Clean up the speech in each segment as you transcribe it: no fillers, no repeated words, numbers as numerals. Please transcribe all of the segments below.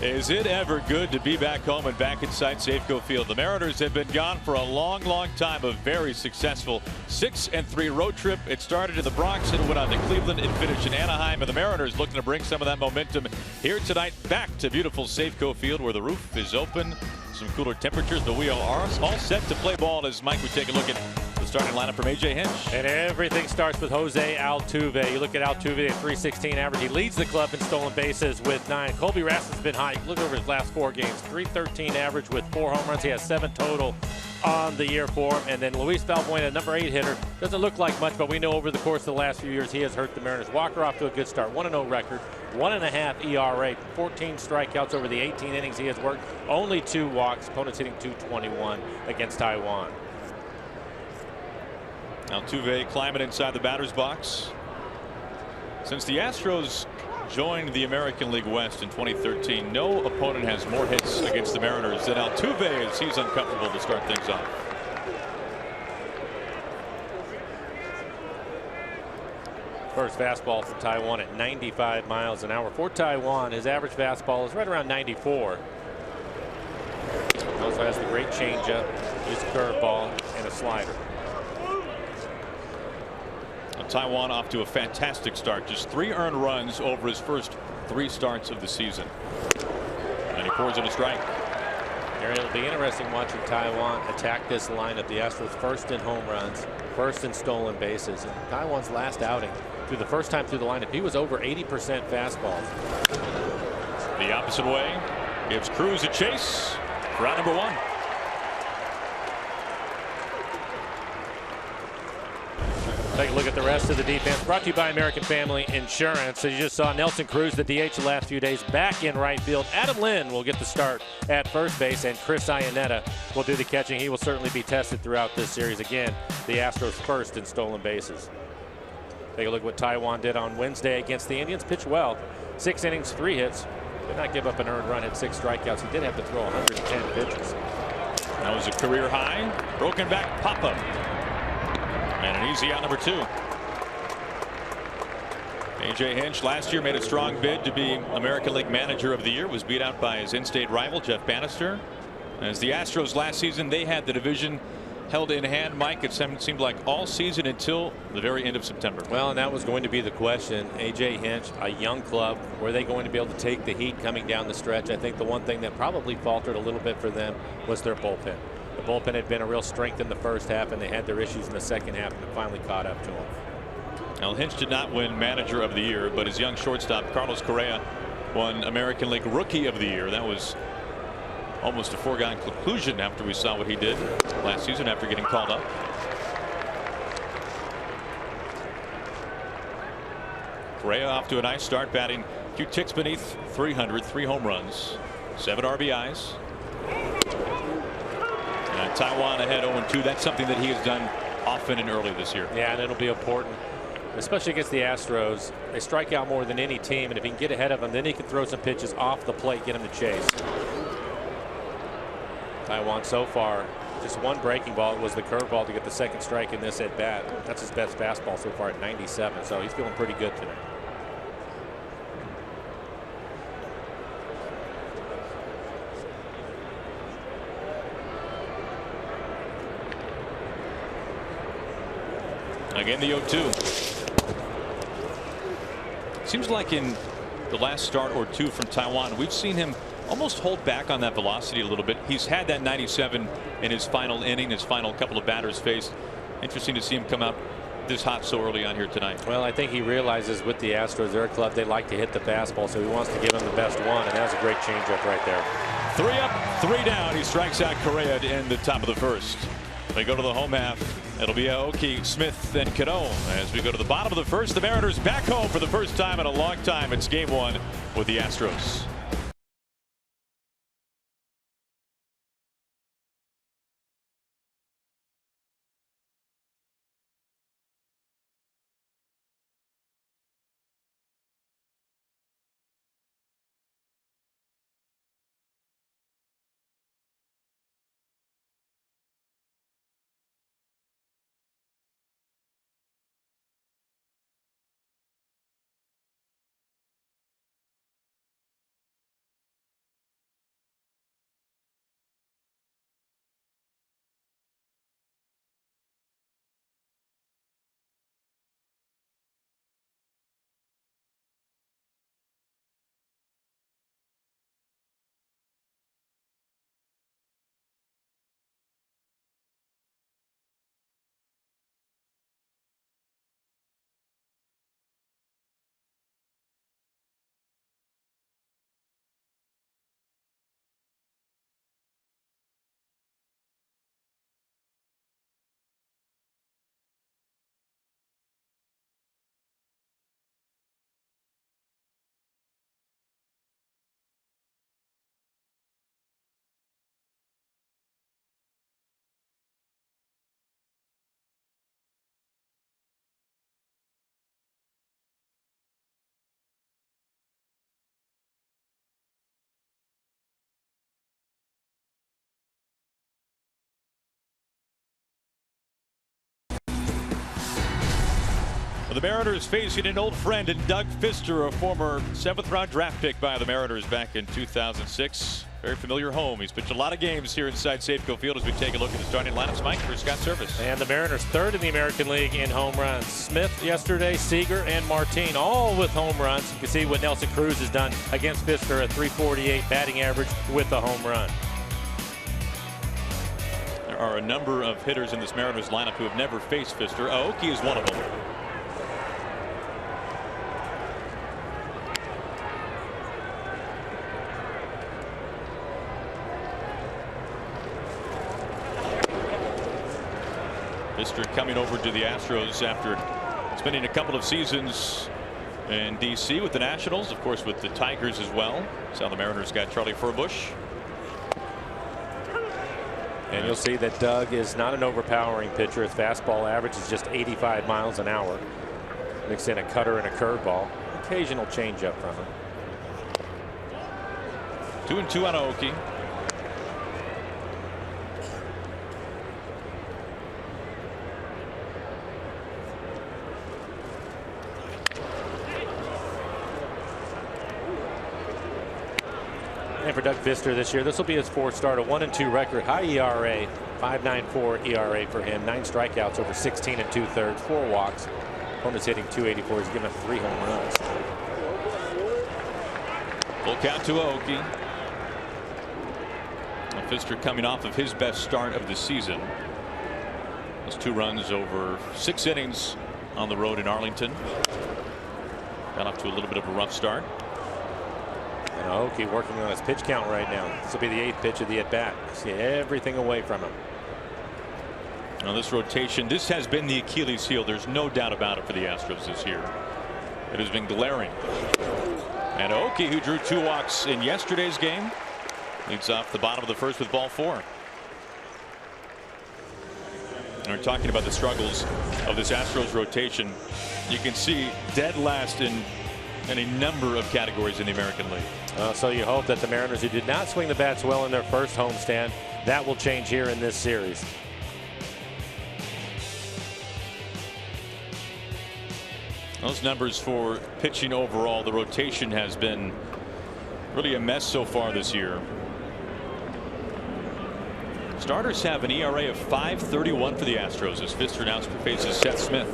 Is it ever good to be back home and back inside Safeco Field? The Mariners have been gone for a long time. A very successful 6-3 road trip. It started in the Bronx and went on to Cleveland and finished in Anaheim. And the Mariners looking to bring some of that momentum here tonight back to beautiful Safeco Field, where the roof is open, some cooler temperatures, but we are all set to play ball. As Mike, we take a look at the starting lineup from A.J. Hinch. And everything starts with Jose Altuve. You look at Altuve at .316 average. He leads the club in stolen bases with 9. Colby Rasmus has been hot. Look over his last 4 games. .313 average with 4 home runs. He has 7 total on the year for him. And then Luis Valbuena, number 8 hitter. Doesn't look like much, but we know over the course of the last few years he has hurt the Mariners. Walker off to a good start. 1-0 record. 1.5 ERA. 14 strikeouts over the 18 innings he has worked. Only 2 walks. Opponents hitting .221 against Taiwan. Altuve climbing inside the batter's box. Since the Astros joined the American League West in 2013, no opponent has more hits against the Mariners than Altuve, as he's uncomfortable to start things off. First fastball from Taiwan at 95 miles an hour. For Taiwan, his average fastball is right around 94. He also has the great changeup, his curveball, and a slider. Taiwan off to a fantastic start. Just 3 earned runs over his first 3 starts of the season. And he pours in a strike. It'll be interesting watching Taiwan attack this lineup. The Astros first in home runs, first in stolen bases. And Taiwan's last outing, through the first time through the lineup, he was over 80% fastballs. The opposite way gives Cruz a chase for out number 1. Take a look at the rest of the defense. Brought to you by American Family Insurance. So you just saw Nelson Cruz, the DH the last few days, back in right field. Adam Lynn will get the start at first base, and Chris Iannetta will do the catching. He will certainly be tested throughout this series. Again, the Astros first in stolen bases. Take a look at what Taiwan did on Wednesday against the Indians. Pitched well. 6 innings, 3 hits. Did not give up an earned run, had 6 strikeouts. He did have to throw 110 pitches. That was a career high. Broken back pop-up. And an easy out number 2. A.J. Hinch last year made a strong bid to be American League Manager of the Year. Was beat out by his in-state rival Jeff Bannister. As the Astros last season, they had the division held in hand. Mike, it seemed like all season until the very end of September. Well, and that was going to be the question. A.J. Hinch, a young club, were they going to be able to take the heat coming down the stretch? I think the one thing that probably faltered a little bit for them was their bullpen. The bullpen had been a real strength in the first half, and they had their issues in the second half, and it finally caught up to them. Now, Hinch did not win Manager of the Year, but his young shortstop Carlos Correa won American League Rookie of the Year. That was almost a foregone conclusion after we saw what he did last season after getting called up. Correa off to a nice start, batting few ticks beneath 300, 3 home runs, 7 RBIs. Taiwan ahead 0-2. That's something that he has done often and early this year. Yeah, and it'll be important, especially against the Astros. They strike out more than any team, and if he can get ahead of them, then he can throw some pitches off the plate, get him to chase. Taiwan so far, just 1 breaking ball. It was the curveball to get the 2nd strike in this at bat. That's his best fastball so far at 97, so he's feeling pretty good today. Again, the 0-2. Seems like in the last start or 2 from Taiwan, we've seen him almost hold back on that velocity a little bit. He's had that 97 in his final inning, his final couple of batters faced. Interesting to see him come out this hot so early on here tonight. Well, I think he realizes with the Astros, they're a club, they like to hit the fastball, so he wants to give him the best one, and that was a great changeup right there. 3 up, 3 down. He strikes out Correa to end the top of the first. They go to the home half. It'll be Aoki, Smith, and Cano. As we go to the bottom of the first, the Mariners back home for the first time in a long time. It's game 1 with the Astros. Well, the Mariners facing an old friend in Doug Fister, a former 7th-round draft pick by the Mariners back in 2006. Very familiar home. He's pitched a lot of games here inside Safeco Field as we take a look at the starting lineups. Mike, for Scott Service. And the Mariners third in the American League in home runs. Smith yesterday, Seager, and Martin all with home runs. You can see what Nelson Cruz has done against Fister at .348 batting average with a home run. There are a number of hitters in this Mariners lineup who have never faced Fister. Aoki is one of them. Fister coming over to the Astros after spending a couple of seasons in D.C. with the Nationals, of course with the Tigers as well. So the Mariners got Charlie Furbush. And you'll see that Doug is not an overpowering pitcher. His fastball average is just 85 miles an hour. Mix in a cutter and a curveball. Occasional changeup from him. 2-2 on Aoki. And for Doug Fister this year, this will be his 4th start, a 1-2 record, high ERA, 5.94 ERA for him, 9 strikeouts over 16 2/3, 4 walks. Opponent's hitting .284. He's given up 3 home runs. Full count to Aoki. Fister coming off of his best start of the season. Those 2 runs over 6 innings on the road in Arlington. Got off to a little bit of a rough start. And Aoki working on his pitch count right now. This will be the 8th pitch of the at-bat. See everything away from him. Now this rotation, this has been the Achilles heel. There's no doubt about it for the Astros this year. It has been glaring. And Aoki, who drew 2 walks in yesterday's game, leads off the bottom of the 1st with ball 4. And we're talking about the struggles of this Astros rotation. You can see dead last in a number of categories in the American League. So you hope that the Mariners, who did not swing the bats well in their first homestand, that will change here in this series. Those numbers for pitching overall, the rotation has been really a mess so far this year. Starters have an ERA of 5.31 for the Astros as Fister now faces Seth Smith.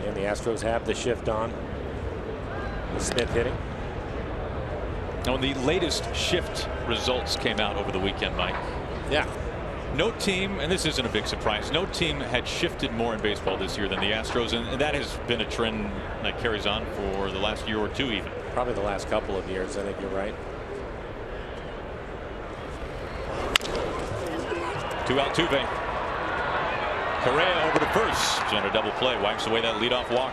And the Astros have the shift on. Smith hitting. Now, when the latest shift results came out over the weekend, Mike. Yeah. No team, and this isn't a big surprise, no team had shifted more in baseball this year than the Astros, and that has been a trend that carries on for the last year or 2 even. Probably the last couple of years, I think you're right. 2 Altuve. Correa over to first. He's on a double play, wipes away that leadoff walk.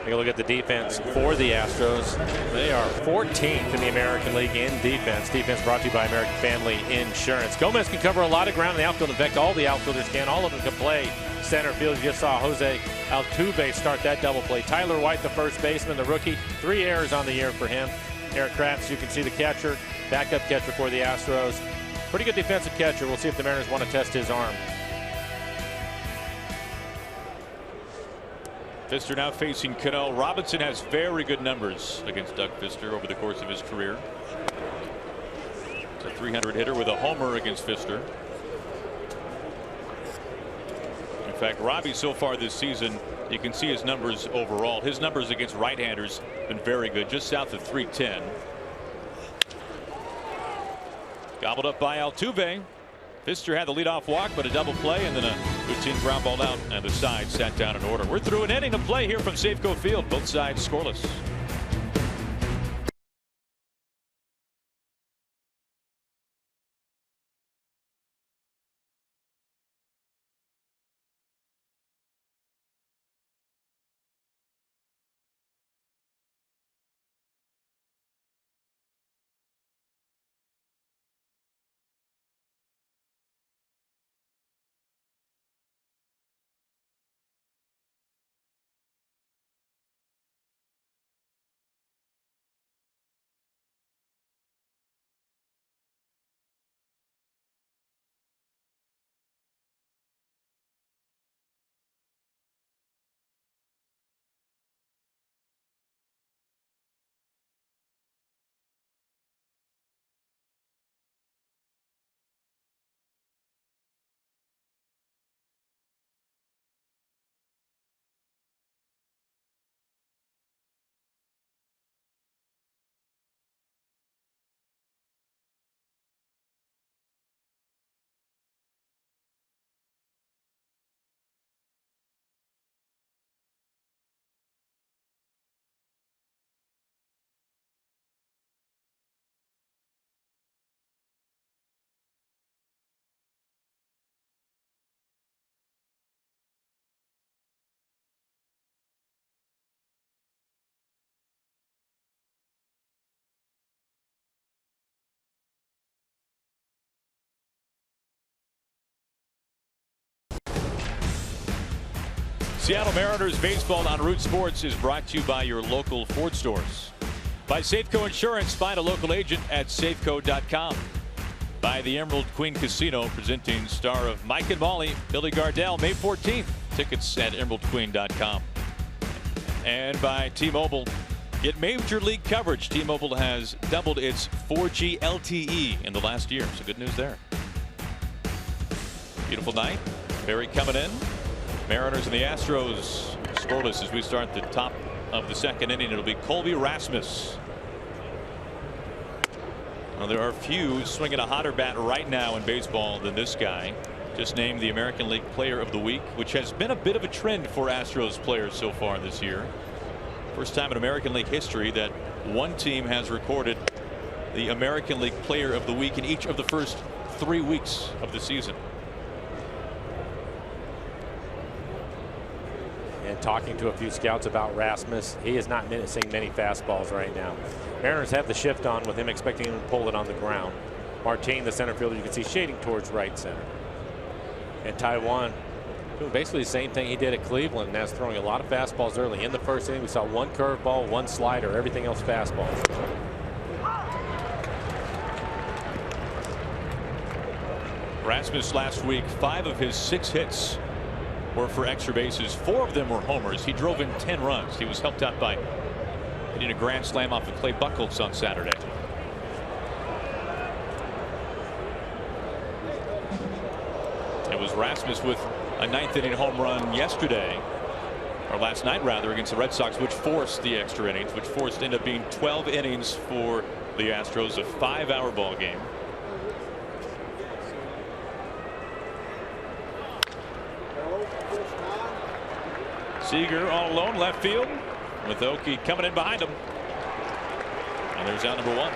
Take a look at the defense for the Astros. They are 14th in the American League in defense. Defense brought to you by American Family Insurance. Gomez can cover a lot of ground in the outfield. In fact, all the outfielders can. All of them can play center field. You just saw Jose Altuve start that double play. Tyler White, the first baseman, the rookie. 3 errors on the year for him. Eric Kratz, you can see the catcher, backup catcher for the Astros. Pretty good defensive catcher. We'll see if the Mariners want to test his arm. Fister now facing Cano. Robinson has very good numbers against Doug Fister over the course of his career. It's a .300 hitter with a homer against Fister. In fact, Robbie so far this season, you can see his numbers overall. His numbers against right-handers have been very good, just south of .310. Gobbled up by Altuve. Fister had the leadoff walk, but a double play and then a routine ground ball out, and the side sat down in order. We're through an inning of play here from Safeco Field. Both sides scoreless. Seattle Mariners baseball on Root Sports is brought to you by your local Ford stores. By Safeco Insurance, find a local agent at safeco.com. By the Emerald Queen Casino, presenting star of Mike and Molly, Billy Gardell, May 14th. Tickets at emeraldqueen.com. And by T-Mobile, get major league coverage. T-Mobile has doubled its 4G LTE in the last year, so good news there. Beautiful night. Barry coming in. Mariners and the Astros scoreless as we start the top of the second inning. It'll be Colby Rasmus. Well, there are few swinging a hotter bat right now in baseball than this guy. Just named the American League Player of the Week, which has been a bit of a trend for Astros players so far this year. First time in American League history that one team has recorded the American League Player of the Week in each of the first 3 weeks of the season. And talking to a few scouts about Rasmus, he is not missing many fastballs right now. Mariners have the shift on with him expecting him to pull it on the ground. Martin, the center fielder, you can see shading towards right center. And Taijuan doing basically the same thing he did at Cleveland, and that's throwing a lot of fastballs early. In the first inning, we saw one curveball, one slider, everything else fastballs. Rasmus last week, 5 of his 6 hits were for extra bases. 4 of them were homers. He drove in 10 runs. He was helped out by hitting a grand slam off of Clay Buchholz on Saturday. It was Rasmus with a 9th inning home run yesterday, or last night rather, against the Red Sox, which forced the extra innings, which ended up being 12 innings for the Astros, a 5-hour ball game. Seager all alone left field with Oakey coming in behind him. And there's out number 1.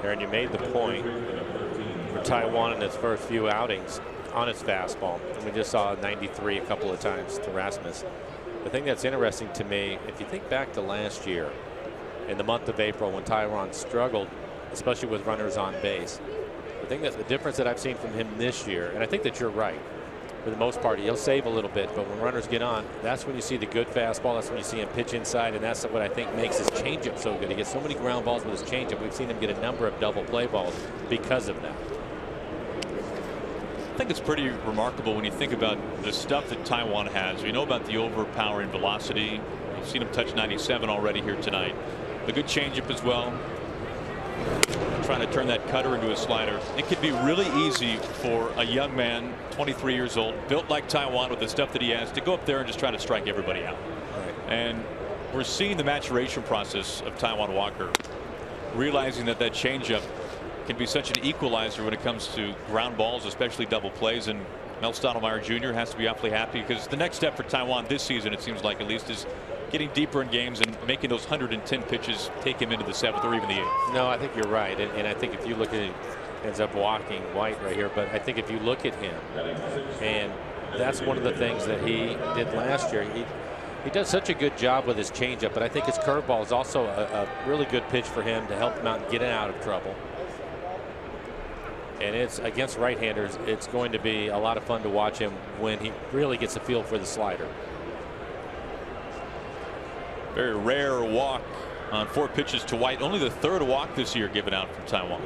Aaron, you made the point for Taijuan in his first few outings on his fastball. And we just saw 93 a couple of times to Rasmus. The thing that's interesting to me, if you think back to last year in the month of April when Taijuan struggled, especially with runners on base, the difference that I've seen from him this year, and I think that you're right, for the most part, he'll save a little bit, but when runners get on, that's when you see the good fastball. That's when you see him pitch inside, and that's what I think makes his changeup so good. He gets so many ground balls with his changeup. We've seen him get a number of double play balls because of that. I think it's pretty remarkable when you think about the stuff that Taijuan has. We know about the overpowering velocity. You've seen him touch 97 already here tonight. A good changeup as well. Trying to turn that cutter into a slider. It could be really easy for a young man, 23 years old, built like Taijuan with the stuff that he has, to go up there and just try to strike everybody out. Right. And we're seeing the maturation process of Taijuan Walker, realizing that changeup can be such an equalizer when it comes to ground balls, especially double plays. And Mel Stottlemyre Jr. has to be awfully happy because the next step for Taijuan this season, it seems like at least, is getting deeper in games and making those 110 pitches take him into the 7th or even the 8th. No, I think you're right. And I think if you look at him, ends up walking White right here. But I think if you look at him, and that's one of the things that he did last year. He does such a good job with his changeup, but I think his curveball is also a really good pitch for him to help him out and get out of trouble. And it's against right-handers. It's going to be a lot of fun to watch him when he really gets a feel for the slider. Very rare walk on 4 pitches to White. Only the 3rd walk this year given out from Taijuan.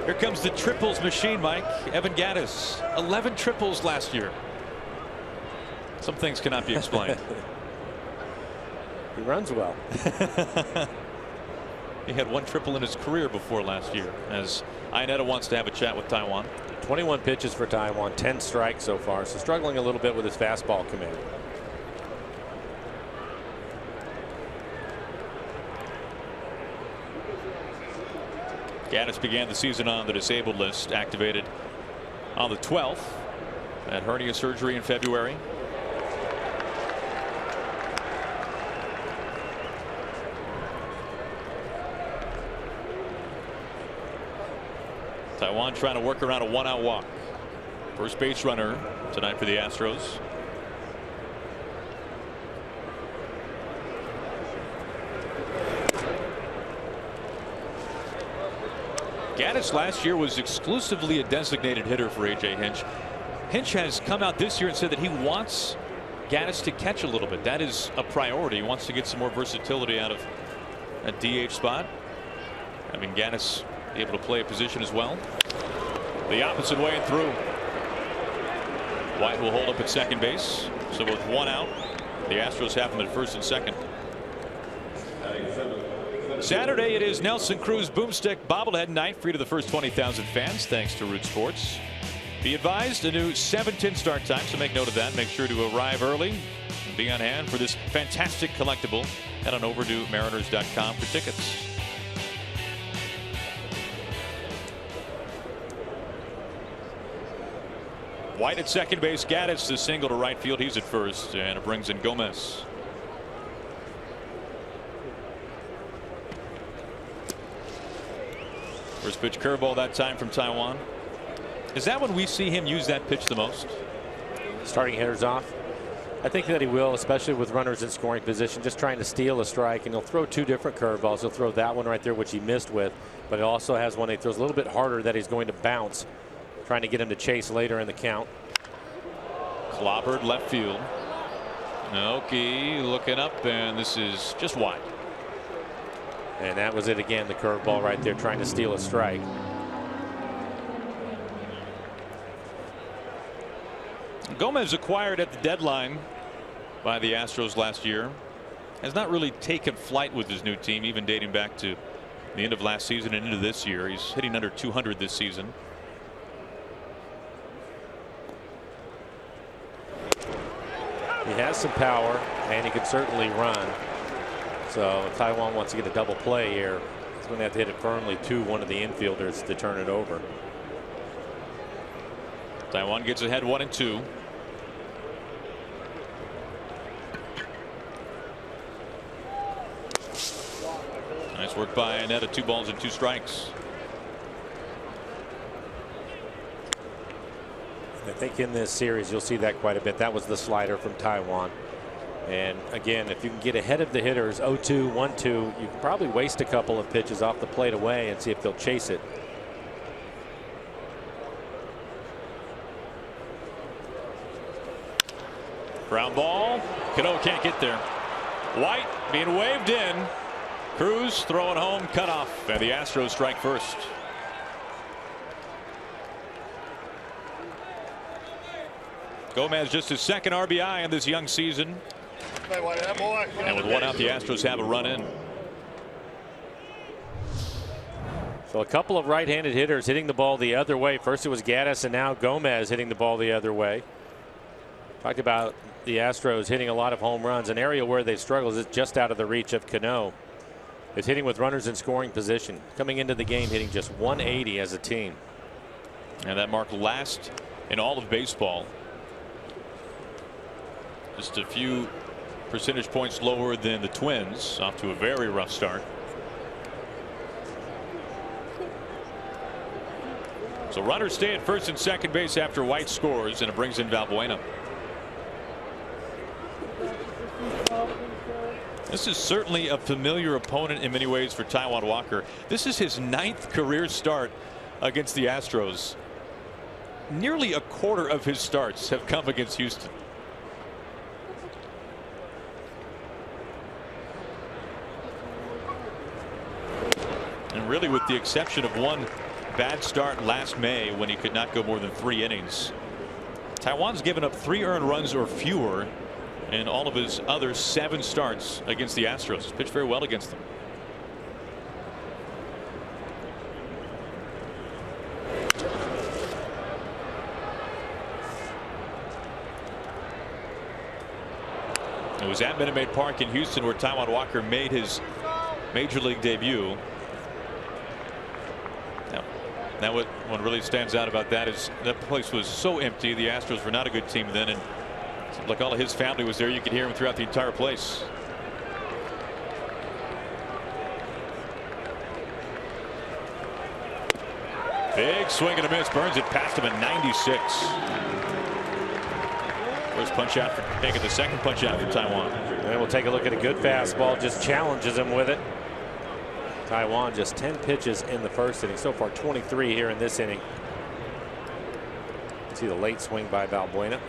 Here comes the triples machine, Mike. Evan Gattis, 11 triples last year. Some things cannot be explained. He runs well. He had 1 triple in his career before last year, as Ionetta wants to have a chat with Taijuan. 21 pitches for Taijuan, 10 strikes so far, so struggling a little bit with his fastball command. Gattis began the season on the disabled list, activated on the 12th. Had hernia surgery in February. Taijuan trying to work around a 1-out walk. First base runner tonight for the Astros. Gaddis last year was exclusively a designated hitter for A.J. Hinch. Hinch has come out this year and said that he wants Gaddis to catch a little bit. That is a priority. He wants to get some more versatility out of a DH spot. Having Gaddis be able to play a position as well. The opposite way and through. White will hold up at second base. So with one out, the Astros have him at first and second. Saturday it is Nelson Cruz Boomstick bobblehead night, free to the first 20,000 fans thanks to Root Sports. Be advised, a new 7:10 start time, so make note of that. Make sure to arrive early and be on hand for this fantastic collectible. Head on over to mariners.com for tickets. White at second base. Gaddis the single to right field. He's at first, and it brings in Gomez. First pitch curveball that time from Taiwan. Is that when we see him use that pitch the most? Starting hitters off. I think that he will, especially with runners in scoring position, just trying to steal a strike, and he'll throw two different curveballs. He'll throw that one right there, which he missed with, but he also has one that he throws a little bit harder that he's going to bounce, trying to get him to chase later in the count. Clobbered left field. Naoki looking up, and this is just wide. And that was it again, the curveball right there, trying to steal a strike. Gomez, acquired at the deadline by the Astros last year, has not really taken flight with his new team, even dating back to the end of last season and into this year. He's hitting under 200 this season. He has some power, and he can certainly run. So if Taiwan wants to get a double play here, he's going to have to hit it firmly to one of the infielders to turn it over. Taiwan gets ahead 1-2. Nice work by Annette at 2 balls and 2 strikes. I think in this series you'll see that quite a bit. That was the slider from Taiwan. And again, if you can get ahead of the hitters 0-2, 1-2, you can probably waste a couple of pitches off the plate away and see if they'll chase it. Ground ball. Cano can't get there. White being waved in. Cruz throwing home, cut off, and the Astros strike first. Gomez just his second RBI in this young season. And with one out, the Astros have a run in. So a couple of right-handed hitters hitting the ball the other way. First it was Gaddis, and now Gomez hitting the ball the other way. Talked about the Astros hitting a lot of home runs. An area where they struggle is just out of the reach of Cano. Is hitting with runners in scoring position. Coming into the game hitting just 180 as a team. And that marked last in all of baseball. Just a few percentage points lower than the Twins, off to a very rough start. So runners stay at first and second base after White scores, and it brings in Valbuena. This is certainly a familiar opponent in many ways for Taijuan Walker. This is his 9th career start against the Astros. Nearly a quarter of his starts have come against Houston. And really, with the exception of one bad start last May when he could not go more than 3 innings, Taiwan's given up 3 earned runs or fewer in all of his other 7 starts against the Astros. He's pitched very well against them. It was at Minute Maid Park in Houston where Taijuan Walker made his major league debut. Now what really stands out about that is that place was so empty. The Astros were not a good team then, and it seemed like all of his family was there. You could hear him throughout the entire place. Big swing and a miss. Burns it past him at 96. First punch out for taking the second punch out for Taiwan. And we'll take a look at a good fastball. Just challenges him with it. Taijuan just 10 pitches in the first inning. So far 23 here in this inning. See the late swing by Balbuena.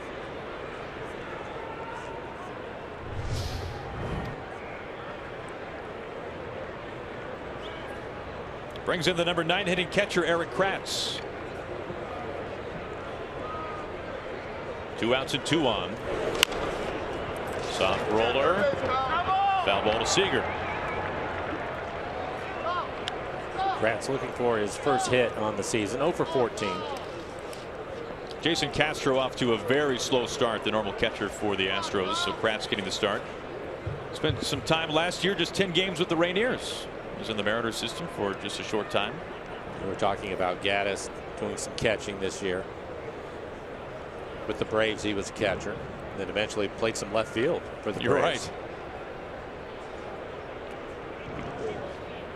Brings in the number 9 hitting catcher Eric Kratz. 2 outs and 2 on. Soft roller. Foul ball to Seager. Kratz looking for his first hit on the season. 0 for 14. Jason Castro off to a very slow start, the normal catcher for the Astros. So Kratz getting the start. Spent some time last year, just 10 games with the Rainiers. Was in the Mariners system for just a short time. We were talking about Gaddis doing some catching this year. With the Braves, he was a catcher. And then eventually played some left field for the You're Braves.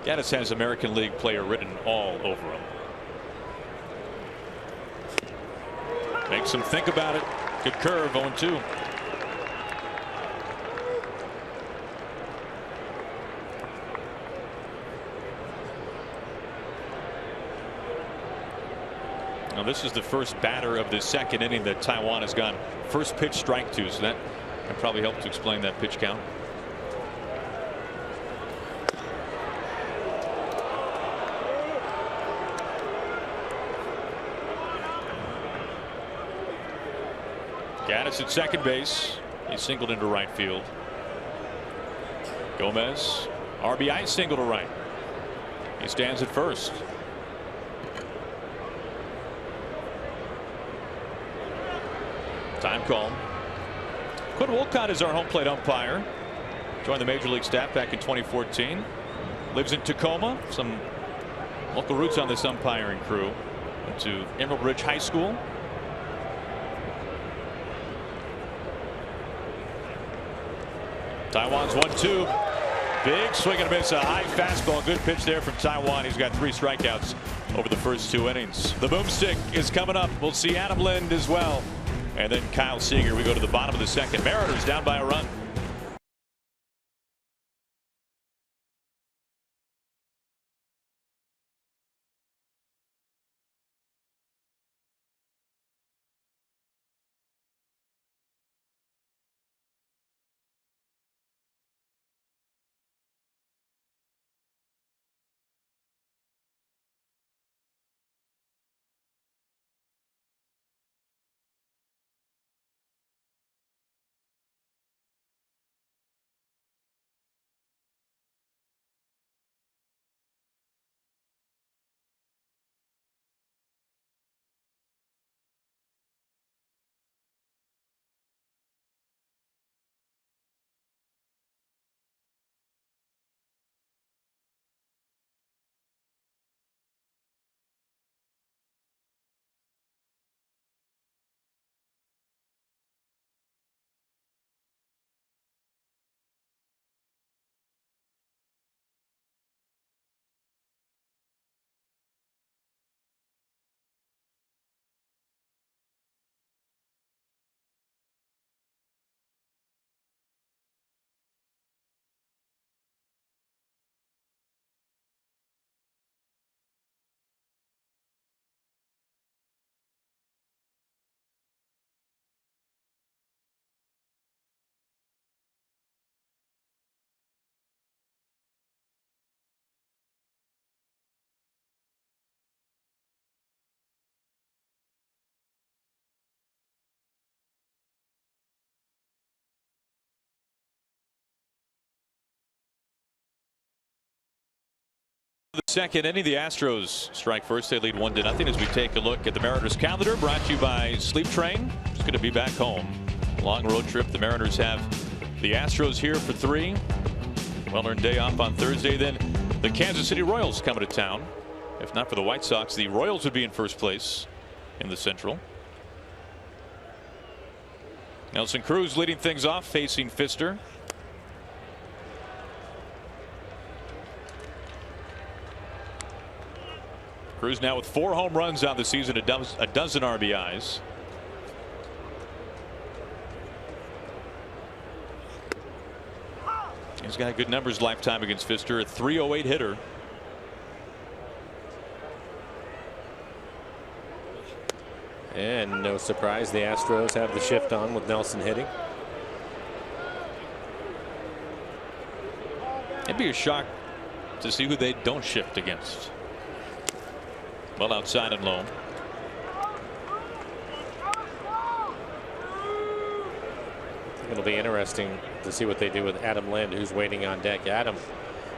right. Gaddis has American League player written all over him. Makes him think about it. Good curve, 0-2. Now this is the first batter of the second inning that Taijuan has gone first pitch strike to, so that can probably help to explain that pitch count. Gaddis at second base. He singled into right field. Gomez RBI single to right. He stands at first. Time call. Quinn Wolcott is our home plate umpire. Joined the major league staff back in 2014. Lives in Tacoma. Some local roots on this umpiring crew. Went to Emerald Ridge High School. Taijuan's 1-2. Big swing and a miss. A high fastball. Good pitch there from Taijuan. He's got 3 strikeouts over the first 2 innings. The boomstick is coming up. We'll see Adam Lind as well. And then Kyle Seager. We go to the bottom of the second. Mariners down by a run. The second inning, the Astros strike first. They lead 1-0 as we take a look at the Mariners calendar, brought to you by Sleep Train. It's good to be back home. Long road trip. The Mariners have the Astros here for 3. Well-earned day off on Thursday. Then the Kansas City Royals coming to town. If not for the White Sox, the Royals would be in first place in the Central. Nelson Cruz leading things off, facing Pfister. Cruz now with 4 home runs on the season, a dozen RBIs. He's got good numbers lifetime against Pfister, a .308 hitter. And no surprise, the Astros have the shift on with Nelson hitting. It'd be a shock to see who they don't shift against. Well outside and low. It'll be interesting to see what they do with Adam Lind, who's waiting on deck. Adam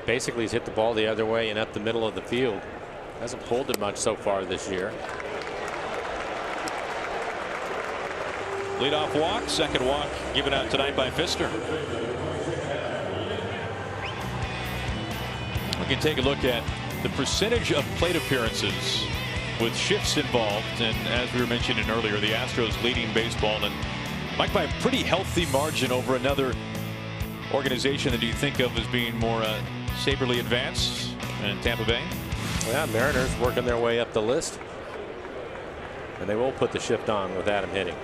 basically has hit the ball the other way and up the middle of the field. Hasn't pulled it much so far this year. Leadoff walk, second walk given out tonight by Pfister. We can take a look at the percentage of plate appearances with shifts involved, and as we were mentioning earlier, the Astros leading baseball, and Mike, by a pretty healthy margin over another organization that you think of as being more saberly advanced in Tampa Bay. Yeah, Mariners working their way up the list, and they will put the shift on with Adam hitting.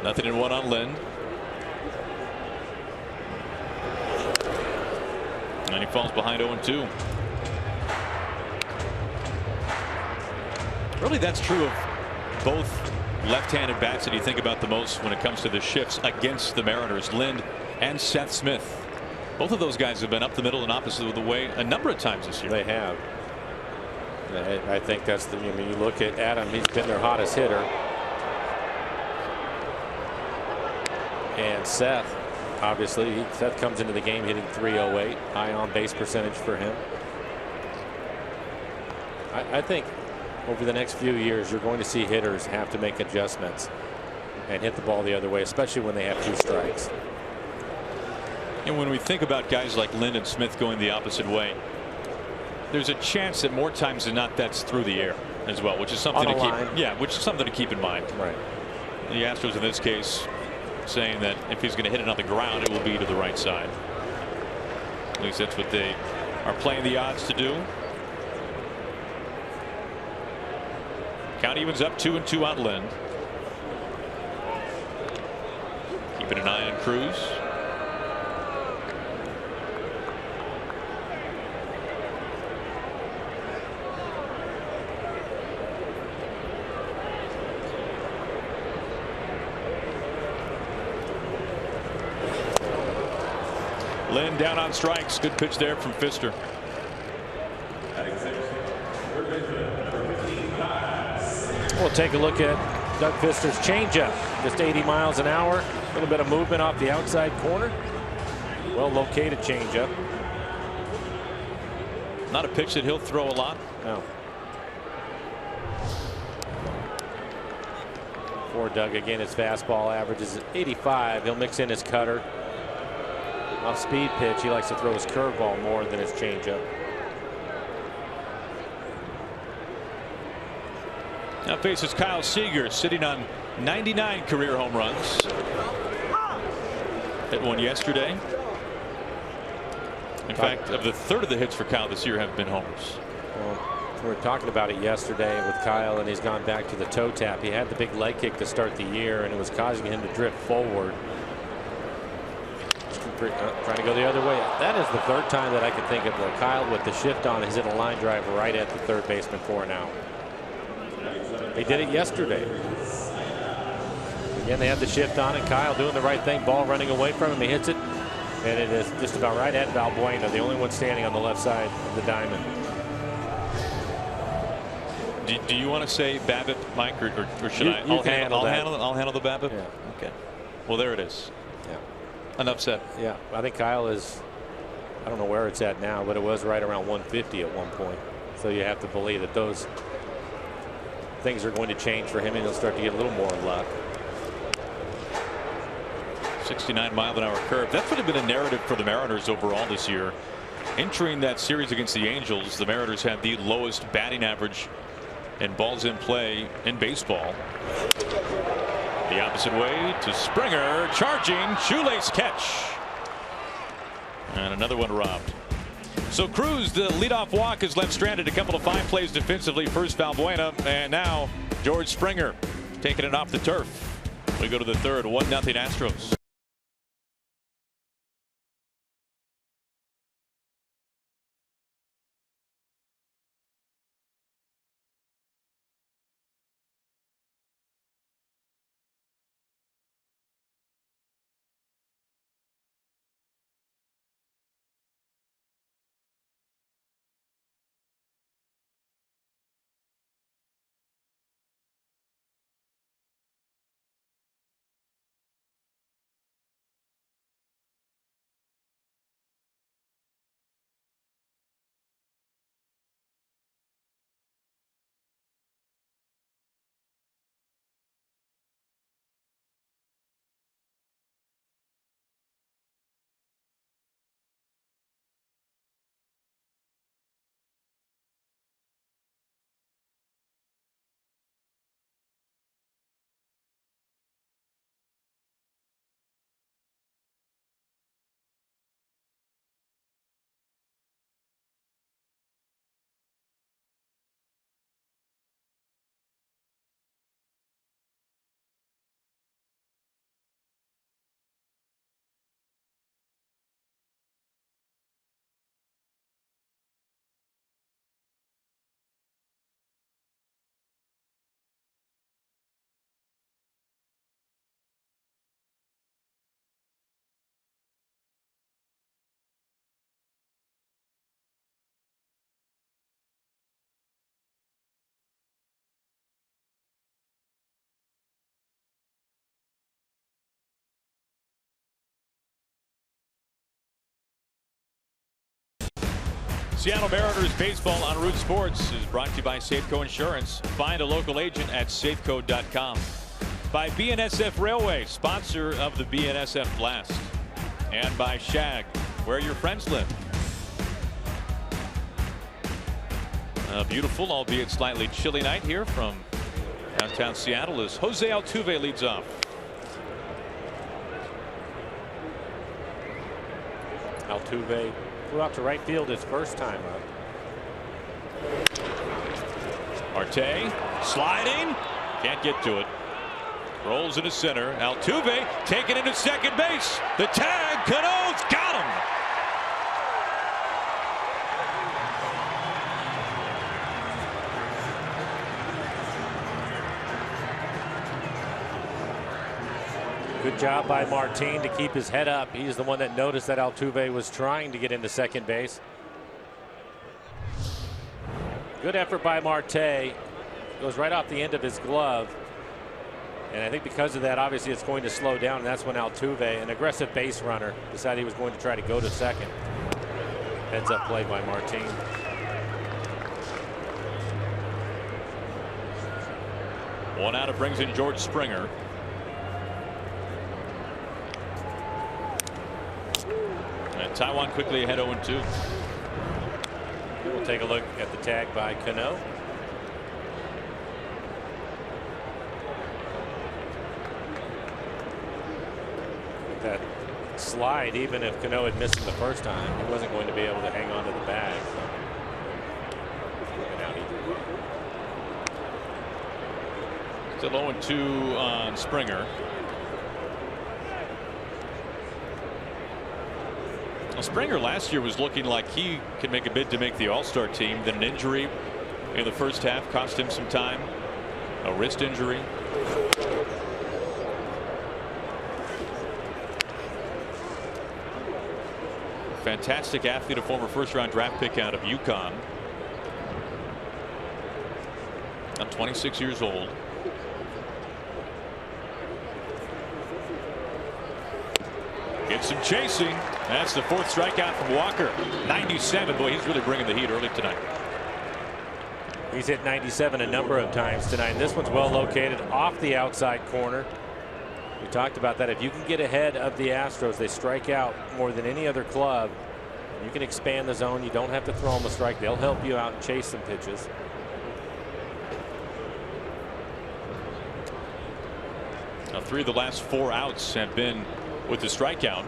Nothing in one on Lind. And he falls behind 0-2. Really, that's true of both left-handed bats that you think about the most when it comes to the shifts against the Mariners. Lind and Seth Smith. Both of those guys have been up the middle and opposite of the way a number of times this year. They have. I think that's the. I mean, you look at Adam, he's been their hottest hitter. And Seth, obviously, Seth comes into the game hitting .308, high on base percentage for him. I think over the next few years, you're going to see hitters have to make adjustments and hit the ball the other way, especially when they have 2 strikes. And when we think about guys like Lind and Smith going the opposite way, there's a chance that more times than not that's through the air as well, which is something to keep. Which is something to keep in mind. Right. The Astros in this case saying that if he's going to hit it on the ground, it will be to the right side. At least that's what they are playing the odds to do. Count evens up 2-2 on Lind. Keeping an eye on Cruz. Lind down on strikes. Good pitch there from Pfister. We'll take a look at Doug Pfister's changeup. Just 80 miles an hour. A little bit of movement off the outside corner. Well located changeup. Not a pitch that he'll throw a lot. No. For Doug, again, his fastball averages 85. He'll mix in his cutter. Off speed pitch, he likes to throw his curveball more than his changeup. Now faces Kyle Seager, sitting on 99 career home runs. Hit one yesterday. In fact, of the third of the hits for Kyle this year have been homers. Well, we were talking about it yesterday with Kyle, and he's gone back to the toe tap. He had the big leg kick to start the year, and it was causing him to drift forward. Trying to go the other way. That is the third time that I can think of where Kyle, with the shift on, has hit a line drive right at the third baseman for an out. He did it yesterday. Again, they have the shift on it. Kyle doing the right thing. Ball running away from him. He hits it, and it is just about right at Valbuena, the only one standing on the left side of the diamond. Do you want to say BABIP, Mike, or should I? I'll handle the BABIP. Yeah. Okay. Well, there it is. Yeah. Enough said. Yeah, I think Kyle is. I don't know where it's at now, but it was right around 150 at one point. So you have to believe that those things are going to change for him, and he'll start to get a little more luck. 69-mile-an-hour curve. That's would have been a narrative for the Mariners overall this year. Entering that series against the Angels, the Mariners had the lowest batting average and balls in play in baseball. The opposite way to Springer, charging, shoelace catch. And another one robbed. So Cruz, the leadoff walk, is left stranded. A couple of fine plays defensively. First Valbuena, and now George Springer taking it off the turf. We go to the third. 1-0 Astros. Seattle Mariners baseball on Root Sports is brought to you by Safeco Insurance. Find a local agent at safeco.com. By BNSF Railway, sponsor of the BNSF Blast. And by Shag, where your friends live. A beautiful, albeit slightly chilly night here from downtown Seattle as Jose Altuve leads off. Altuve flew out to right field his first time up. Marte sliding, can't get to it. Rolls into center. Altuve taken into second base. The tag, Cano's got him. Good job by Martin to keep his head up. He's the one that noticed that Altuve was trying to get into second base. Good effort by Marte. Goes right off the end of his glove. And I think because of that, obviously it's going to slow down. And that's when Altuve, an aggressive base runner, decided he was going to try to go to second. Heads up play by Martin. One out, it brings in George Springer. And Taiwan quickly ahead 0-2. We'll take a look at the tag by Cano. That slide, even if Cano had missed him the first time, he wasn't going to be able to hang on to the bag. Still 0-2 on Springer. Well, Springer last year was looking like he could make a bid to make the All-Star team. Then an injury in the first half cost him some time. A wrist injury. Fantastic athlete, a former first-round draft pick out of UConn. Now 26 years old. Gets some chasing. That's the fourth strikeout from Walker. 97. Boy, he's really bringing the heat early tonight. He's hit 97 a number of times tonight. This one's well located off the outside corner. We talked about that. If you can get ahead of the Astros, they strike out more than any other club. You can expand the zone. You don't have to throw them a strike. They'll help you out and chase some pitches. Now 3 of the last 4 outs have been with the strikeout.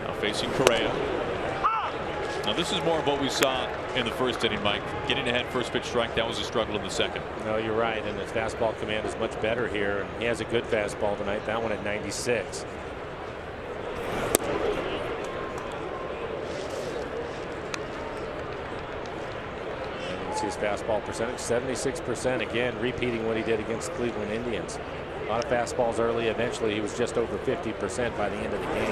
Now facing Correa. Now this is more of what we saw in the first inning, Mike. Getting ahead, first pitch strike, that was a struggle in the second. No, you're right, and his fastball command is much better here, and he has a good fastball tonight. That one at 96. And you can see his fastball percentage, 76%. Again, repeating what he did against the Cleveland Indians. A lot of fastballs early. Eventually, he was just over 50% by the end of the game.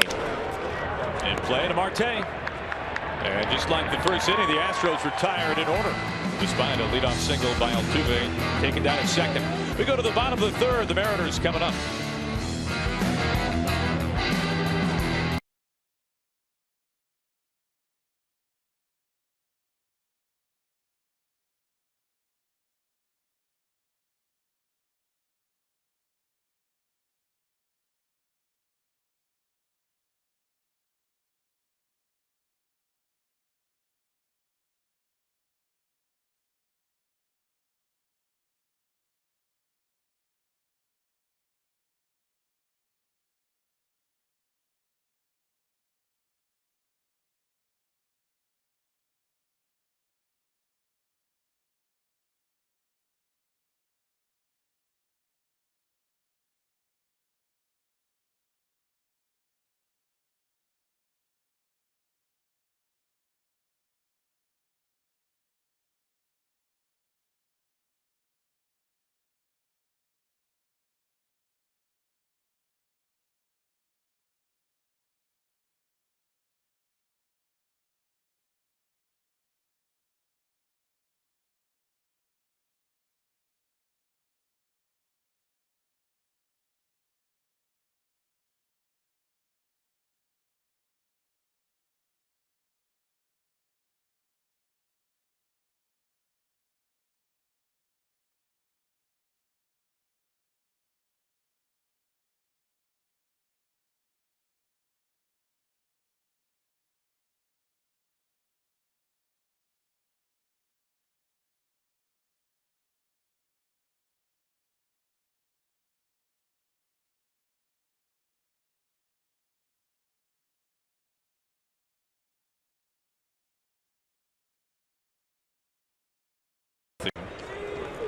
And play to Marte. And just like the first inning, the Astros retired in order, despite a leadoff single by Altuve, taken down at second. We go to the bottom of the third. The Mariners coming up.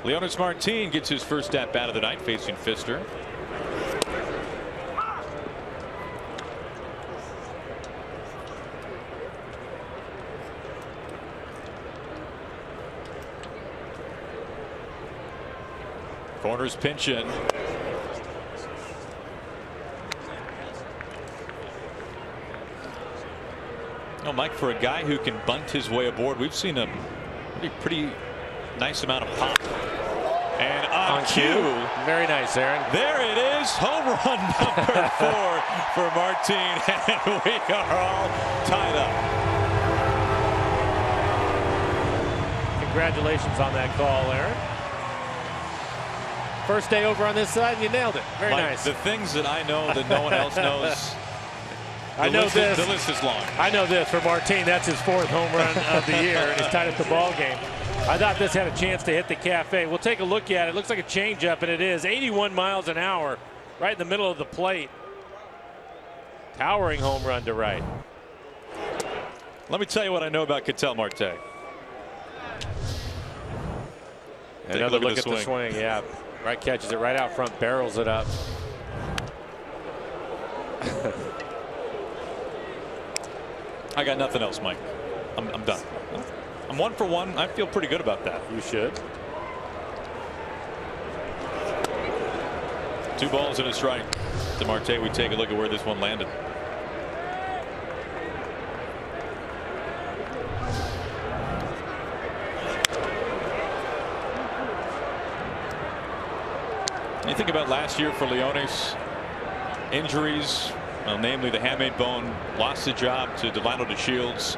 Leonys Martin gets his first at bat of the night facing Pfister. Corners pinch in. No, Mike, for a guy who can bunt his way aboard, we've seen a pretty nice amount of pop. And on cue. Very nice, Aaron. There it is. Home run number 4 for Martin. And we are all tied up. Congratulations on that call, Aaron. First day over on this side, and you nailed it. Very Mike, nice. The things that I know that no one else knows. I know this. The list is long. I know this for Martin. That's his 4th home run of the year, and he's tied up the ball game. I thought this had a chance to hit the cafe. We'll take a look at it. Looks like a changeup, and it is 81 miles an hour, right in the middle of the plate. Towering home run to right. Let me tell you what I know about Ketel Marte. Another look at the swing. Yeah, right, catches it right out front, barrels it up. I got nothing else, Mike. I'm done. I'm 1 for 1. I feel pretty good about that. You should. 2 balls and a strike to Marte. We take a look at where this one landed. You think about last year for Leonys, injuries, well, namely the hamate bone, lost the job to Delano DeShields.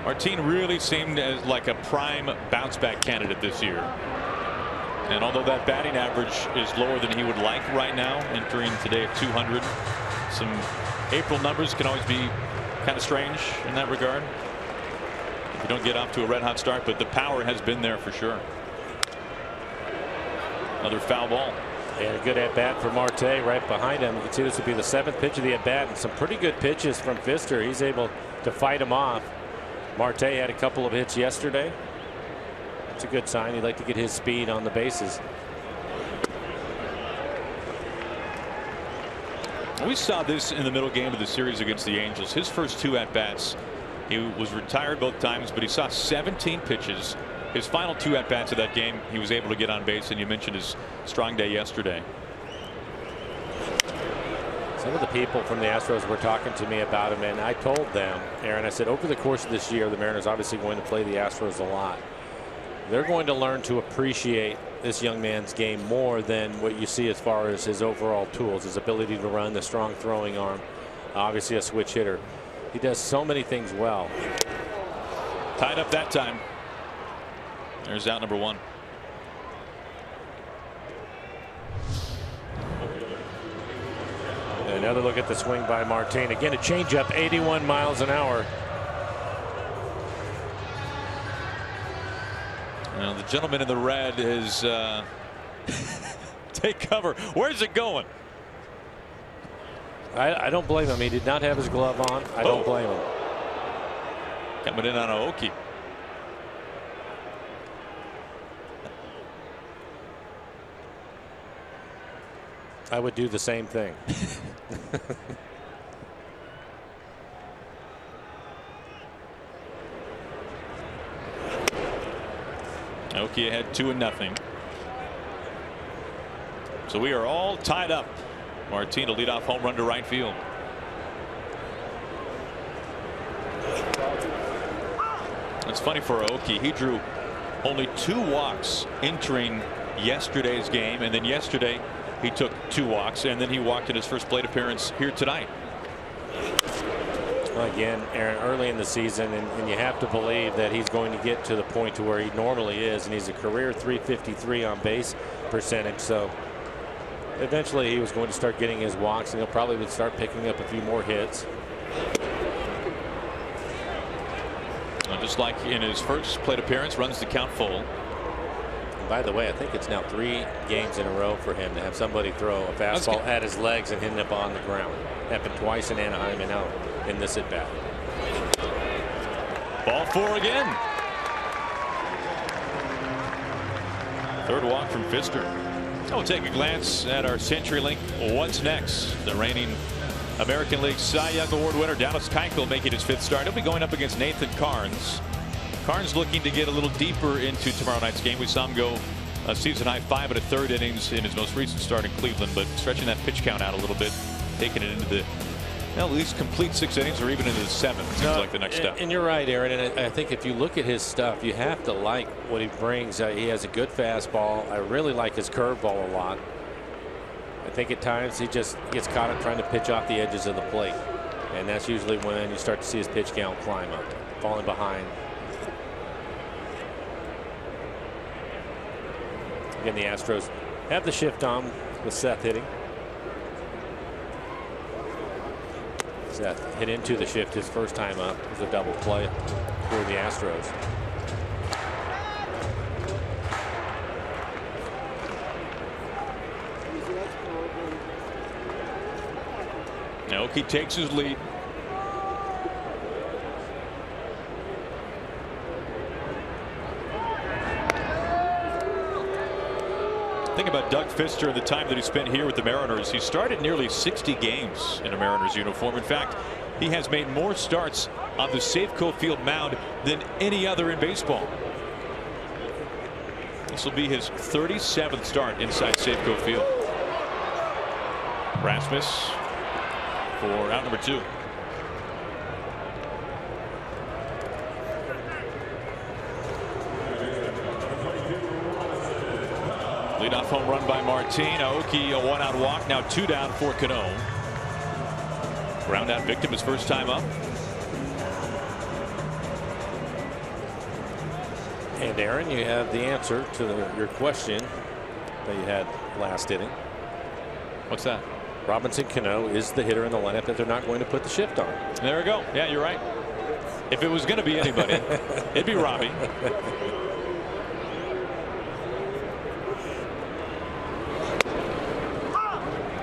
Martin really seemed as like a prime bounce back candidate this year. And although that batting average is lower than he would like right now, entering today at 200, some April numbers can always be kind of strange in that regard if you don't get off to a red hot start, but the power has been there for sure. Another foul ball. And a good at bat for Marte right behind him. You can see this would be the 7th pitch of the at bat, and some pretty good pitches from Pfister. He's able to fight him off. Marte had a couple of hits yesterday. It's a good sign. He'd like to get his speed on the bases. We saw this in the middle game of the series against the Angels. His first 2 at bats, he was retired both times, but he saw 17 pitches. His final 2 at bats of that game, he was able to get on base, and you mentioned his strong day yesterday. Some of the people from the Astros were talking to me about him, and I told them, Aaron, I said, over the course of this year, the Mariners obviously going to play the Astros a lot. They're going to learn to appreciate this young man's game more than what you see as far as his overall tools, his ability to run, the strong throwing arm, obviously a switch hitter. He does so many things well. Tied up that time. There's out number 1. Another look at the swing by Martin. Again, a changeup, 81 miles an hour. Now the gentleman in the red is take cover. Where's it going? I don't blame him. He did not have his glove on. I don't blame him. Coming in on Aoki. I would do the same thing. Aoki ahead 2-0. So we are all tied up. Martin to lead off home run to right field. It's funny for Aoki. He drew only 2 walks entering yesterday's game, and then yesterday he took 2 walks, and then he walked in his first plate appearance here tonight. Well, again, Aaron, early in the season, and you have to believe that he's going to get to the point to where he normally is, and he's a career .353 on base percentage. So eventually he was going to start getting his walks, and he'll probably would start picking up a few more hits. Just like in his first plate appearance, runs the count full. By the way, I think it's now 3 games in a row for him to have somebody throw a fastball at his legs and hit it up on the ground. Happened twice in Anaheim and now in this at bat. Ball 4 again. Third walk from Pfister. We'll take a glance at our CenturyLink What's Next. The reigning American League Cy Young Award winner Dallas Keuchel making his 5th start. He'll be going up against Nathan Carnes. Carnes looking to get a little deeper into tomorrow night's game. We saw him go a season high 5 1/3 innings in his most recent start in Cleveland, but stretching that pitch count out a little bit, taking it into the at least complete 6 innings or even into the 7 seems like the next step. And you're right, Aaron. And I think if you look at his stuff, you have to like what he brings. He has a good fastball. I really like his curveball a lot. I think at times he just gets caught up trying to pitch off the edges of the plate, and that's usually when you start to see his pitch count climb up, falling behind. Again, the Astros have the shift on with Seth hitting. Seth hit into the shift his first time up. It was a double play for the Astros. He takes his lead. Think about Doug Pfister and the time that he spent here with the Mariners. He started nearly 60 games in a Mariners uniform. In fact, he has made more starts on the Safeco Field mound than any other in baseball. This will be his 37th start inside Safeco Field. Rasmus for out number 2. Leadoff home run by Martin. Aoki, a 1-out walk. Now 2 down for Cano. Ground out victim his first time up. And Aaron, you have the answer to your question that you had last inning. What's that? Robinson Cano is the hitter in the lineup that they're not going to put the shift on. There we go. Yeah, you're right. If it was going to be anybody, it'd be Robbie.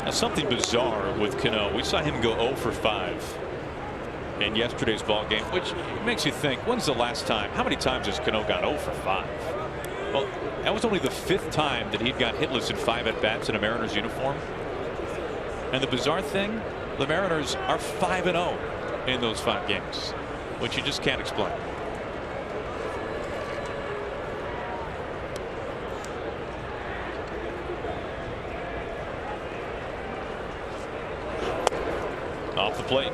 Now, something bizarre with Cano. We saw him go 0 for 5 in yesterday's ball game, which makes you think, when's the last time? How many times has Cano gone 0 for 5? Well, that was only the 5th time that he'd got hitless in 5 at-bats in a Mariners uniform. And the bizarre thing, the Mariners are 5-0 in those 5 games, which you just can't explain. Off the plate.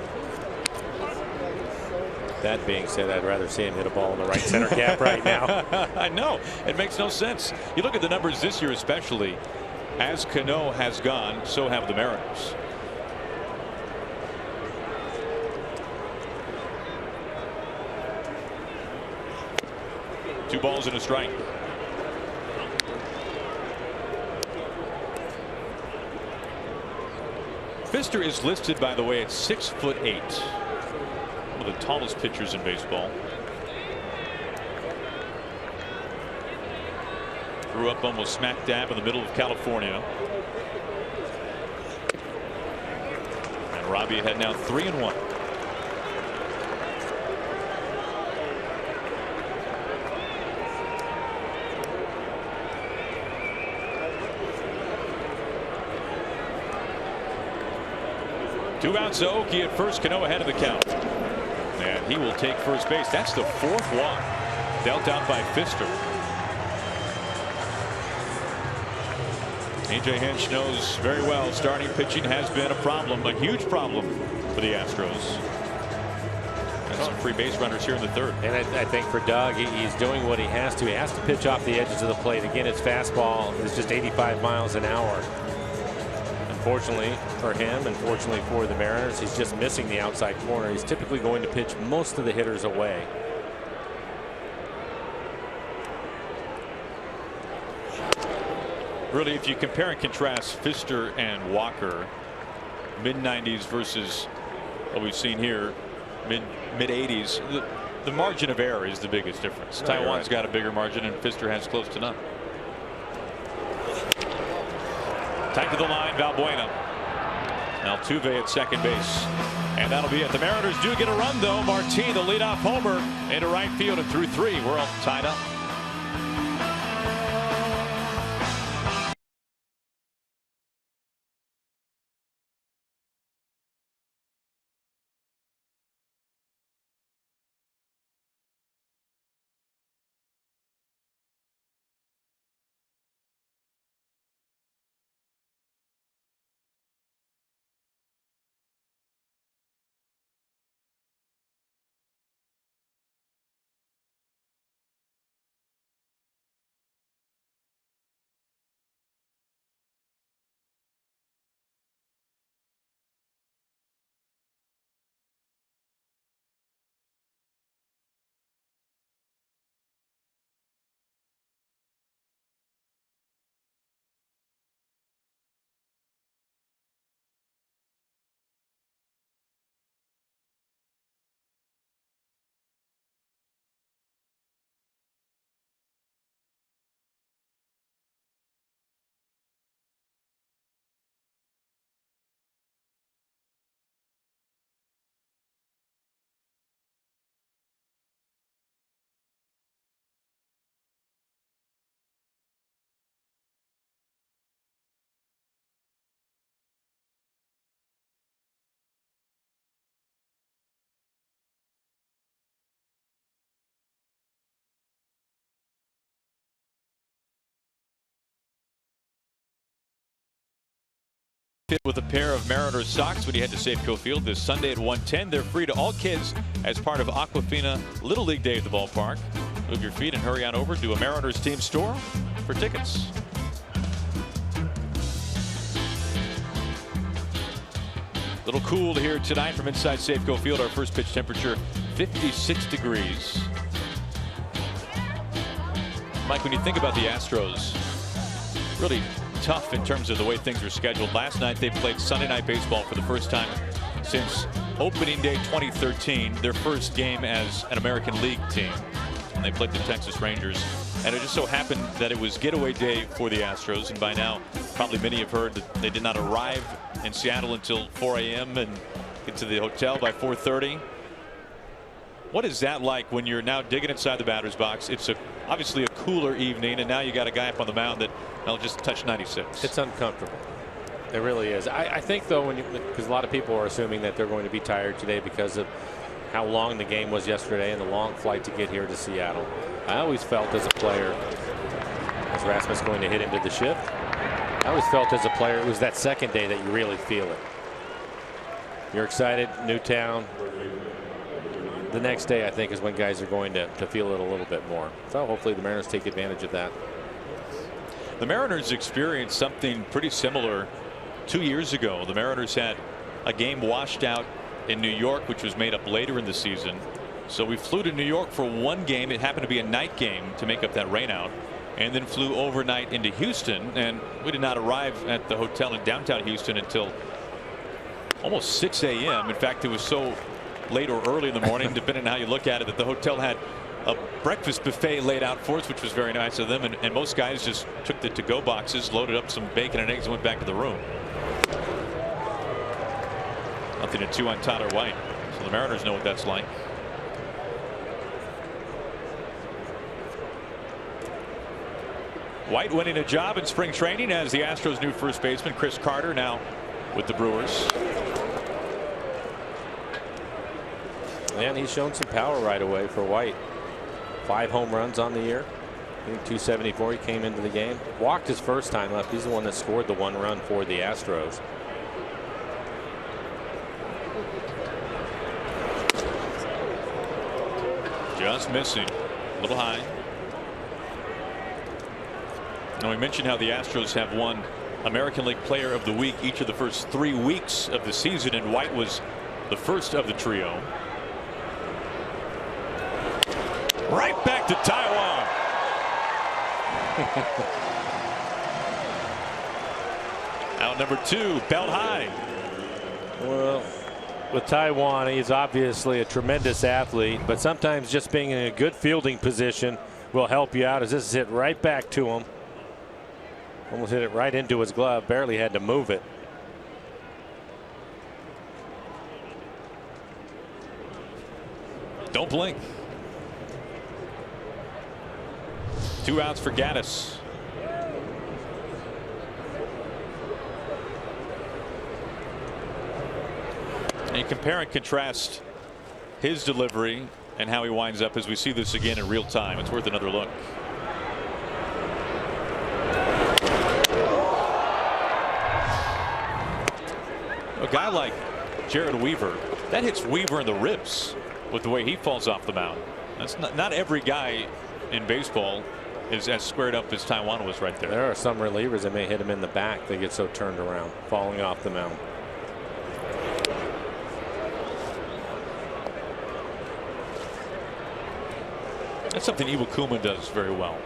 That being said, I'd rather see him hit a ball in the right center gap right now. I know. It makes no sense. You look at the numbers this year especially. As Cano has gone, so have the Mariners. Two balls and a strike. Pfister is listed, by the way, at 6'8". One of the tallest pitchers in baseball. Grew up almost smack dab in the middle of California. And Robbie had now 3-1. Two outs to Aoki at first. Cano ahead of the count. And he will take first base. That's the 4th walk dealt out by Pfister. A.J. Hinch knows very well starting pitching has been a problem, a huge problem for the Astros. And some free base runners here in the 3rd. And I think for Doug, he's doing what he has to. He has to pitch off the edges of the plate. Again, his fastball is just 85 miles an hour. Unfortunately for him, and fortunately for the Mariners, he's just missing the outside corner. He's typically going to pitch most of the hitters away. Really, if you compare and contrast Pfister and Walker, mid-90s versus what we've seen here, mid-80s, the margin of error is the biggest difference. Taiwan's got a bigger margin, and Pfister has close to none. Tight to the line, Valbuena. Altuve at second base. And that'll be it. The Mariners do get a run, though. Martin, the leadoff homer, into right field and through 3. We're all tied up. fit with a pair of Mariners socks when you head to Safeco Field this Sunday at 1:10. They're free to all kids as part of Aquafina Little League Day at the ballpark. Move your feet and hurry on over to a Mariners team store for tickets. A little cool here tonight from inside Safeco Field. Our first pitch temperature 56 degrees. Mike, when you think about the Astros, really tough in terms of the way things were scheduled. Last night they played Sunday Night Baseball for the first time since opening day 2013, their first game as an American League team. And they played the Texas Rangers. And it just so happened that it was getaway day for the Astros. And by now, probably many have heard that they did not arrive in Seattle until 4 a.m. and get to the hotel by 4:30. What is that like when you're now digging inside the batter's box? It's obviously a cooler evening, and now you got a guy up on the mound that will just touch 96. It's uncomfortable. It really is. I think, though, because a lot of people are assuming that they're going to be tired today because of how long the game was yesterday and the long flight to get here to Seattle. I always felt as a player, as Rasmus going to hit into the shift, I always felt as a player it was that second day that you really feel it. You're excited, new town. The next day, I think, is when guys are going to feel it a little bit more. So hopefully the Mariners take advantage of that. The Mariners experienced something pretty similar 2 years ago. The Mariners had a game washed out in New York, which was made up later in the season. So we flew to New York for one game. It happened to be a night game to make up that rainout, and then flew overnight into Houston. And we did not arrive at the hotel in downtown Houston until almost 6 a.m. In fact, it was so late or early in the morning, depending on how you look at it, that the hotel had a breakfast buffet laid out for us, which was very nice of them. And most guys just took the to-go boxes, loaded up some bacon and eggs, and went back to the room. Nothing to chew on Tyler White. So the Mariners know what that's like. White winning a job in spring training as the Astros' new first baseman, Chris Carter, now with the Brewers. And he's shown some power right away for White. 5 home runs on the year. I think 274. He came into the game. Walked his first time up. He's the one that scored the 1 run for the Astros. Just missing. A little high. Now we mentioned how the Astros have won American League Player of the Week each of the first 3 weeks of the season, and White was the first of the trio. Right back to Taiwan. Out number 2, belt high. Well, with Taiwan, he's obviously a tremendous athlete, but sometimes just being in a good fielding position will help you out, as this is hit right back to him. Almost hit it right into his glove, barely had to move it. Don't blink. 2 outs for Gaddis. And you compare and contrast his delivery and how he winds up as we see this again in real time. It's worth another look. A guy like Jared Weaver, that hits Weaver in the ribs with the way he falls off the mound. That's not every guy in baseball is as squared up as Taiwan was right there. There are some relievers that may hit him in the back. They get so turned around, falling off the mound. That's something Iwakuma does very well.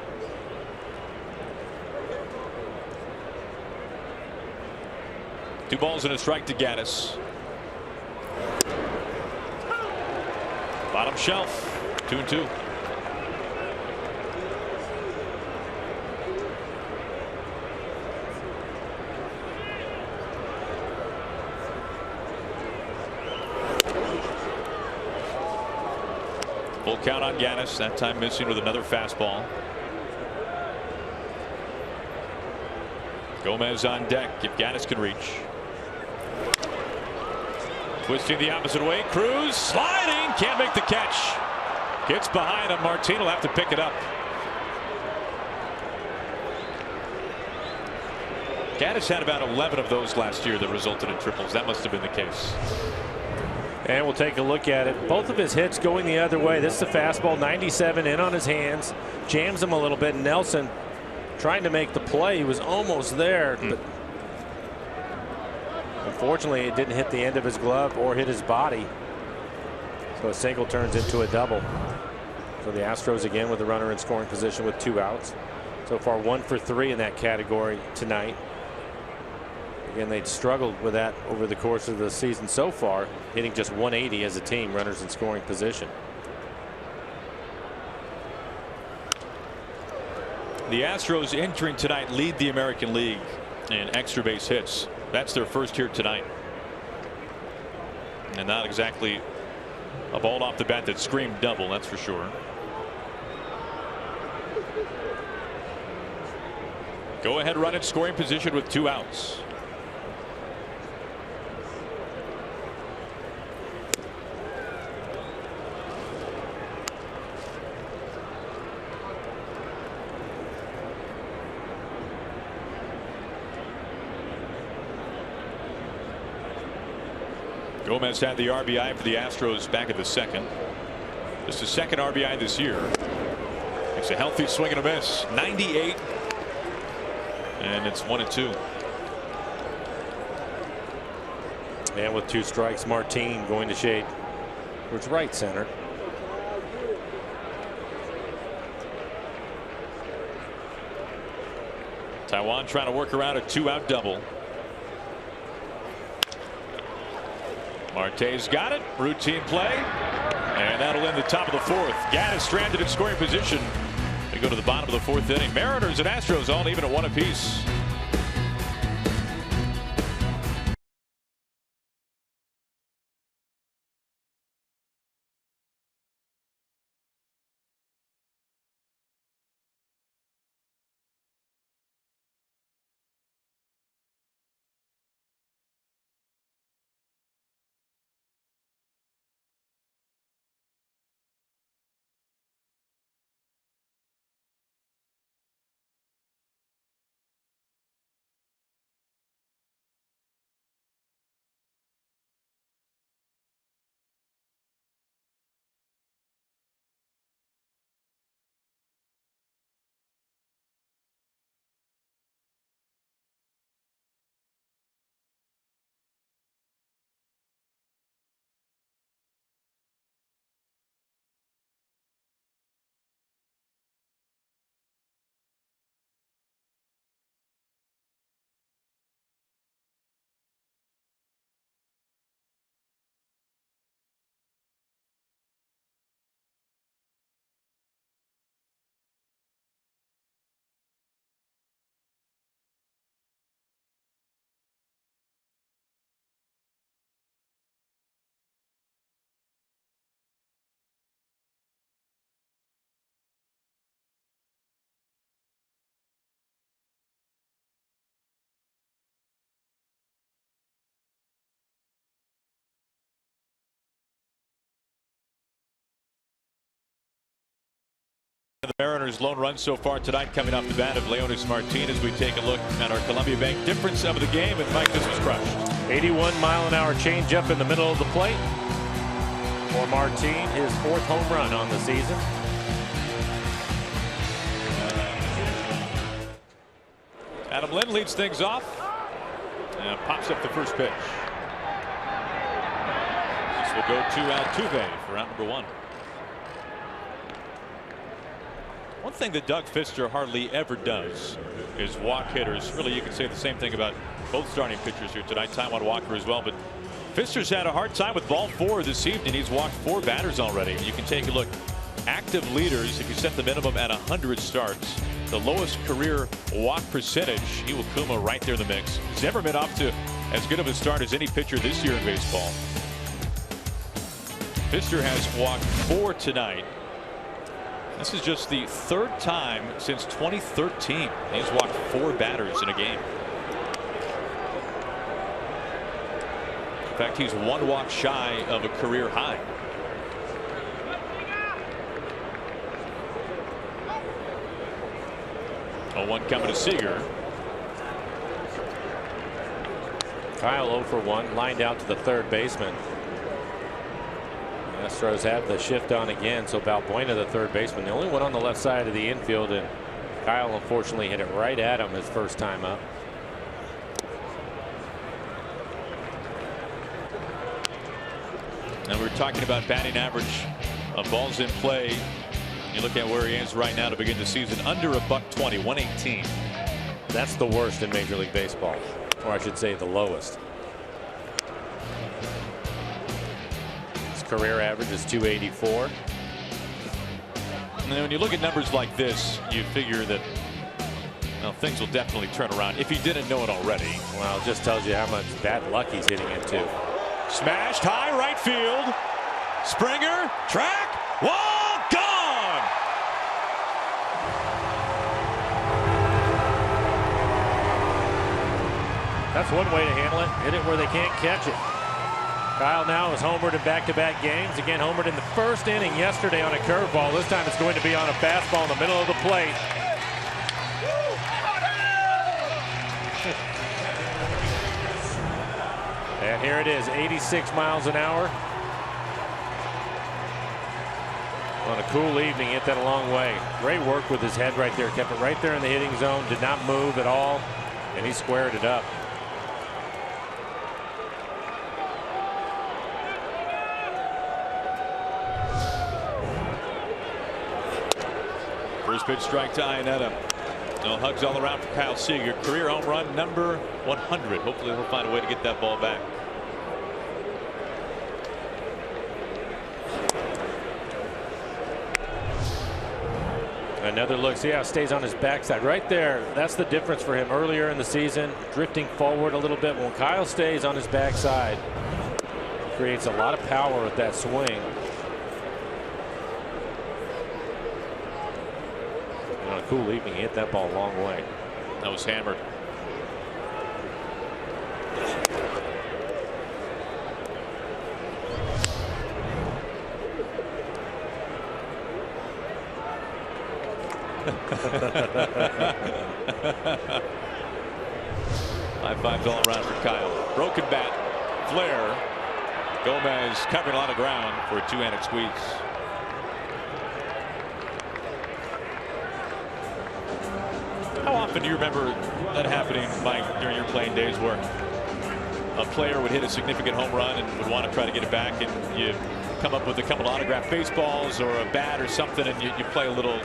Two balls and a strike to Gaddis. Bottom shelf, 2-2. Full count on Gaddis, that time missing with another fastball. Gomez on deck if Gaddis can reach. Twisting the opposite way. Cruz sliding, can't make the catch. Gets behind him. Martin will have to pick it up. Gaddis had about 11 of those last year that resulted in triples. That must have been the case. And we'll take a look at it. Both of his hits going the other way. This is the fastball, 97 in on his hands. Jams him a little bit. Nelson trying to make the play. He was almost there. But unfortunately, it didn't hit the end of his glove or hit his body. So a single turns into a double. So the Astros again with the runner in scoring position with 2 outs. So far 1 for 3 in that category tonight. Again, they'd struggled with that over the course of the season so far, hitting just 180 as a team, runners in scoring position. The Astros entering tonight lead the American League in extra base hits. That's their first here tonight. And not exactly a ball off the bat that screamed double, that's for sure. Go ahead run in scoring position with 2 outs. Gomez had the RBI for the Astros back at the second. Just the second RBI this year. It's a healthy swing and a miss. 98. And it's 1-2. And with 2 strikes, Martin going to shade towards right center. Taiwan trying to work around a 2-out double. Marte's got it. Routine play. And that'll end the top of the 4th. Gaddis stranded in scoring position. They go to the bottom of the 4th inning. Mariners and Astros all even at 1 apiece. The Mariners' lone run so far tonight coming off the bat of Leonys Martin as we take a look at our Columbia Bank difference of the game. And Mike, this was crushed. 81-mile-an-hour changeup in the middle of the plate for Martin, his 4th home run on the season. Adam Lynn leads things off and pops up the first pitch. This will go to Altuve for out number 1. One thing that Doug Fister hardly ever does is walk hitters. Really, you can say the same thing about both starting pitchers here tonight. Taijuan Walker as well. But Fister's had a hard time with ball 4 this evening. He's walked 4 batters already. You can take a look. Active leaders, if you set the minimum at 100 starts, the lowest career walk percentage, Iwakuma right there in the mix. He's never been off to as good of a start as any pitcher this year in baseball. Fister has walked 4 tonight. This is just the 3rd time since 2013 he's walked 4 batters in a game. In fact, he's 1 walk shy of a career high. Oh, 1 coming to Seager. Kyle 0 for 1, lined out to the third baseman. The Astros have the shift on again, so Balbuena, the third baseman, the only one on the left side of the infield, and Kyle unfortunately hit it right at him his first time up. And we're talking about batting average of balls in play. You look at where he is right now to begin the season, under $120, 118. That's the worst in Major League Baseball, or I should say the lowest. His career average is 284. And then when you look at numbers like this, you figure that, well, things will definitely turn around if he didn't know it already. Well, it just tells you how much bad luck he's hitting into. Smashed high right field. Springer, track, wall, gone. That's one way to handle it. Hit it where they can't catch it. Kyle now is homered in back-to-back games. Again, homered in the first inning yesterday on a curveball. This time it's going to be on a fastball in the middle of the plate. And here it is, 86 miles an hour. On a cool evening, hit that a long way. Great work with his head right there. Kept it right there in the hitting zone. Did not move at all. And he squared it up. First pitch strike to Iannetta. No hugs all around for Kyle Seager. Career home run number 100. Hopefully he'll find a way to get that ball back. Another look. See how it stays on his backside right there. That's the difference for him earlier in the season, drifting forward a little bit. When Kyle stays on his backside, creates a lot of power with that swing. And on a cool evening, he hit that ball a long way. That was hammered. High fives all around for Kyle. Broken bat, flare. Gomez covering a lot of ground for a two-handed squeeze. How often do you remember that happening, Mike, during your playing days, where a player would hit a significant home run and would want to try to get it back, and you come up with a couple autographed baseballs or a bat or something, and you play a little.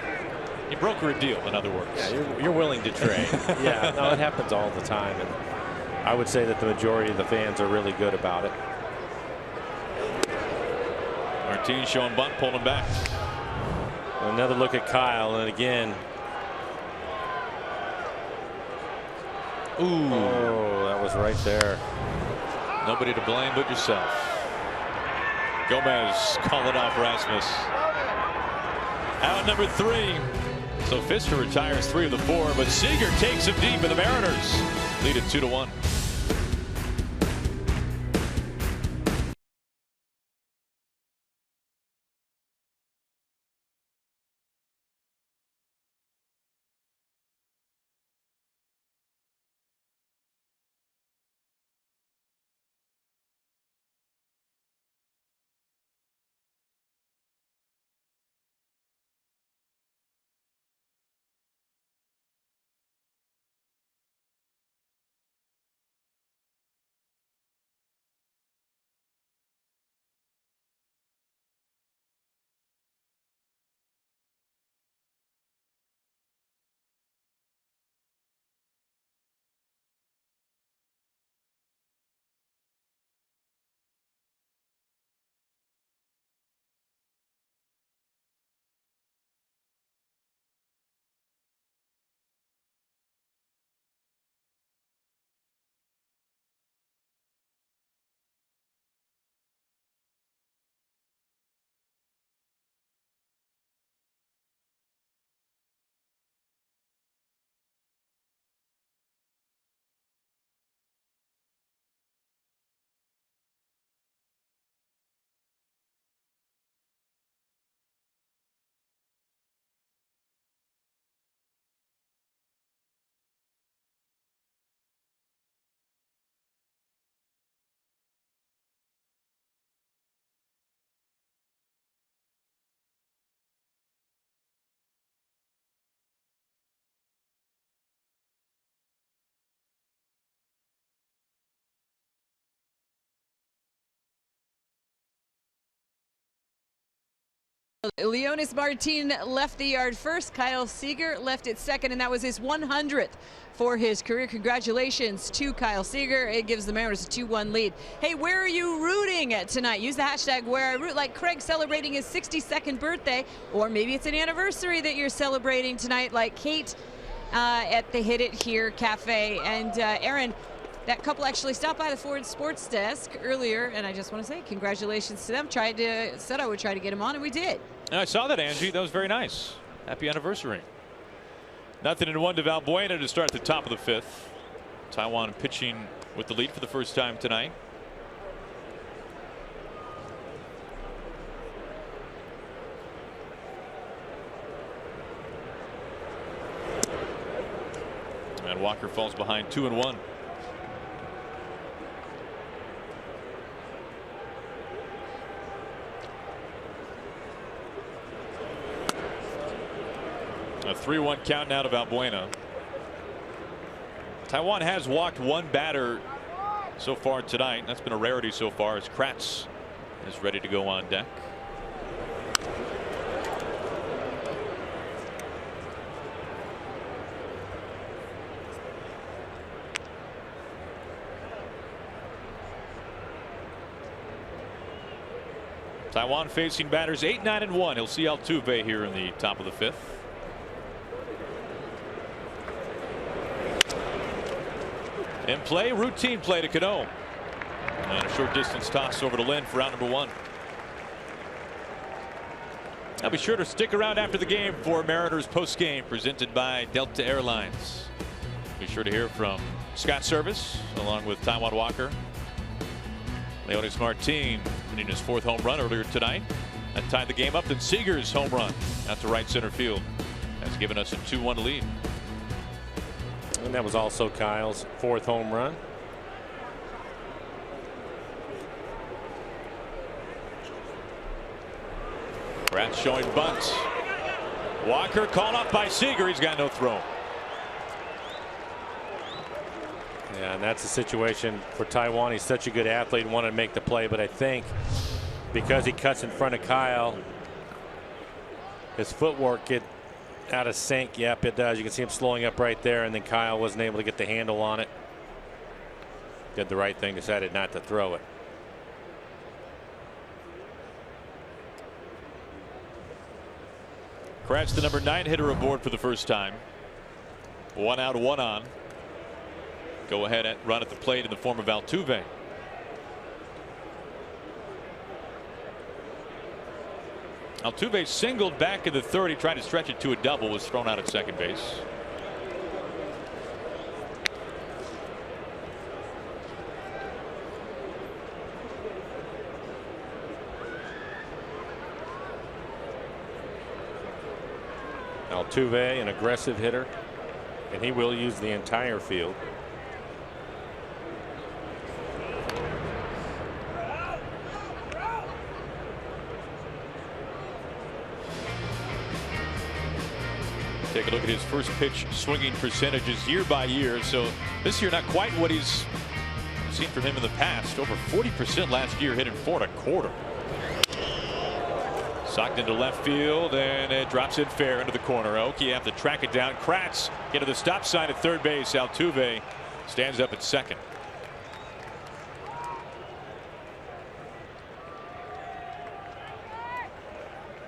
You broker a deal, in other words. Yeah, you're willing to trade. Yeah, no, it happens all the time, and I would say that the majority of the fans are really good about it. Martin showing bunt, pulling back. Another look at Kyle, and again. Ooh, oh, that was right there. Nobody to blame but yourself. Gomez calling off Rasmus. Out number 3. So Fisker retires 3 of the 4, but Seager takes him deep, and the Mariners lead it 2-1. Leonis Martin left the yard first. Kyle Seager left it second, and that was his 100th for his career. Congratulations to Kyle Seager. It gives the Mariners a 2-1 lead. Hey, where are you rooting at tonight? Use the hashtag where I root, like Craig celebrating his 62nd birthday, or maybe it's an anniversary that you're celebrating tonight, like Kate at the Hit It Here Cafe. And Aaron, that couple actually stopped by the Ford Sports Desk earlier, and I just want to say congratulations to them. Said I would try to get him on, and we did. I saw that, Angie. That was very nice. Happy anniversary. 0-1 to Valbuena to start the top of the fifth. Taiwan pitching with the lead for the first time tonight. And Walker falls behind 2-1. A 3-1 count now to Valbuena. Taiwan has walked one batter so far tonight. That's been a rarity so far, as Kratz is ready to go on deck. Taiwan facing batters 8, 9, and 1. He'll see Altuve here in the top of the fifth. In play, routine play to Cano. And a short distance toss over to Lynn for out number 1. I'll be sure to stick around after the game for Mariners post game presented by Delta Airlines. Be sure to hear from Scott Service along with Taiwan Walker. Leonis Martin hitting his 4th home run earlier tonight. That tied the game up. Then Seager's home run out to right center field has given us a 2-1 lead. And that was also Kyle's 4th home run. Kratz showing bunts. Walker called up by Seager. He's got no throw. Yeah, and that's a situation for Taiwan. He's such a good athlete and wanted to make the play, but I think because he cuts in front of Kyle, his footwork get out of sync. Yep, it does. You can see him slowing up right there, and then Kyle wasn't able to get the handle on it. Did the right thing, decided not to throw it. Kratz, the number 9 hitter aboard for the first time. 1 out, 1 on. Go ahead and run at the plate in the form of Altuve. Altuve singled back in the 3rd. He tried to stretch it to a double, was thrown out at second base. Altuve, an aggressive hitter, and he will use the entire field. Take a look at his first pitch swinging percentages year by year. So this year not quite what he's seen from him in the past. Over 40% last year, hitting 4 1/4. Socked into left field, and it drops it fair into the corner. Oki have to track it down. Kratz get to the stop sign at 3rd base. Altuve stands up at 2nd.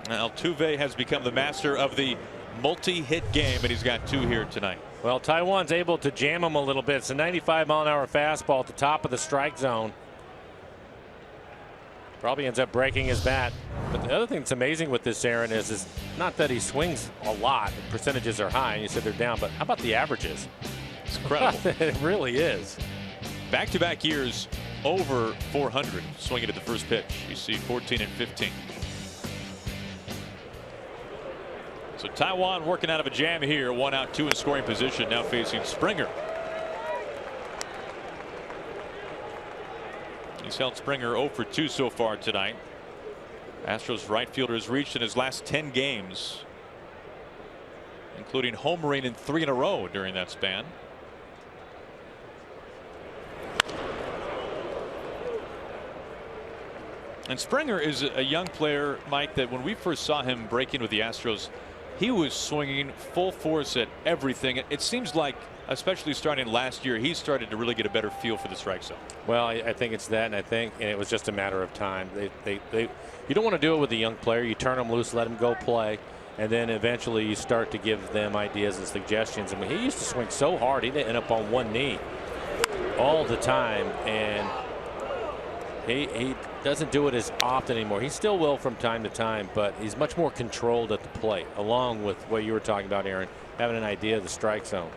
Altuve has become the master of the multi-hit game, and he's got 2 here tonight. Well, Taiwan's able to jam him a little bit. It's a 95-mile-an-hour fastball at the top of the strike zone. Probably ends up breaking his bat. But the other thing that's amazing with this, Aaron, is not that he swings a lot. The percentages are high, and you said they're down, but how about the averages? It's incredible. It really is. Back-to-back years over 400 swinging at the first pitch. You see 14 and 15. So Taiwan working out of a jam here. 1 out, 2 in scoring position, now facing Springer. He's held Springer 0 for 2 so far tonight. Astros right fielder has reached in his last 10 games, including homering in 3 in a row during that span. And Springer is a young player, Mike, that when we first saw him break in with the Astros, he was swinging full force at everything. It seems like, especially starting last year, he started to really get a better feel for the strike zone. Well, I think it's that, and it was just a matter of time. You don't want to do it with a young player. You turn them loose, let them go play, and then eventually you start to give them ideas and suggestions. I mean, he used to swing so hard, he'd end up on one knee all the time, and he doesn't do it as often anymore. He still will from time to time, but he's much more controlled at the plate, along with what you were talking about, Aaron, having an idea of the strike zone.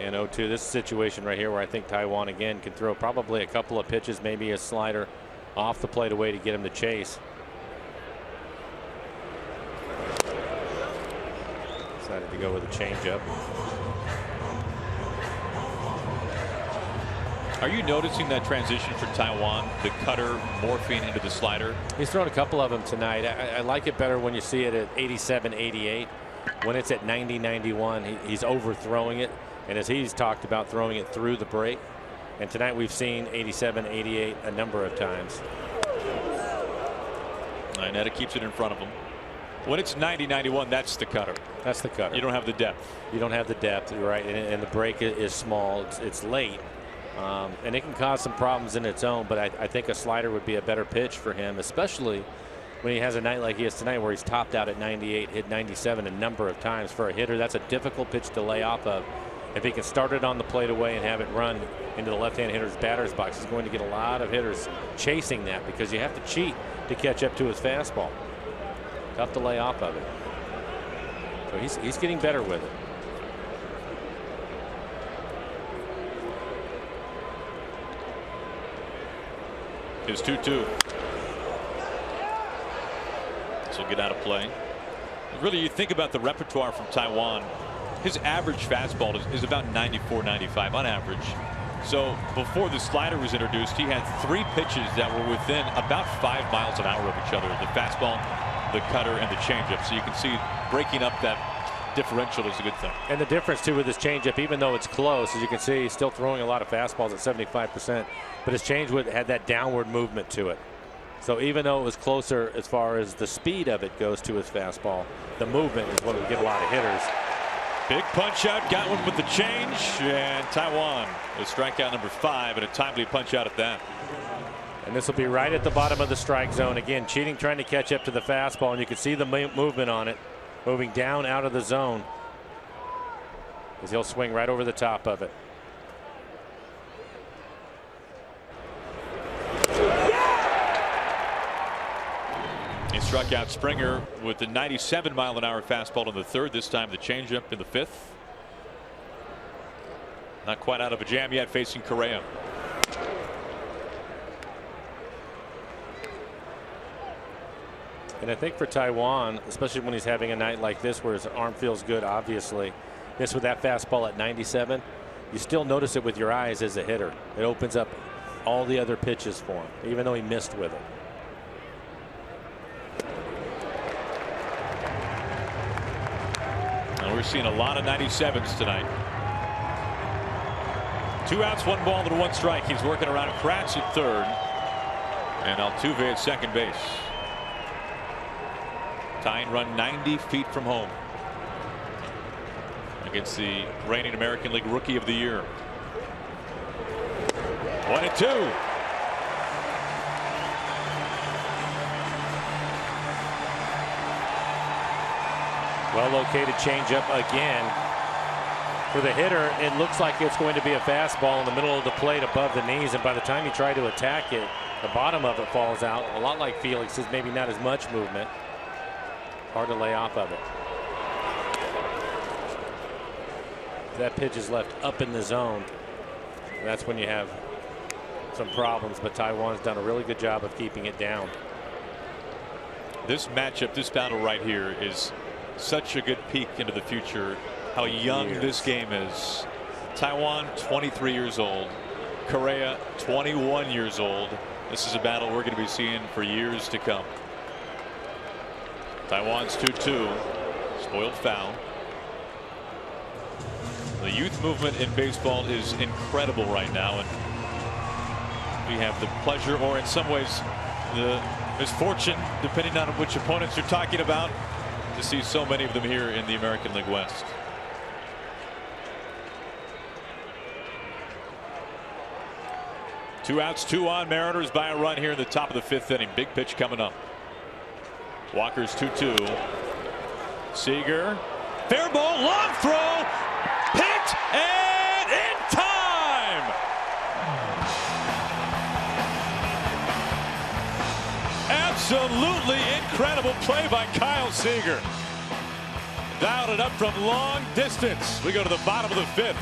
And 0-2, this situation right here where I think Taijuan again can throw probably a couple of pitches, maybe a slider off the plate away to get him to chase. Decided to go with a changeup. Are you noticing that transition for Taijuan, the cutter morphing into the slider? He's thrown a couple of them tonight. I like it better when you see it at 87, 88. When it's at 90, 91, he's overthrowing it. And as he's talked about, throwing it through the break. And tonight we've seen 87, 88 a number of times. And Netta keeps it in front of him. When it's 90, 91, that's the cutter. That's the cutter. You don't have the depth. You don't have the depth, right? And the break is small. It's late. And it can cause some problems in its own, but I think a slider would be a better pitch for him, especially when he has a night like he is tonight where he's topped out at 98, hit 97 a number of times. For a hitter, that's a difficult pitch to lay off of. If he can start it on the plate away and have it run into the left-hand hitter's batter's box, he's going to get a lot of hitters chasing that because you have to cheat to catch up to his fastball. Tough to lay off of it. So he's getting better with it. It's 2-2. This will get out of play. Really, you think about the repertoire from Taijuan. His average fastball is about 94, 95 on average. So before the slider was introduced, he had 3 pitches that were within about 5 miles an hour of each other: the fastball, the cutter, and the changeup. So you can see breaking up that differential is a good thing. And the difference too with his changeup, even though it's close, as you can see, he's still throwing a lot of fastballs at 75%, but his changeup had that downward movement to it. So even though it was closer as far as the speed of it goes to his fastball, the movement is what would get a lot of hitters. Big punch out, got one with the change, and Taijuan with strikeout number 5, and a timely punch out at that. And this will be right at the bottom of the strike zone. Again, cheating, trying to catch up to the fastball, and you can see the movement on it, moving down out of the zone, as he'll swing right over the top of it. He struck out Springer with the 97-mile-an-hour fastball in the 3rd. This time the changeup in the 5th. Not quite out of a jam yet, facing Correa. And I think for Taijuan, especially when he's having a night like this where his arm feels good, obviously, this with that fastball at 97, you still notice it with your eyes as a hitter. It opens up all the other pitches for him, even though he missed with it. And we're seeing a lot of 97s tonight. 2 outs, 1 ball, and 1 strike. He's working around Kratz at 3rd, and Altuve at 2nd base. Tying run 90 feet from home against the reigning American League Rookie of the Year. 1-2. Well located changeup again. For the hitter, it looks like it's going to be a fastball in the middle of the plate above the knees, and by the time you try to attack it, the bottom of it falls out. A lot like Felix's, maybe not as much movement. Hard to lay off of it. That pitch is left up in the zone. That's when you have some problems, but Taijuan's done a really good job of keeping it down. This matchup, this battle right here is such a good peek into the future, how young this game is. Taijuan 23 years old, Correa 21 years old. This is a battle we're going to be seeing for years to come. Taijuan's 2-2, spoiled foul. The youth movement in baseball is incredible right now, and we have the pleasure, or in some ways the misfortune, depending on which opponents you're talking about, to see so many of them here in the American League West. Two outs, two on. Mariners by a run here in the top of the fifth inning. Big pitch coming up. Walker's 2-2. Seager, fair ball, long throw, picked and in time. Absolutely incredible play by Kyle Seager. Dialed it up from long distance. We go to the bottom of the fifth.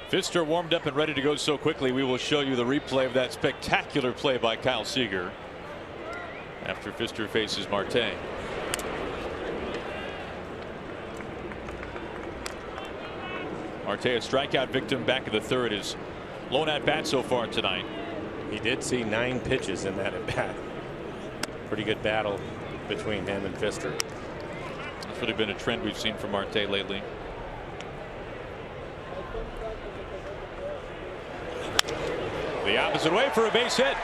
Pfister warmed up and ready to go so quickly. We will show you the replay of that spectacular play by Kyle Seager after Pfister faces Marte. Marte, a strikeout victim back in the third, is lone at bat so far tonight. He did see 9 pitches in that at bat. Pretty good battle between him and Pfister. That's really been a trend we've seen from Marte lately. The opposite way for a base hit.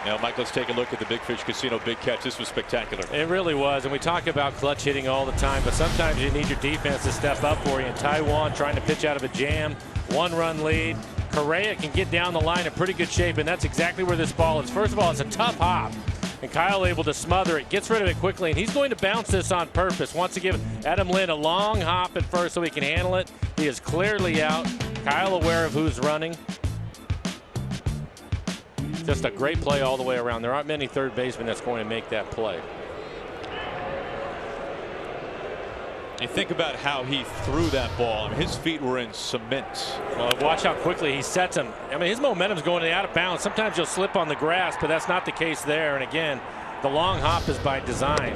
Now, Mike, let's take a look at the Big Fish Casino big catch. This was spectacular. It really was, and we talk about clutch hitting all the time, but sometimes you need your defense to step up for you. And Taijuan trying to pitch out of a jam, 1-run lead. Correa can get down the line in pretty good shape, and that's exactly where this ball is. First of all, it's a tough hop, and Kyle able to smother it, gets rid of it quickly, and he's going to bounce this on purpose. Wants to give Adam Lind a long hop at first so he can handle it. He is clearly out. Kyle aware of who's running. Just a great play all the way around. There aren't many third basemen that's going to make that play. You think about how he threw that ball. I mean, his feet were in cement. Well, watch how quickly he sets him. I mean, his momentum's going out of bounds. Sometimes you'll slip on the grass, but that's not the case there. And again, the long hop is by design.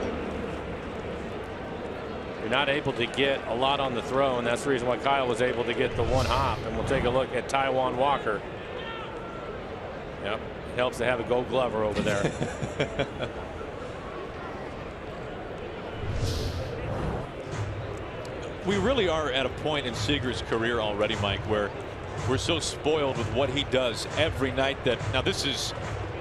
You're not able to get a lot on the throw, and that's the reason why Kyle was able to get the one hop. And we'll take a look at Taijuan Walker. Yep. It helps to have a Gold Glover over there. We really are at a point in Seager's career already, Mike, where we're so spoiled with what he does every night that now this is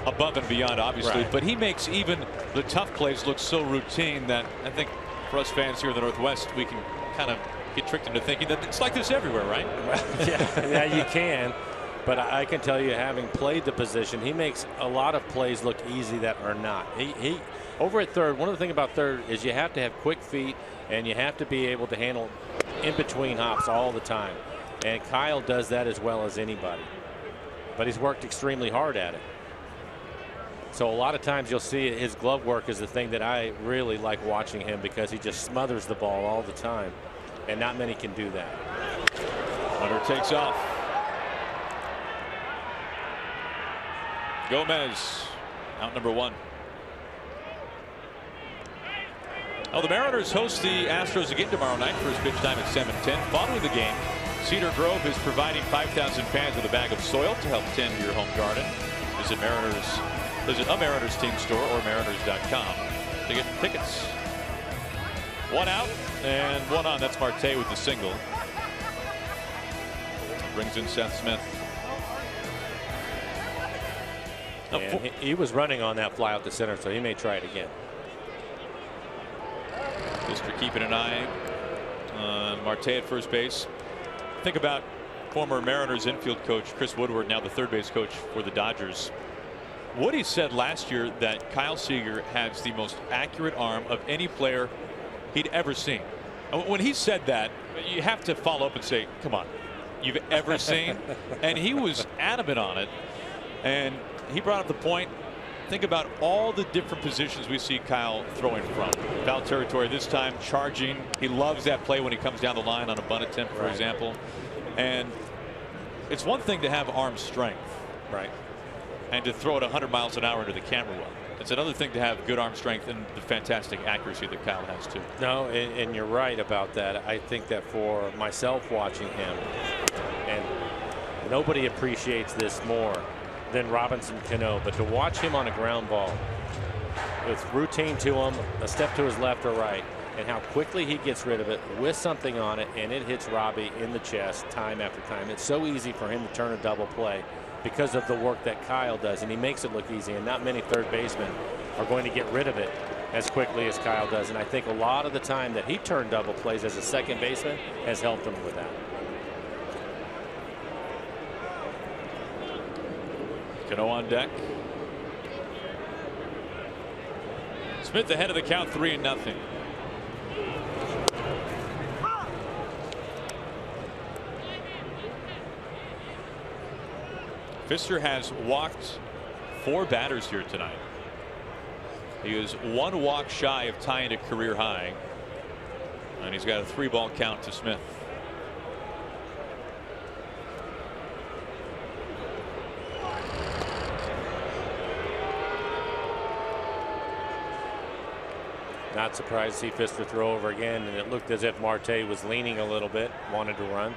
above and beyond, obviously, right. But he makes even the tough plays look so routine that I think for us fans here in the Northwest, we can kind of get tricked into thinking that it's like this everywhere, right? Yeah, you can. But I can tell you, having played the position, he makes a lot of plays look easy that are not. He over at third, one of the things about third is you have to have quick feet and you have to be able to handle in between hops all the time. And Kyle does that as well as anybody. But he's worked extremely hard at it. So a lot of times you'll see his glove work is the thing that I really like watching him, because he just smothers the ball all the time, and not many can do that. Runner takes off. Gomez out number 1. Well, the Mariners host the Astros again tomorrow night. First pitch time at 7:10. Following the game, Cedar Grove is providing 5,000 fans with a bag of soil to help tend your home garden. Visit a Mariners team store or mariners.com to get tickets. 1 out and 1 on. That's Marte with the single. Brings in Seth Smith. And he was running on that fly out to center, so he may try it again. Fister keeping an eye on Marte at first base. Think about former Mariners infield coach Chris Woodward, now the third base coach for the Dodgers. Woody said last year that Kyle Seager has the most accurate arm of any player he'd ever seen. When he said that, you have to follow up and say, come on, you've ever seen? And he was adamant on it. And he brought up the point. Think about all the different positions we see Kyle throwing from. Foul territory this time, charging. He loves that play when he comes down the line on a bunt attempt, for example. And it's one thing to have arm strength, right, and to throw it 100 miles an hour into the camera well. It's another thing to have good arm strength and the fantastic accuracy that Kyle has too. No, and you're right about that. I think that for myself watching him, and nobody appreciates this more than Robinson Cano, but to watch him on a ground ball with routine to him, a step to his left or right, and how quickly he gets rid of it with something on it, and it hits Robbie in the chest time after time. It's so easy for him to turn a double play because of the work that Kyle does, and he makes it look easy, and not many third basemen are going to get rid of it as quickly as Kyle does. And I think a lot of the time that he turned double plays as a second baseman has helped him with that. Cano on deck. Smith ahead of the count, 3-0. Fister has walked 4 batters here tonight. He is 1 walk shy of tying a career high, and he's got a 3-ball count to Smith. Not surprised to see Fister throw over again, and it looked as if Marte was leaning a little bit, wanted to run.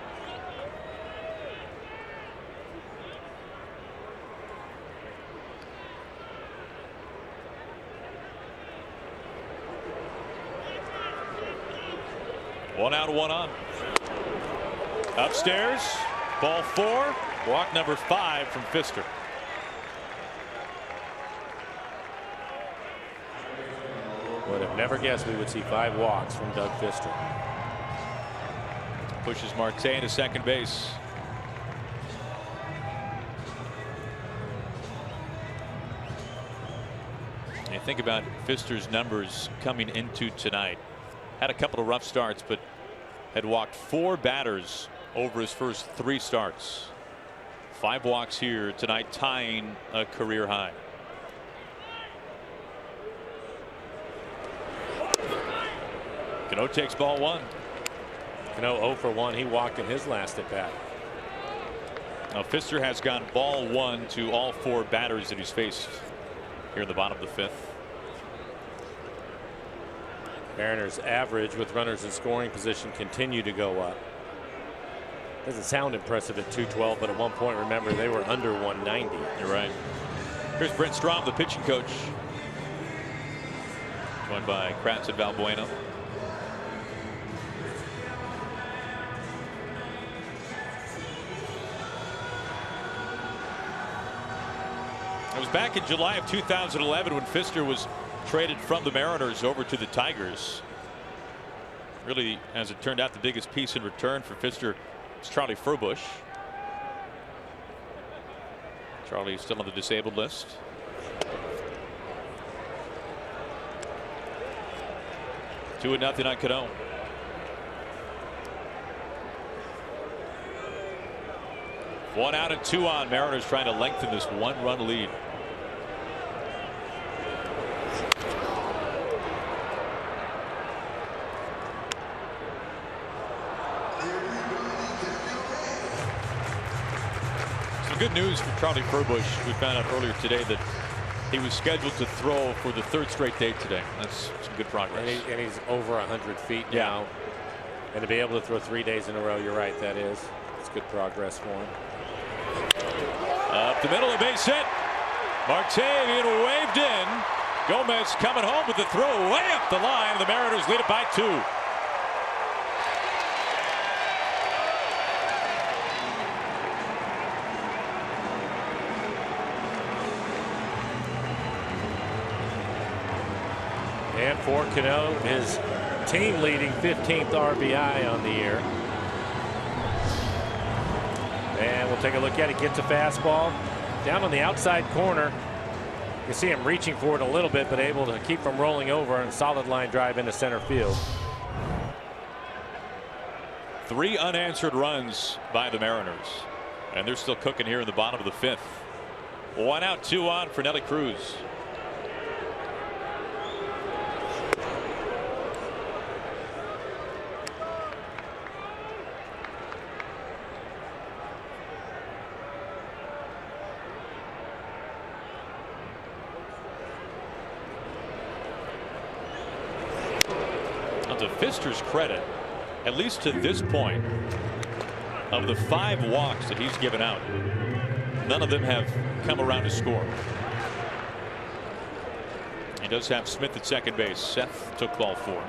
One out, 1 on. Upstairs, ball 4, walk number 5 from Fister. Would have never guessed we would see 5 walks from Doug Fister. Pushes Marte into second base. You think about Fister's numbers coming into tonight. Had a couple of rough starts, but had walked 4 batters over his first 3 starts. 5 walks here tonight, tying a career high. Cano takes ball 1. Cano 0 for 1. He walked in his last at bat. Now Fister has gone ball 1 to all 4 batters that he's faced here in the bottom of the 5th. Mariners average with runners in scoring position continue to go up. Doesn't sound impressive at 212, but at one point, remember, they were under 190. You're right. Here's Brent Strom, the pitching coach, joined by Kratz and Valbuena. It was back in July of 2011 when Fister was traded from the Mariners over to the Tigers. Really, as it turned out, the biggest piece in return for Fister was Charlie Furbush. Charlie is still on the disabled list. Two and nothing on Cano. One out and 2 on. Mariners trying to lengthen this 1-run lead. Some good news for Charlie Furbush. We found out earlier today that he was scheduled to throw for the 3rd straight day today. That's some good progress. And he's over 100 feet now. And to be able to throw 3 days in a row, you're right, it's good progress for him. Up the middle, a base hit. Marte being waved in. Gomez coming home with the throw way up the line. The Mariners lead it by 2. And for Cano, his team leading 15th RBI on the year. And we'll take a look at it. Gets a fastball down on the outside corner. You see him reaching for it a little bit, but able to keep from rolling over, and solid line drive into center field. 3 unanswered runs by the Mariners, and they're still cooking here in the bottom of the 5th. 1 out, 2 on for Nelly Cruz. To Fister's credit, at least to this point, of the 5 walks that he's given out, none of them have come around to score. He does have Smith at second base. Seth took ball 4.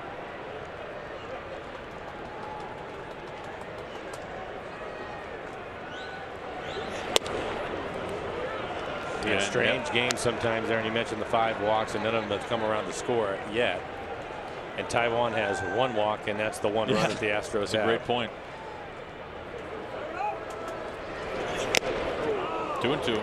A strange game sometimes there, and you mentioned the 5 walks, and none of them have come around to score yet. And Taiwan has 1 walk, and that's the 1 run that the Astros That's a great point. 2-2.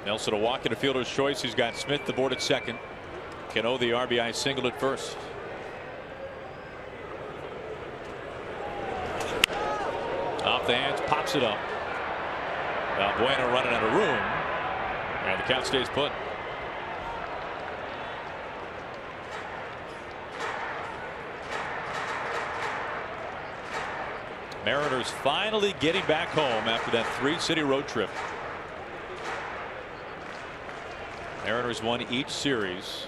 Nelson a walk and a fielder's choice. He's got Smith the board at second. Cano the RBI single at first. Off the hands, pops it up. Bueno running out of room, and the count stays put. Mariners finally getting back home after that 3-city road trip. Mariners won each series.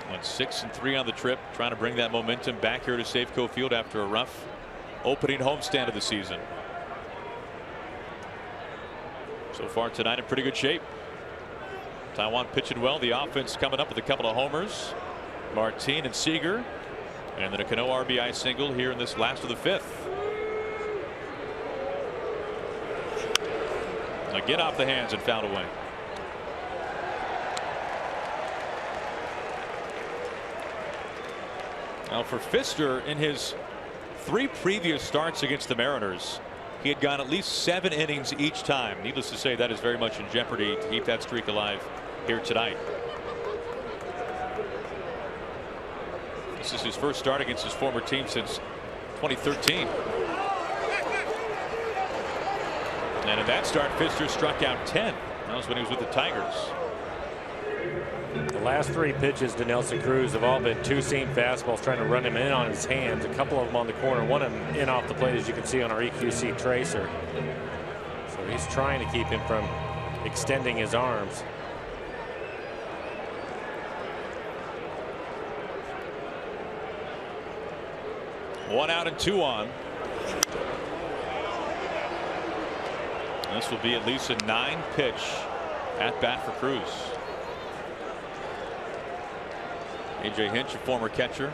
Went 6-3 on the trip, trying to bring that momentum back here to Safeco Field after a rough opening homestand of the season. So far tonight in pretty good shape. Taiwan pitching well. The offense coming up with a couple of homers. Martin and Seager. And then a Cano RBI single here in this last of the 5th. Again off the hands and fouled away. Now for Fister, in his 3 previous starts against the Mariners, he had gone at least 7 innings each time. Needless to say, that is very much in jeopardy to keep that streak alive here tonight. This is his first start against his former team since 2013. And in that start, Fister struck out 10. That was when he was with the Tigers. The last 3 pitches to Nelson Cruz have all been 2-seam fastballs, trying to run him in on his hands. A couple of them on the corner, one of them in off the plate, as you can see on our EQC tracer. So he's trying to keep him from extending his arms. One out and 2 on. This will be at least a 9-pitch at bat for Cruz. AJ Hinch, a former catcher,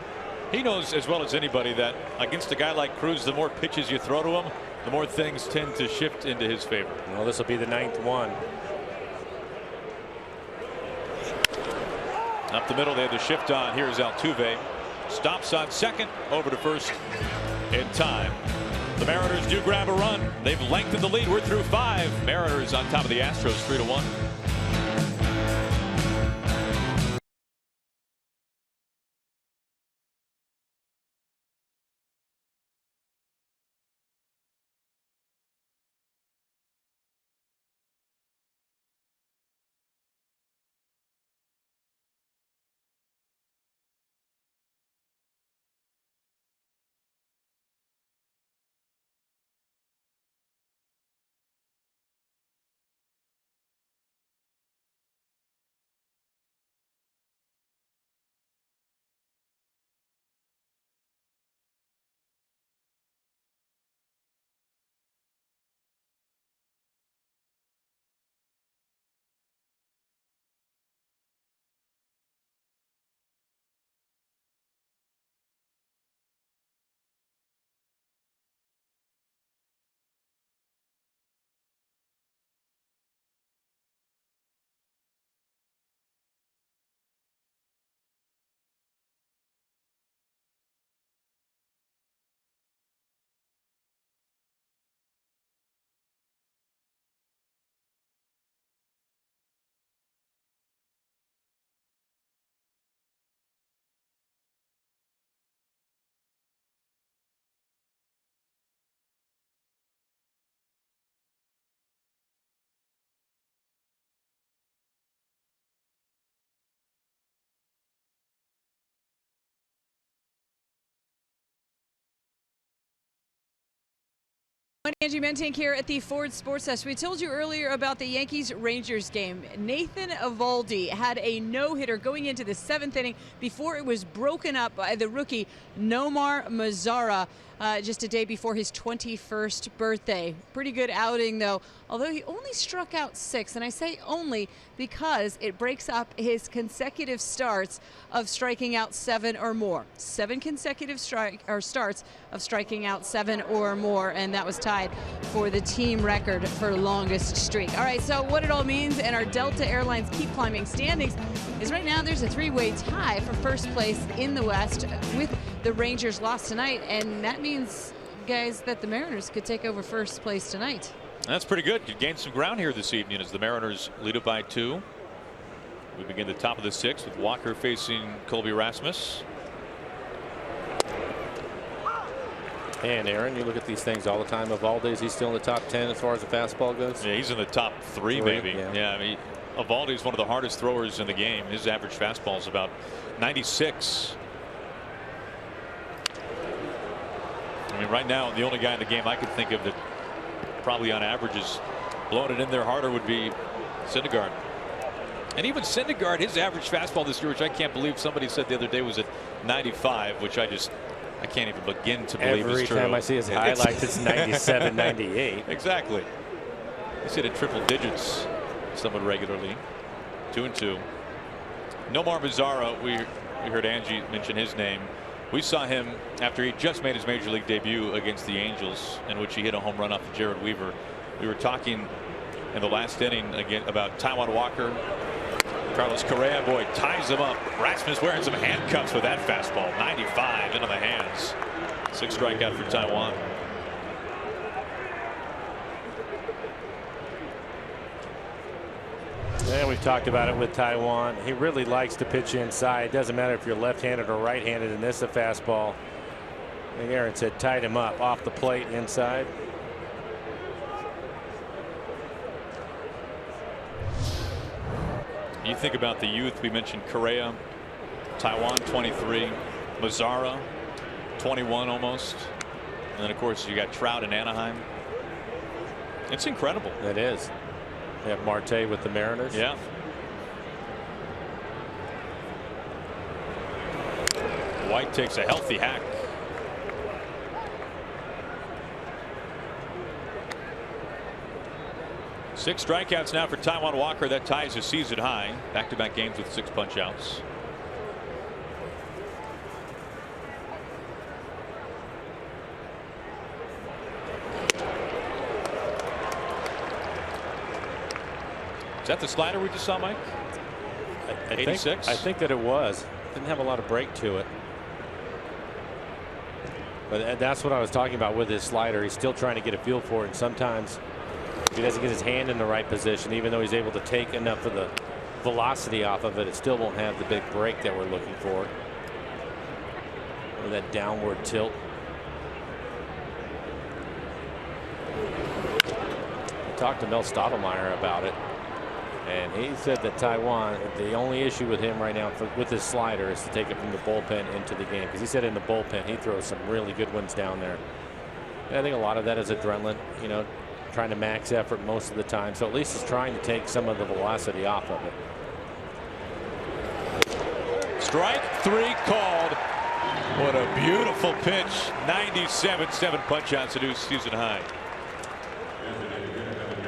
he knows as well as anybody that against a guy like Cruz, the more pitches you throw to him, the more things tend to shift into his favor. Well, this will be the 9th one. Up the middle, they have the shift on. Here's Altuve. Stops on second, over to first in time. The Mariners do grab a run. They've lengthened the lead. We're through 5. Mariners on top of the Astros 3-1. everyone. Angie Mentink here at the Ford Sports Desk. We told you earlier about the Yankees-Rangers game. Nathan Eovaldi had a no-hitter going into the 7th inning before it was broken up by the rookie Nomar Mazara just a day before his 21st birthday. Pretty good outing, though, although he only struck out 6. And I say only because it breaks up his consecutive starts of striking out 7 or more. 7 consecutive starts of striking out 7 or more, and that was tied for the team record for longest streak. All right, so what it all means and our Delta Airlines keep climbing standings is right now there's a 3-way tie for first place in the West with the Rangers lost tonight, and that means, guys, that the Mariners could take over first place tonight. That's pretty good. Could gain some ground here this evening as the Mariners lead it by 2. We begin the top of the 6th with Walker facing Colby Rasmus. And Aaron, you look at these things all the time. Eovaldi, he's still in the top 10 as far as the fastball goes. Yeah, he's in the top 3 maybe. Yeah, I mean, Eovaldi is one of the hardest throwers in the game. His average fastball is about 96. I mean, right now, the only guy in the game I could think of that probably on average is blowing it in there harder would be Syndergaard. And even Syndergaard, his average fastball this year, which I can't believe somebody said the other day was at 95, which I can't even begin to believe is true. Every time I see his highlights, it's 97, 98. Exactly. He's hit in triple digits somewhat regularly. 2-2. Nomar Mazara, we heard Angie mention his name. We saw him after he just made his major league debut against the Angels, in which he hit a home run off of Jared Weaver. We were talking in the last inning again about Taijuan Walker. Carlos Correa, boy, ties him up. Rasmus wearing some handcuffs with that fastball. 95 into the hands. 6 strikeout for Taijuan. And we've talked about it with Taijuan. He really likes to pitch inside. It doesn't matter if you're left-handed or right-handed, and this is a fastball. I think Aaron said tied him up off the plate inside. You think about the youth. We mentioned Correa, Taijuan 23, Mazara 21 almost, and then of course you got Trout in Anaheim. It's incredible. It is. You have Marte with the Mariners. Yeah. White takes a healthy hack. Six strikeouts now for Taijuan Walker. That ties his season high. Back-to-back games with 6 punch-outs. Is that the slider we just saw, Mike? 86? I think that it was. Didn't have a lot of break to it. But that's what I was talking about with his slider. He's still trying to get a feel for it. And sometimes if he doesn't get his hand in the right position, even though he's able to take enough of the velocity off of it, it still won't have the big break that we're looking for. Or that downward tilt. I talked to Mel Stottlemyre about it. And he said that Taijuan, the only issue with him right now with his slider is to take it from the bullpen into the game. Because he said in the bullpen he throws some really good ones down there. And I think a lot of that is adrenaline, you know, trying to max effort most of the time. So at least he's trying to take some of the velocity off of it. Strike 3 called. What a beautiful pitch. 97-7 punch-outs to do season high.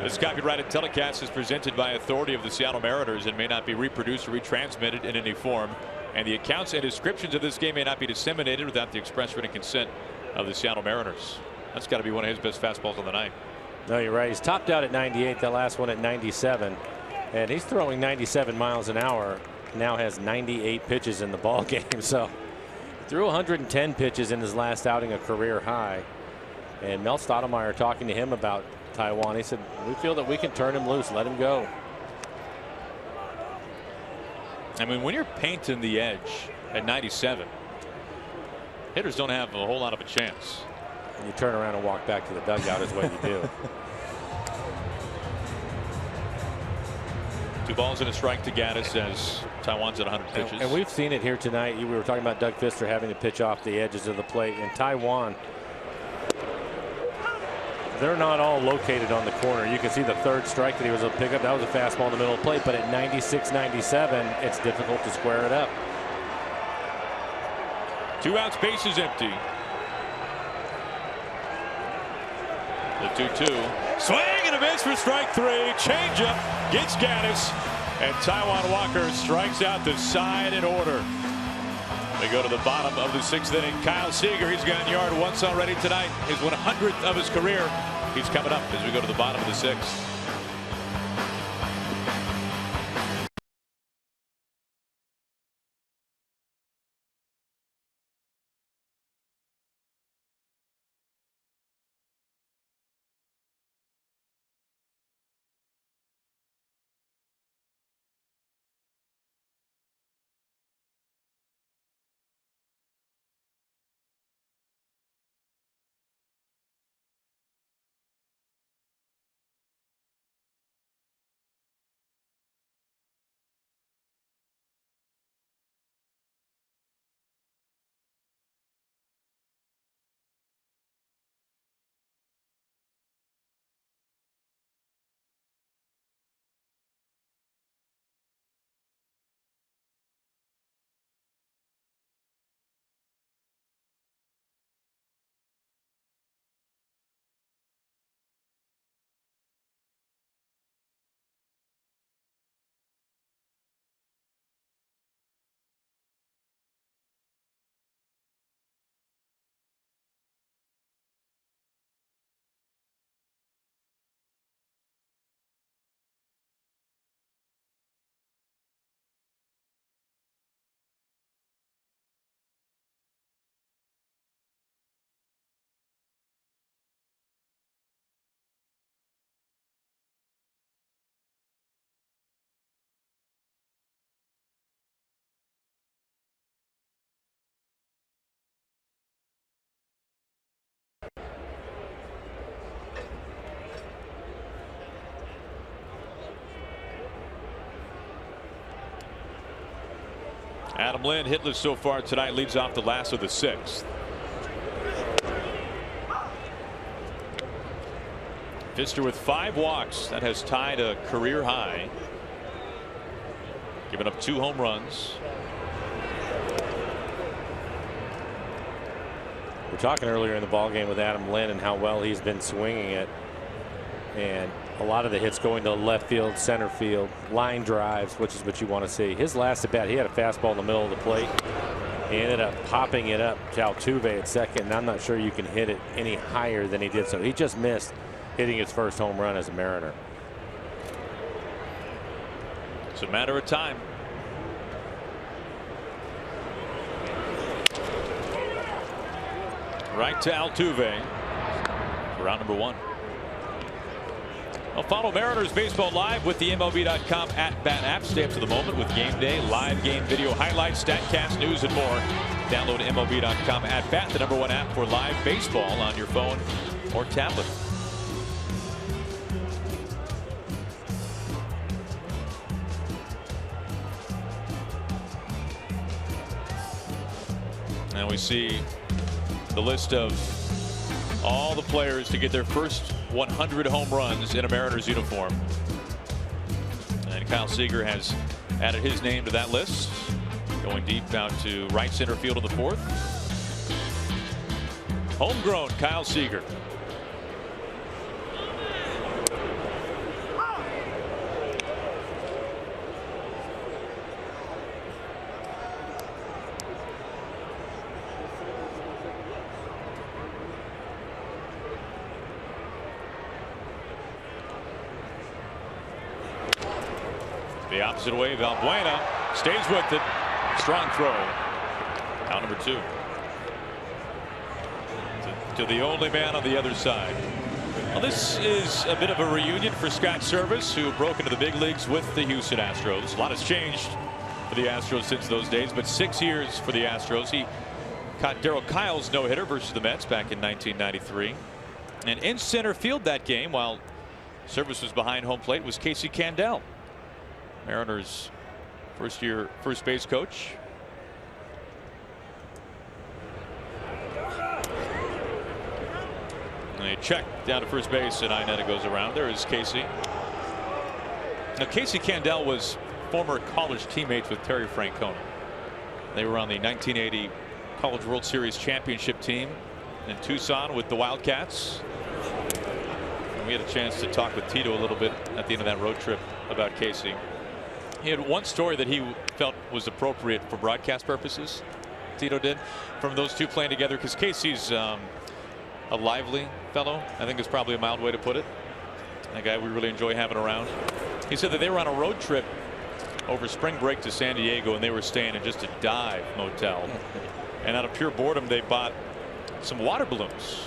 This copyrighted telecast is presented by authority of the Seattle Mariners and may not be reproduced or retransmitted in any form. And the accounts and descriptions of this game may not be disseminated without the express written consent of the Seattle Mariners. That's got to be one of his best fastballs on the night. No, you're right. He's topped out at 98. That last one at 97. And he's throwing 97 miles an hour. Now has 98 pitches in the ball game. So threw 110 pitches in his last outing, a career high. And Mel Stottlemyre talking to him about Taijuan. He said, we feel that we can turn him loose, let him go. I mean, when you're painting the edge at 97, hitters don't have a whole lot of a chance. And you turn around and walk back to the dugout is what you do. 2 balls and a strike to Gaddis as Taijuan's at 100 pitches. And we've seen it here tonight. We were talking about Doug Fister having to pitch off the edges of the plate, and Taijuan they're not all located on the corner. You can see the third strike that he was able to pick up. That was a fastball in the middle of the plate, but at 96, 97, it's difficult to square it up. 2 outs, bases empty. The 2-2. Swing and a miss for strike 3. Changeup gets Gaddis. And Taijuan Walker strikes out the side in order. They go to the bottom of the 6th inning. Kyle Seager, he's gone yard once already tonight. His 100th of his career. He's coming up as we go to the bottom of the 6th. Adam Lind, hitless so far tonight, leads off the last of the 6th. Pfister with 5 walks. That has tied a career high. Giving up 2 home runs. We're talking earlier in the ballgame with Adam Lind and how well he's been swinging it. And a lot of the hits going to left field, center field, line drives, which is what you want to see. His last at bat, he had a fastball in the middle of the plate. He ended up popping it up to Altuve at second, and I'm not sure you can hit it any higher than he did. So he just missed hitting his first home run as a Mariner. It's a matter of time. Right to Altuve. Round number 1. Well, follow Mariners Baseball live with the MLB.com @BAT app. Stay up to the moment with game day, live game video highlights, StatCast, news, and more. Download MLB.com @BAT, the #1 app for live baseball on your phone or tablet. And we see the list of all the players to get their first 100 home runs in a Mariners uniform. And Kyle Seager has added his name to that list. Going deep out to right center field in the 4th. Homegrown Kyle Seager. The opposite way, Valbuena stays with it. Strong throw. Out number 2. To the only man on the other side. Well, this is a bit of a reunion for Scott Service, who broke into the big leagues with the Houston Astros. A lot has changed for the Astros since those days, but 6 years for the Astros. He caught Darryl Kyle's no-hitter versus the Mets back in 1993. And in center field that game, while Service was behind home plate, was Casey Candell, Mariners first-year first base coach. And a check down to first base, and Iannetta goes around. There is Casey. Now, Casey Candell was former college teammates with Terry Francona. They were on the 1980 College World Series championship team in Tucson with the Wildcats. And we had a chance to talk with Tito a little bit at the end of that road trip about Casey. He had one story that he felt was appropriate for broadcast purposes. Tito did, from those two playing together, because Casey's a lively fellow, I think is probably a mild way to put it. A guy we really enjoy having around. He said that they were on a road trip over spring break to San Diego, and they were staying in just a dive motel. And out of pure boredom, they bought some water balloons,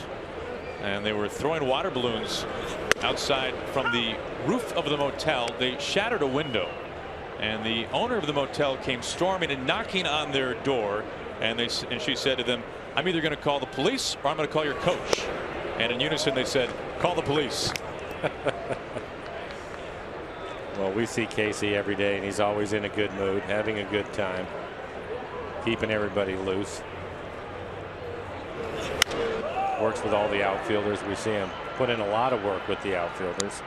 and they were throwing water balloons outside from the roof of the motel. They shattered a window, and the owner of the motel came storming and knocking on their door, and she said to them, "I'm either going to call the police or I'm going to call your coach." And in unison they said, "Call the police." Well, we see Casey every day, and he's always in a good mood, having a good time, keeping everybody loose. Works with all the outfielders. We see him put in a lot of work with the outfielders.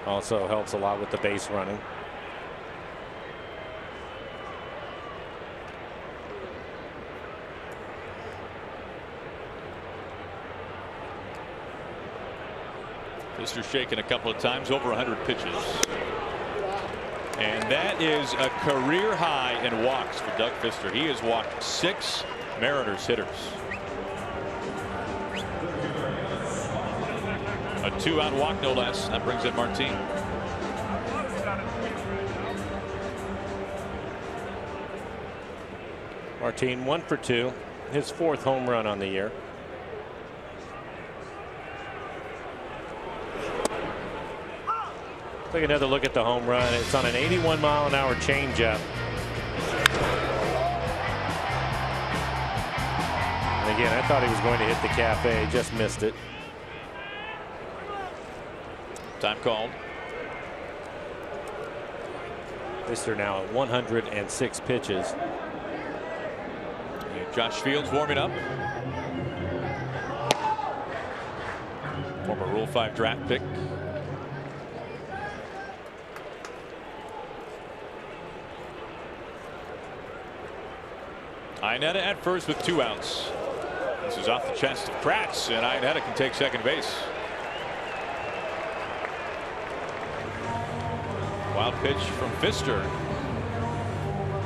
Also helps a lot with the base running. Mr. shaken a couple of times, over 100 pitches. And that is a career high in walks for Doug Fister. He has walked 6 Mariners hitters. A 2-out walk, no less. That brings in Martin. Martin 1 for 2, his 4th home run on the year. Take another look at the home run. It's on an 81-mile-an-hour changeup. And again, I thought he was going to hit the cafe, just missed it. Time called. Fister now at 106 pitches. Josh Fields warming up. Former Rule 5 draft pick. Iannetta at first with 2 outs. This is off the chest of Kratz, and Iannetta can take second base. Wild pitch from Fister.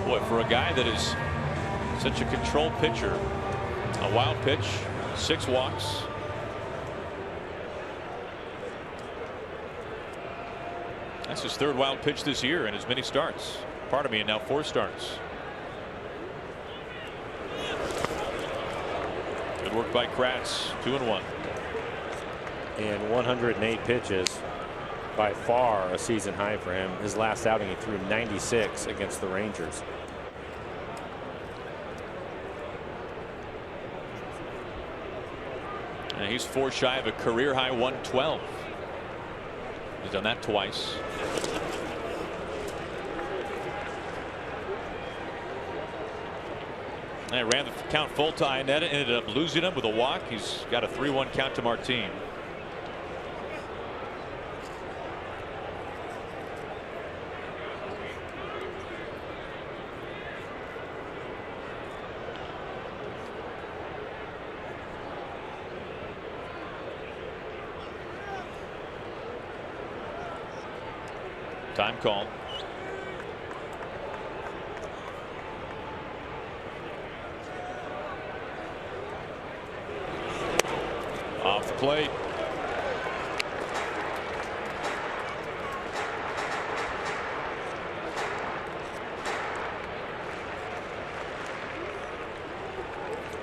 Boy, for a guy that is such a controlled pitcher, a wild pitch, 6 walks. That's his 3rd wild pitch this year in as many starts. Pardon me, and now 4 starts. Good work by Kratz. 2-1. And 108 pitches. By far a season high for him. His last outing he threw 96 against the Rangers. And he's 4 shy of a career high 112. He's done that twice. And ran the count full to Iannetta, ended up losing him with a walk. He's got a 3-1 count to Martin. Time call. Off the plate.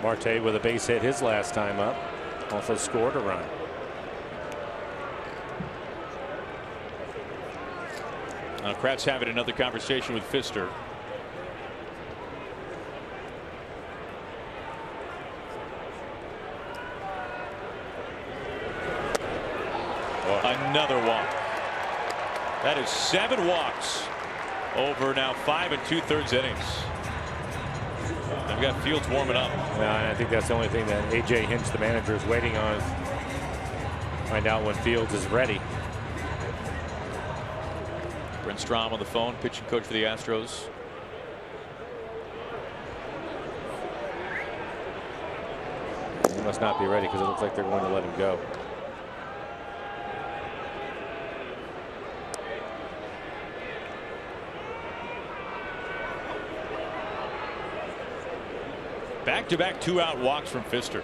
Marte with a base hit his last time up. Also scored a run. Now Kratz having another conversation with Fister. Another walk. That is 7 walks over now 5 2/3 innings. They've got Fields warming up. Yeah, and I think that's the only thing that A.J. Hinch, the manager, is waiting on. Find out when Fields is ready. Brent Strom on the phone, pitching coach for the Astros. He must not be ready because it looks like they're going to let him go. Back-to-back 2-out walks from Pfister.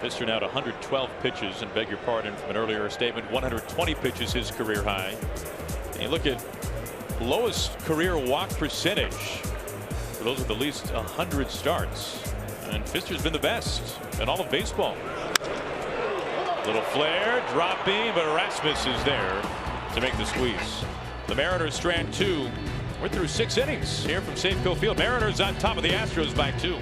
Pfister now at 112 pitches, and beg your pardon from an earlier statement, 120 pitches his career high. And you look at lowest career walk percentage for those with at least 100 starts, and Pfister's been the best in all of baseball. Little flare, dropping, but Erasmus is there to make the squeeze. The Mariners strand 2. We're through 6 innings here from Safeco Field. Mariners on top of the Astros by 2.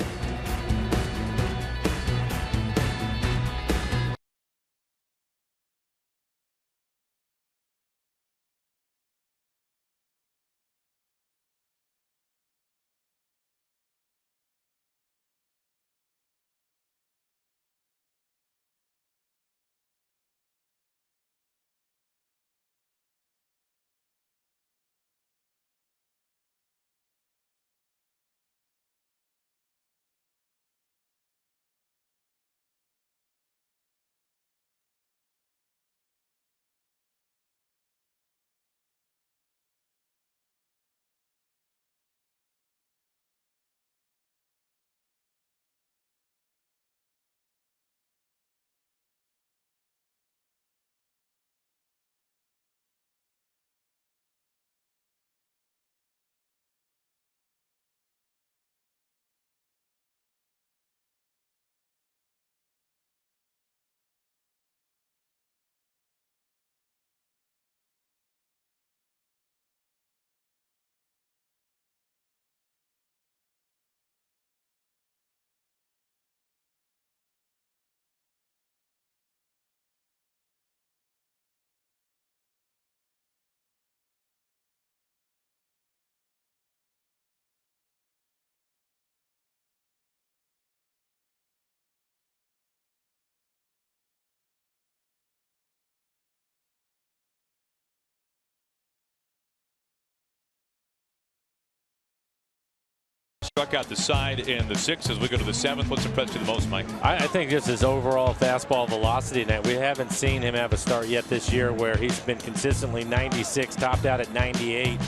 Struck out the side in the 6th as we go to the 7th. What's impressed you the most, Mike? I think just his overall fastball velocity net. We haven't seen him have a start yet this year where he's been consistently 96, topped out at 98.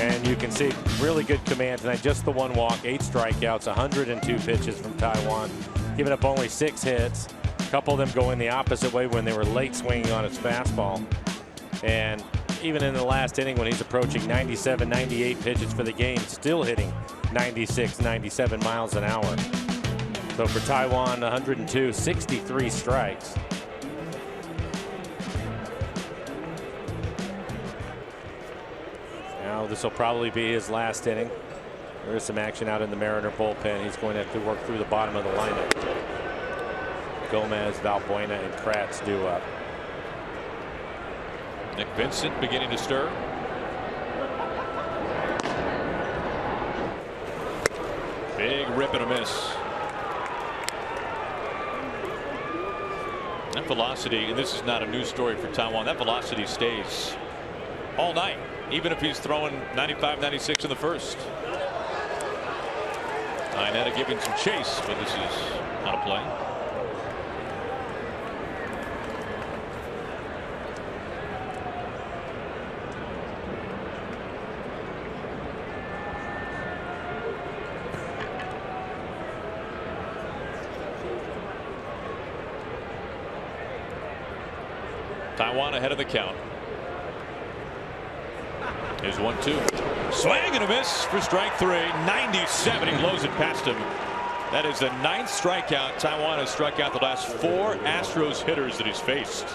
And you can see really good command tonight. Just the 1 walk, 8 strikeouts, 102 pitches from Taijuan, giving up only 6 hits. A couple of them going the opposite way when they were late swinging on his fastball. And even in the last inning when he's approaching 97, 98 pitches for the game, still hitting 96, 97 miles an hour. So for Taijuan, 102, 63 strikes. Now this will probably be his last inning. There is some action out in the Mariner bullpen. He's going to have to work through the bottom of the lineup. Gomez, Valbuena, and Kratz due up. Nick Vincent beginning to stir. Big rip and a miss. That velocity, and this is not a news story for Taijuan, that velocity stays all night, even if he's throwing 95, 96 in the first. Inetta giving some chase, but this is not a play. Taijuan ahead of the count. Here's 1-2. Swing and a miss for strike 3. 97. He blows it past him. That is the 9th strikeout. Taijuan has struck out the last 4 Astros hitters that he's faced.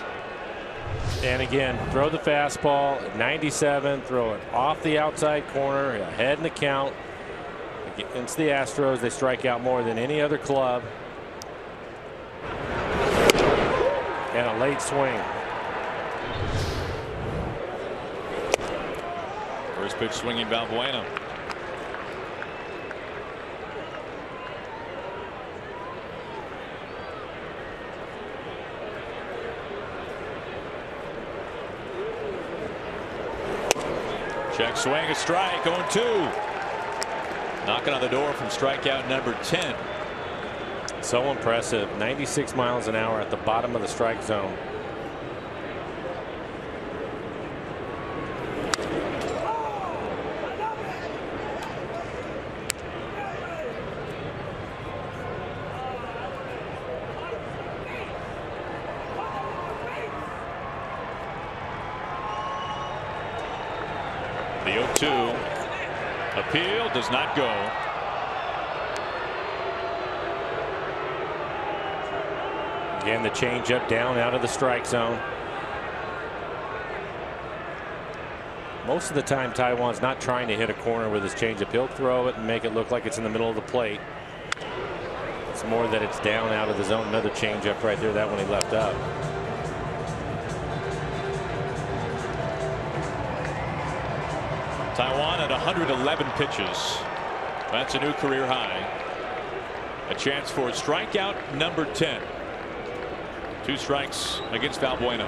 And again, throw the fastball at 97, throw it off the outside corner, ahead in the count. Against the Astros, they strike out more than any other club. And a late swing. First pitch swinging Valbuena. Check swing, a strike, 0-2. Knocking on the door from strikeout number 10. So impressive. 96 miles an hour at the bottom of the strike zone. The 0-2. Appeal does not go. Again, the changeup down out of the strike zone. Most of the time, Taijuan's not trying to hit a corner with his changeup. He'll throw it and make it look like it's in the middle of the plate. It's more that it's down out of the zone. Another changeup right there. That one he left up. Taijuan at 111 pitches. That's a new career high. A chance for strikeout number 10. 2 strikes against Valbuena.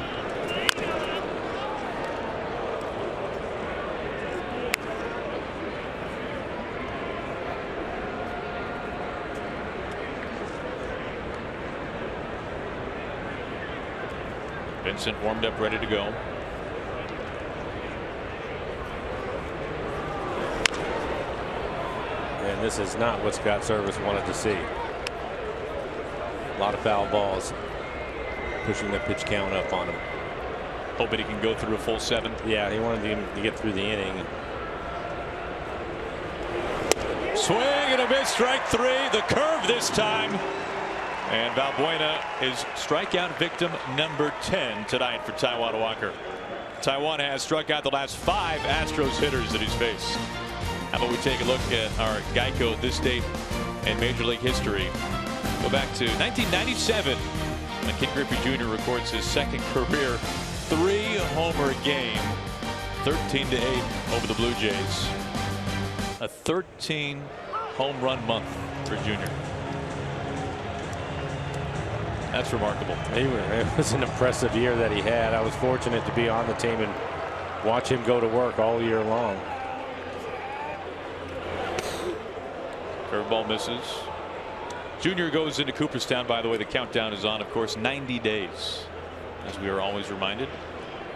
Vincent warmed up, ready to go. And this is not what Scott Service wanted to see. A lot of foul balls, pushing the pitch count up on him. Hoping he can go through a full 7. Yeah, he wanted him to get through the inning. Swing and a miss, strike 3. The curve this time. And Valbuena is strikeout victim number 10 tonight for Taijuan Walker. Taijuan has struck out the last 5 Astros hitters that he's faced. How about we take a look at our Geico this date in Major League history. Go back to 1997 when Ken Griffey Jr. records his second career 3-homer game, 13-8 over the Blue Jays. A 13 home run month for Jr. That's remarkable. It was an impressive year that he had. I was fortunate to be on the team and watch him go to work all year long. Curveball misses. Junior goes into Cooperstown. By the way, the countdown is on, of course, 90 days, as we are always reminded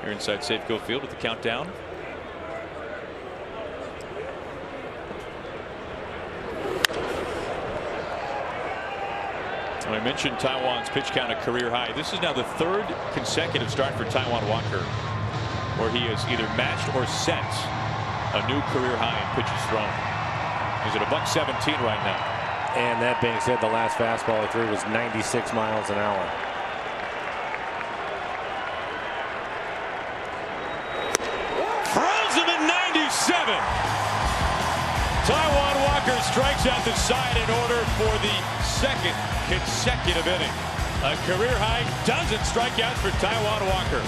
here inside Safeco Field with the countdown. I mentioned Taijuan's pitch count a career high. This is now the 3rd consecutive start for Taijuan Walker where he has either matched or set a new career high in pitches thrown. He's at $117 right now. And that being said, the last fastball he threw was 96 miles an hour. Throws him at 97. Taijuan Walker strikes out the side in order for the 2nd consecutive inning. A career high dozen strikeouts for Taijuan Walker.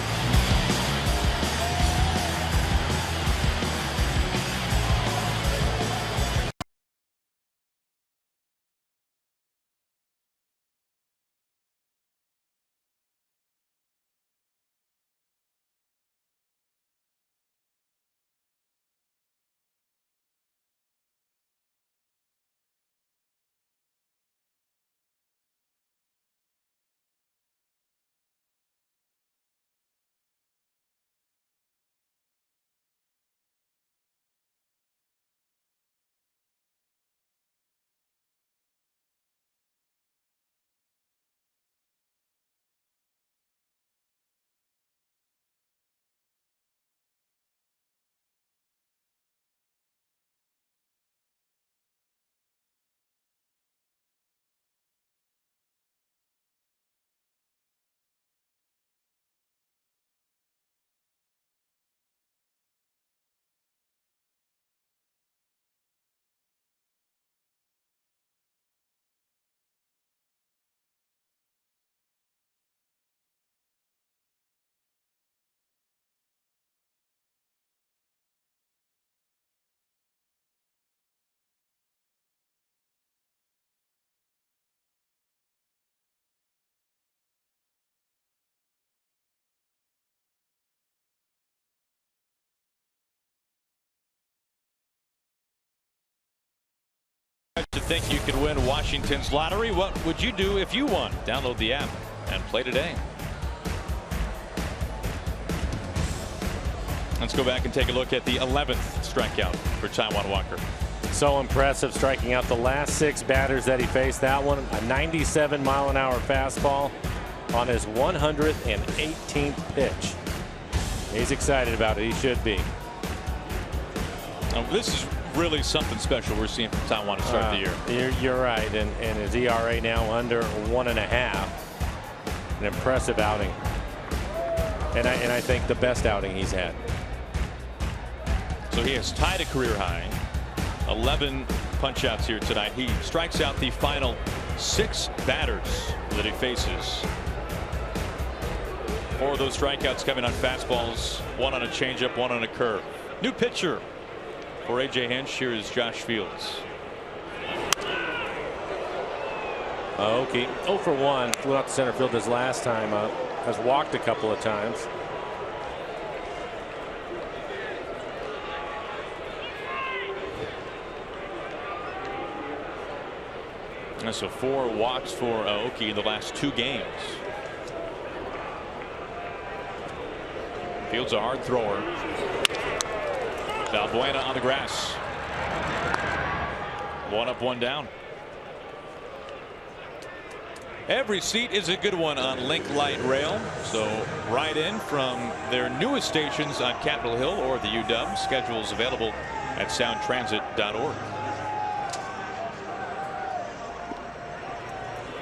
think you could win Washington's lottery? What would you do if you won? Download the app and play today. Let's go back and take a look at the 11th strikeout for Taijuan Walker. So impressive, striking out the last 6 batters that he faced. That one, a 97-mile-an-hour fastball on his 118th pitch. He's excited about it. He should be. This is really something special we're seeing from Taijuan to start the year. You're right, and his ERA now under 1.5. An impressive outing, and I think the best outing he's had. So he has tied a career high 11 punch outs here tonight. He strikes out the final 6 batters that he faces. 4 of those strikeouts coming on fastballs, 1 on a changeup, 1 on a curve. New pitcher for A.J. Hinch. Here is Josh Fields. Okay, 0 for 1. Flew out to center field his last time up. Has walked a couple of times. And so 4 walks for Aoki in the last 2 games. Fields a hard thrower. Valbuena on the grass. 1 up, 1 down. Every seat is a good one on Link Light Rail. So right in from their newest stations on Capitol Hill or the UW. Schedules available at soundtransit.org.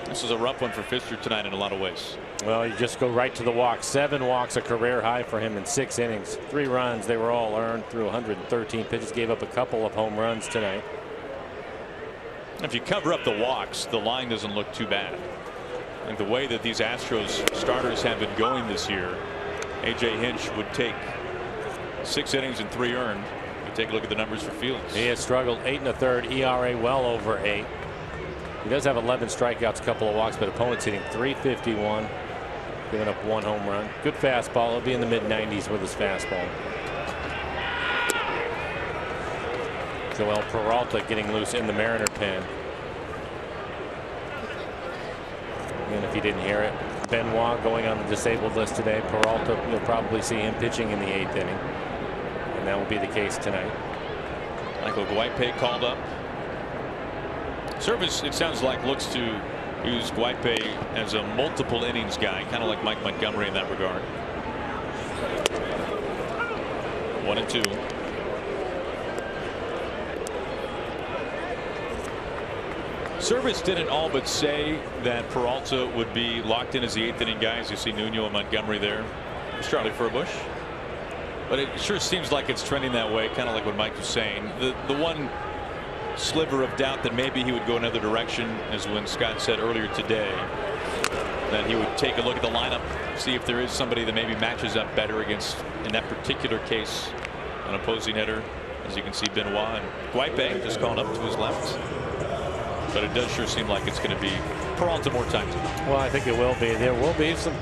This is a rough one for Fisher tonight in a lot of ways. Well, you just go right to the walk. 7 walks, a career high for him in 6 innings. 3 runs. They were all earned through 113 pitches. Gave up a couple of home runs tonight. If you cover up the walks, the line doesn't look too bad. And the way that these Astros starters have been going this year, A.J. Hinch would take 6 innings and 3 earned. You take a look at the numbers for Fields. He has struggled. 8 1/3 ERA, well over 8. He does have 11 strikeouts, a couple of walks, but opponents hitting .351, giving up 1 home run. Good fastball. He'll be in the mid-90s with his fastball. Joel Peralta getting loose in the Mariner pen. And if you didn't hear it, Benoit going on the disabled list today. Peralta, you'll probably see him pitching in the 8th inning, and that will be the case tonight. Michael Guaipe called up. Service, it sounds like, looks to use Guaipe as a multiple innings guy, kind of like Mike Montgomery in that regard. 1-2. Service didn't all but say that Peralta would be locked in as the 8th inning guy. As you see Nuno and Montgomery there. It's Charlie Furbush. But it sure seems like it's trending that way, kind of like what Mike was saying. The one sliver of doubt that maybe he would go another direction is when Scott said earlier today that he would take a look at the lineup, see if there is somebody that maybe matches up better against, in that particular case, an opposing hitter. As you can see, Benoit and Guaipe just going up to his left. But it does sure seem like it's going to be Peralta more times. Well, I think it will be. There will be some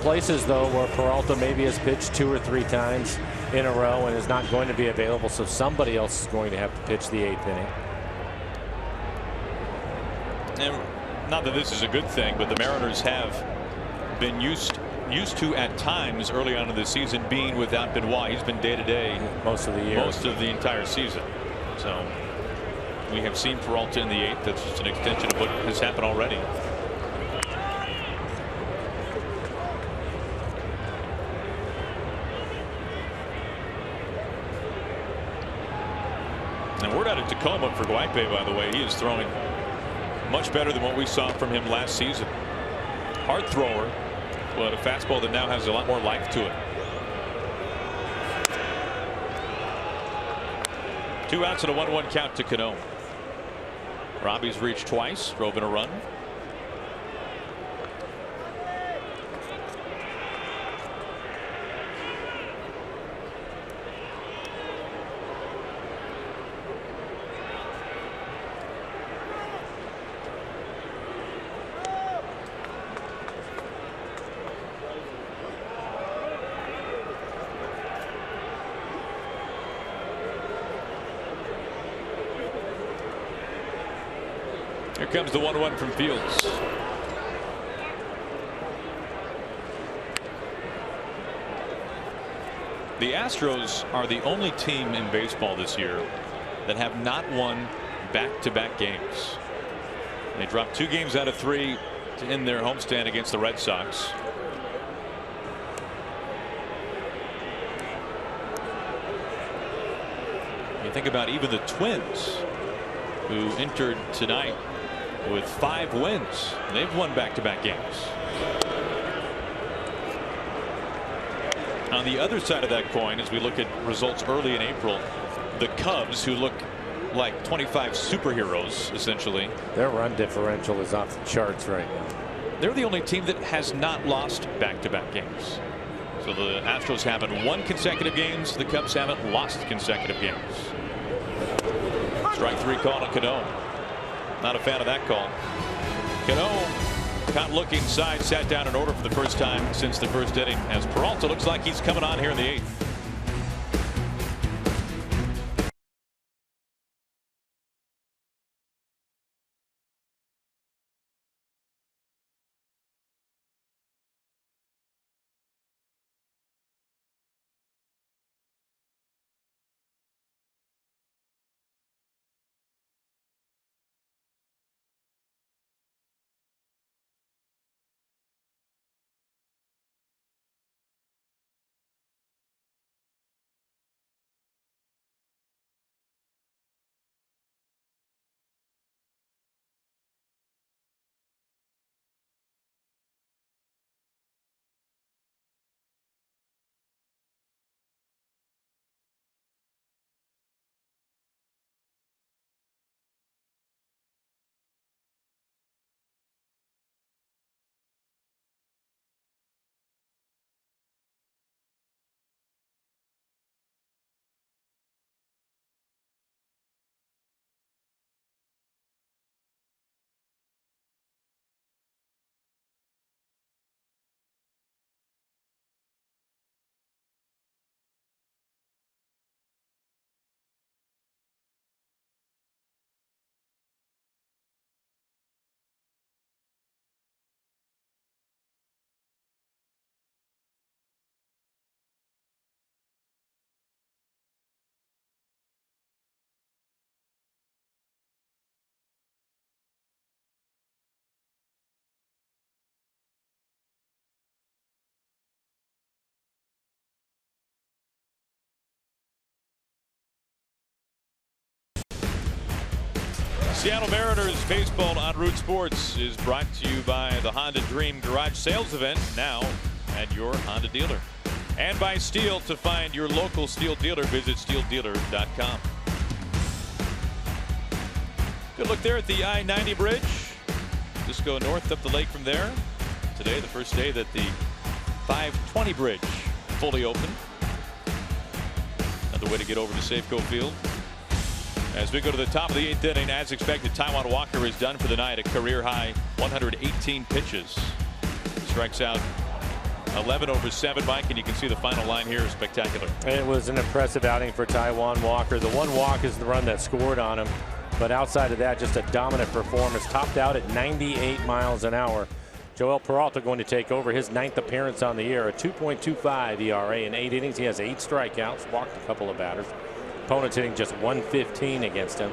places, though, where Peralta maybe has pitched 2 or 3 times in a row and is not going to be available, so somebody else is going to have to pitch the 8th inning. And not that this is a good thing, but the Mariners have been used to at times early on in the season being without Benoit. He's been day to day most of the year, most of the entire season. So we have seen Peralta in the 8th. That's just an extension of what has happened already. And word out of Tacoma for Guaipe, by the way. He is throwing much better than what we saw from him last season. Hard thrower, but a fastball that now has a lot more life to it. 2 outs and a 1-1 count to Cano. Robbie's reached twice, drove in a run. comes the 1-1 from Fields. The Astros are the only team in baseball this year that have not won back-to-back games. They dropped 2 games out of 3 to end their homestand against the Red Sox. You think about even the Twins, who entered tonight with 5 wins. They've won back-to-back games. On the other side of that coin, as we look at results early in April, the Cubs, who look like 25 superheroes, essentially. Their run differential is off the charts right now. They're the only team that has not lost back-to-back games. So the Astros haven't won consecutive games. The Cubs haven't lost consecutive games. Strike 3 call on Cano. Not a fan of that call. Cano caught looking inside, sat down in order for the first time since the first inning, as Peralta looks like he's coming on here in the 8th. Seattle Mariners baseball on Root Sports is brought to you by the Honda Dream Garage Sales Event, now at your Honda dealer. And by Steel. To find your local Steel dealer, visit steeldealer.com. Good look there at the I-90 bridge. Just go north up the lake from there. Today, the first day that the 520 bridge fully open. Another way to get over to Safeco Field. As we go to the top of the 8th inning, as expected, Taijuan Walker is done for the night. A career high 118 pitches. Strikes out 11 over 7, Mike, and you can see the final line here is spectacular. It was an impressive outing for Taijuan Walker. The one walk is the run that scored on him, but outside of that, just a dominant performance. Topped out at 98 miles an hour. Joel Peralta going to take over his 9th appearance on the year. A 2.25 ERA in 8 innings. He has 8 strikeouts, walked a couple of batters. Opponents hitting just 115 against him.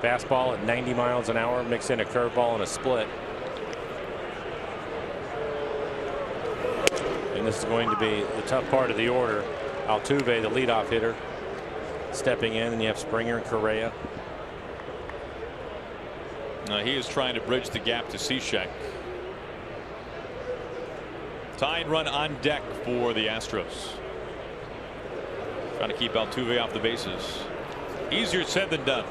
Fastball at 90 miles an hour, mix in a curveball and a split. And this is going to be the tough part of the order. Altuve, the leadoff hitter, stepping in, and you have Springer and Correa. He is trying to bridge the gap to Cishek. Tying run on deck for the Astros. Trying to keep Altuve off the bases. Easier said than done.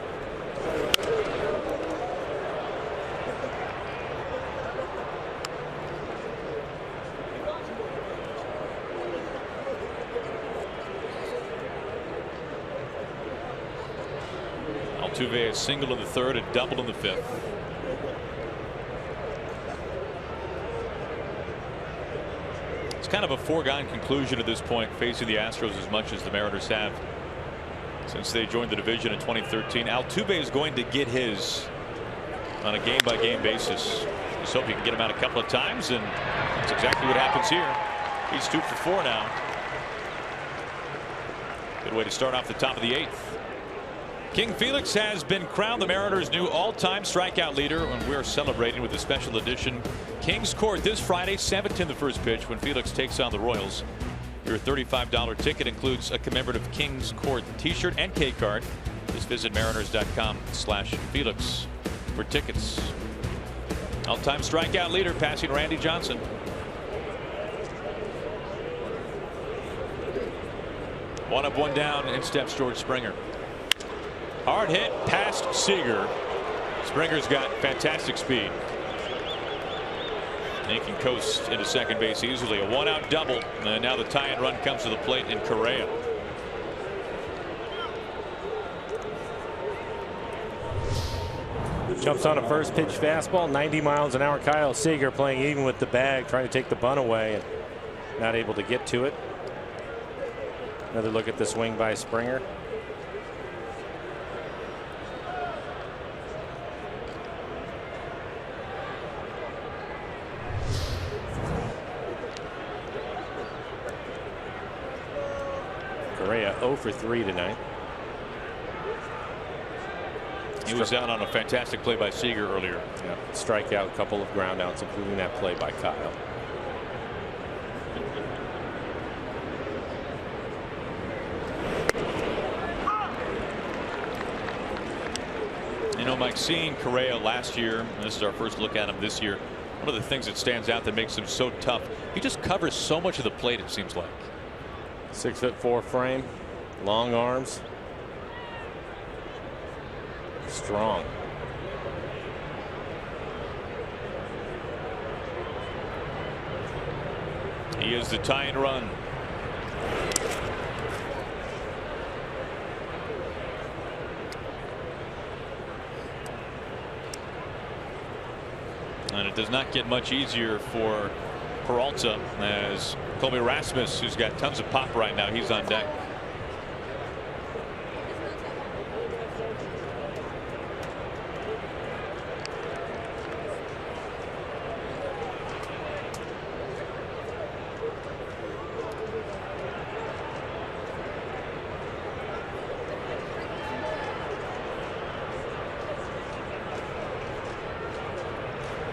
Altuve a single in the 3rd, a double in the 5th. Kind of a foregone conclusion at this point, facing the Astros as much as the Mariners have since they joined the division in 2013. Altuve is going to get his on a game-by-game basis. Just hope you can get him out a couple of times, and that's exactly what happens here. He's 2 for 4 now. Good way to start off the top of the 8th. King Felix has been crowned the Mariners' new all-time strikeout leader, and we're celebrating with a special edition King's Court this Friday, 7th in the first pitch when Felix takes on the Royals. Your $35 ticket includes a commemorative King's Court t-shirt and K-card. Just visit mariners.com/Felix for tickets. All-time strikeout leader passing Randy Johnson. One up, one down, in steps George Springer. Hard hit past Seager. Springer's got fantastic speed. He can coast into second base easily. A one-out double, and now the tie-in run comes to the plate in Correa. Jumps on a first pitch fastball, 90 miles an hour. Kyle Seager playing even with the bag, trying to take the bunt away and not able to get to it. Another look at the swing by Springer. Correa 0 for 3 tonight. He was out on a fantastic play by Seager earlier. Yeah, strikeout, a couple of groundouts, including that play by Kyle. You know, Mike, seeing Correa last year, and this is our first look at him this year, one of the things that stands out that makes him so tough, he just covers so much of the plate, it seems like. 6'4" frame, long arms, strong. He is the tie-in run. And it does not get much easier for Peralta as Colby Rasmus, who's got tons of pop right now, he's on deck.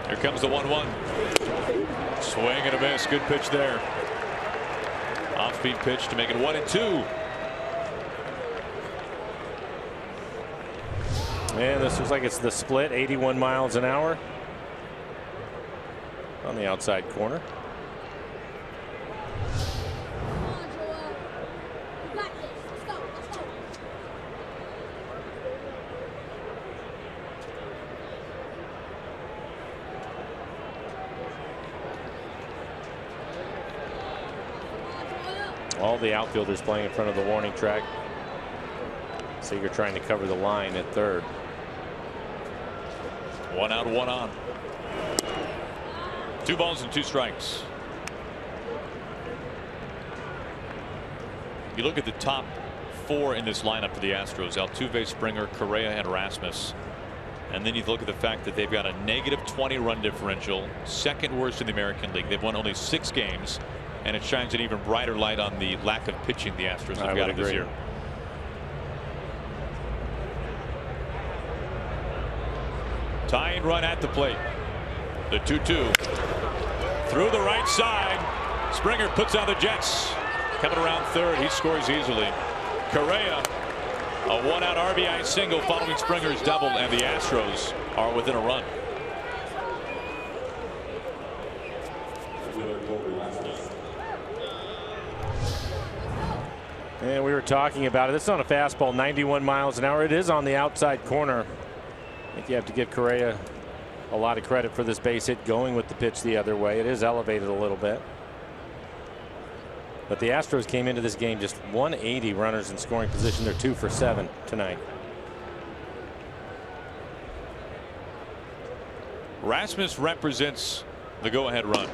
Here comes the 1-1. Swing and a miss. Good pitch there. Off-speed pitch to make it 1-2. And this looks like it's the split, 81 miles an hour on the outside corner. All the outfielders playing in front of the warning track. Seager trying to cover the line at third. 1 out, 1 on. 2 balls and 2 strikes. You look at the top 4 in this lineup for the Astros: Altuve, Springer, Correa, and Rasmus. And then you look at the fact that they've got a -20 run differential, second worst in the American League. They've won only 6 games. And it shines an even brighter light on the lack of pitching the Astros have got this year. Tying run at the plate. The 2-2 through the right side. Springer puts on the Jets. Coming around third, he scores easily. Correa, a 1-out RBI single following Springer's double, and the Astros are within a run. And we were talking about it. This is on a fastball, 91 miles an hour. It is on the outside corner. I think you have to give Correa a lot of credit for this base hit going with the pitch the other way. It is elevated a little bit. But the Astros came into this game just 180 runners in scoring position. They're 2 for 7 tonight. Rasmus represents the go-ahead run.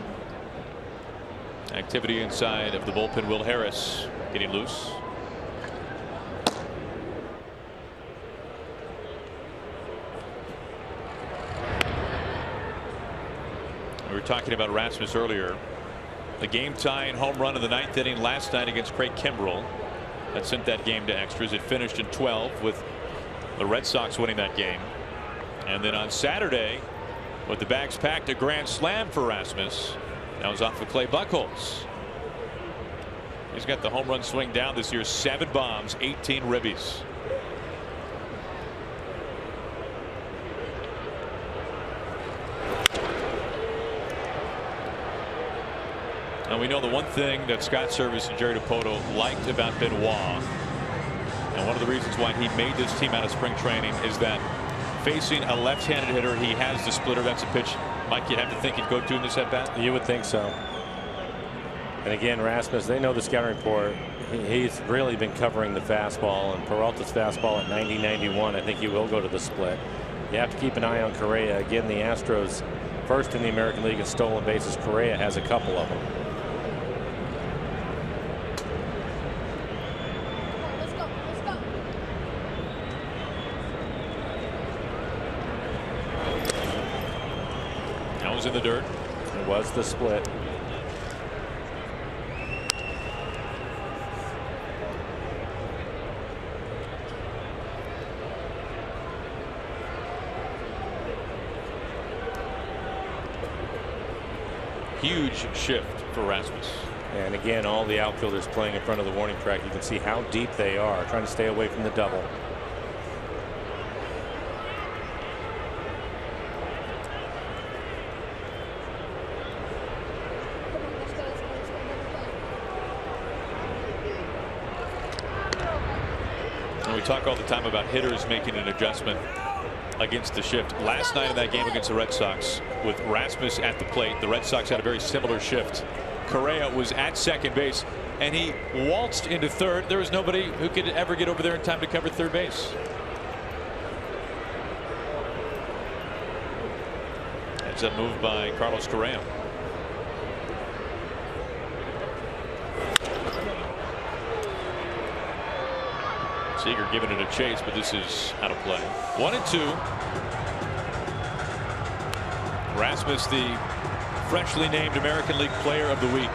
Activity inside of the bullpen. Will Harris getting loose. talking about Rasmus earlier. The game tying home run in the 9th inning last night against Craig Kimbrell that sent that game to extras. It finished in 12 with the Red Sox winning that game. And then on Saturday, with the bags packed, a grand slam for Rasmus. That was off of Clay Buchholz. He's got the home run swing down this year. 7 bombs, 18 ribbies. And we know the one thing that Scott Service and Jerry Dipoto liked about Benoit, and one of the reasons why he made this team out of spring training, is that facing a left-handed hitter, he has the splitter. That's a pitch, Mike, you'd have to think he'd go to in this at-bat. You would think so. And again, Rasmus, they know the scouting report. He's really been covering the fastball, and Peralta's fastball at 90-91. I think he will go to the split. You have to keep an eye on Correa. Again, the Astros first in the American League in stolen bases. Correa has a couple of them. In the dirt. It was the split. Huge shift for Rasmus. And again, all the outfielders playing in front of the warning track. You can see how deep they are, trying to stay away from the double. We talk all the time about hitters making an adjustment against the shift. Last night in that game against the Red Sox, with Rasmus at the plate, the Red Sox had a very similar shift. Correa was at second base and he waltzed into third. There was nobody who could ever get over there in time to cover third base. It's a move by Carlos Correa. Seager giving it a chase, but this is out of play. 1-2. Rasmus, the freshly named American League Player of the Week.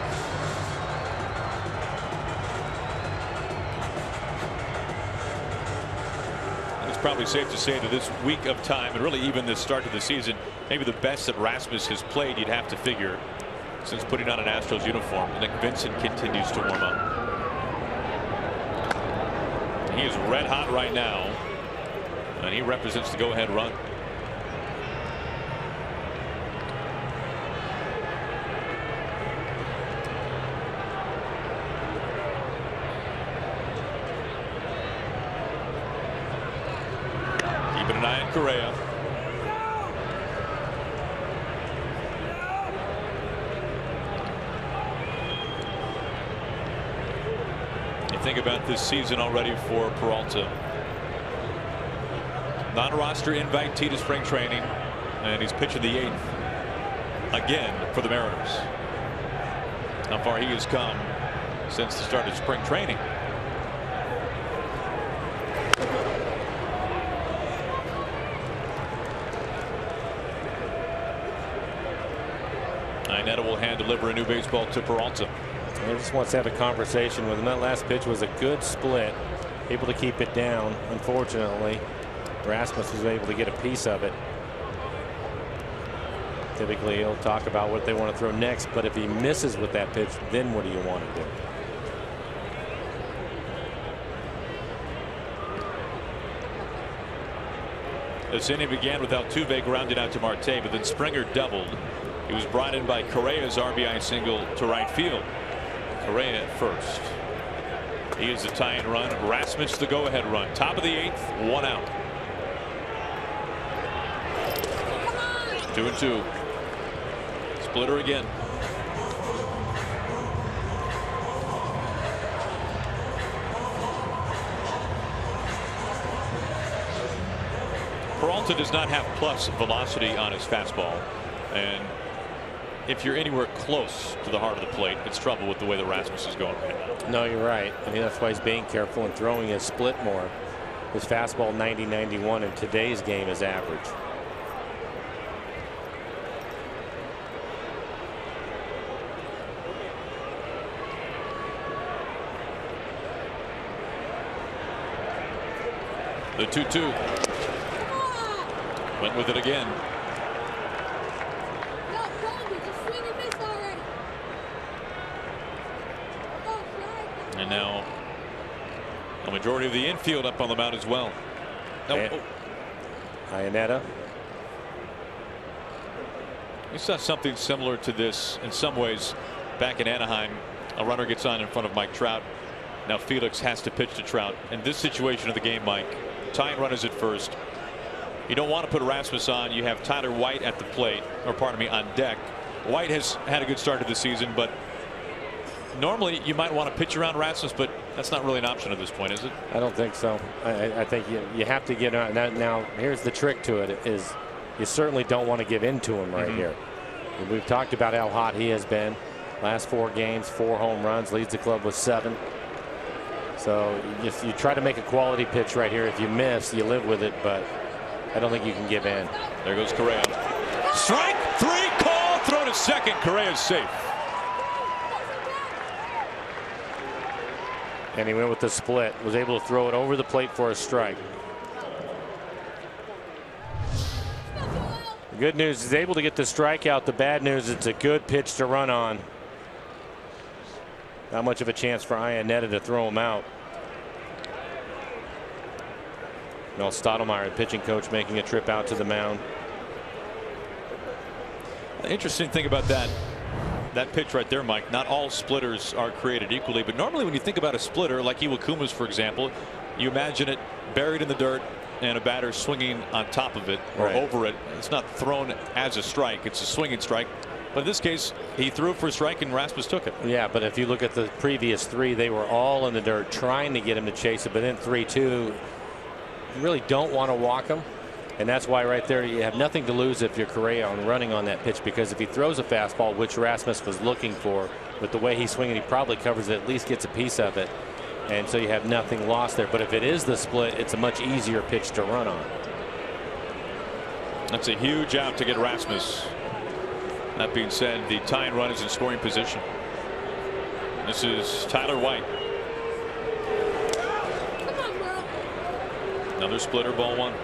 It's probably safe to say that this week of time, and really even the start of the season, maybe the best that Rasmus has played, you'd have to figure, since putting on an Astros uniform. Nick Vincent continues to warm up. He is red hot right now, and he represents the go-ahead run. Keeping an eye on Correa. Think about this season already for Peralta. Non-roster invitee to spring training, and he's pitching the 8th again for the Mariners. How far he has come since the start of spring training. Inetta will hand deliver a new baseball to Peralta. He just wants to have a conversation with him. That last pitch was a good split, able to keep it down. Unfortunately, Rasmus was able to get a piece of it. Typically, he'll talk about what they want to throw next, but if he misses with that pitch, then what do you want to do? This inning began with Altuve grounded out to Marte, but then Springer doubled. He was brought in by Correa's RBI single to right field. Correa at first. He is the tying run. Rasmus the go-ahead run. Top of the 8th, 1 out. 2-2. Splitter again. Peralta does not have plus velocity on his fastball, and if you're anywhere close to the heart of the plate, it's trouble with the way the Rasmus is going right now. No, you're right. I mean, that's why he's being careful and throwing his split more. His fastball 90-91 in today's game is average. The 2-2. Went with it again. And now a majority of the infield up on the mound as well. Iannetta. We saw something similar to this in some ways back in Anaheim. A runner gets on in front of Mike Trout. Now Felix has to pitch to Trout. In this situation of the game, Mike, tying runners at first. You don't want to put Rasmus on. You have Tyler White at the plate, or pardon me, on deck. White has had a good start to the season, but normally you might want to pitch around Rasmus, but that's not really an option at this point, is it? I don't think so. I think you have to get on. Now here's the trick to it is you certainly don't want to give in to him right here. We've talked about how hot he has been. Last 4 games, 4 home runs, leads the club with 7. So if you try to make a quality pitch right here, if you miss, you live with it, but I don't think you can give in. There goes Correa. Strike 3 call, throw to second. Correa's safe. And he went with the split, was able to throw it over the plate for a strike. The good news is able to get the strikeout. The bad news, it's a good pitch to run on. Not much of a chance for Iannetta to throw him out. Mel Stottlemyre, the pitching coach, making a trip out to the mound. Interesting thing about that pitch right there, Mike, not all splitters are created equally, but normally when you think about a splitter like Iwakuma's, for example, you imagine it buried in the dirt and a batter swinging on top of it or over it. It's not thrown as a strike, it's a swinging strike. But in this case, he threw for a strike and Rasmus took it. Yeah, but if you look at the previous 3, they were all in the dirt trying to get him to chase it, but then 3-2, you really don't want to walk him. And that's why right there you have nothing to lose if you're Correa on running on that pitch, because if he throws a fastball, which Rasmus was looking for, with the way he's swinging, he probably covers it, at least gets a piece of it. And so you have nothing lost there. But if it is the split, it's a much easier pitch to run on. That's a huge out to get Rasmus. That being said, the tying run is in scoring position. This is Tyler White. Another splitter, ball 1.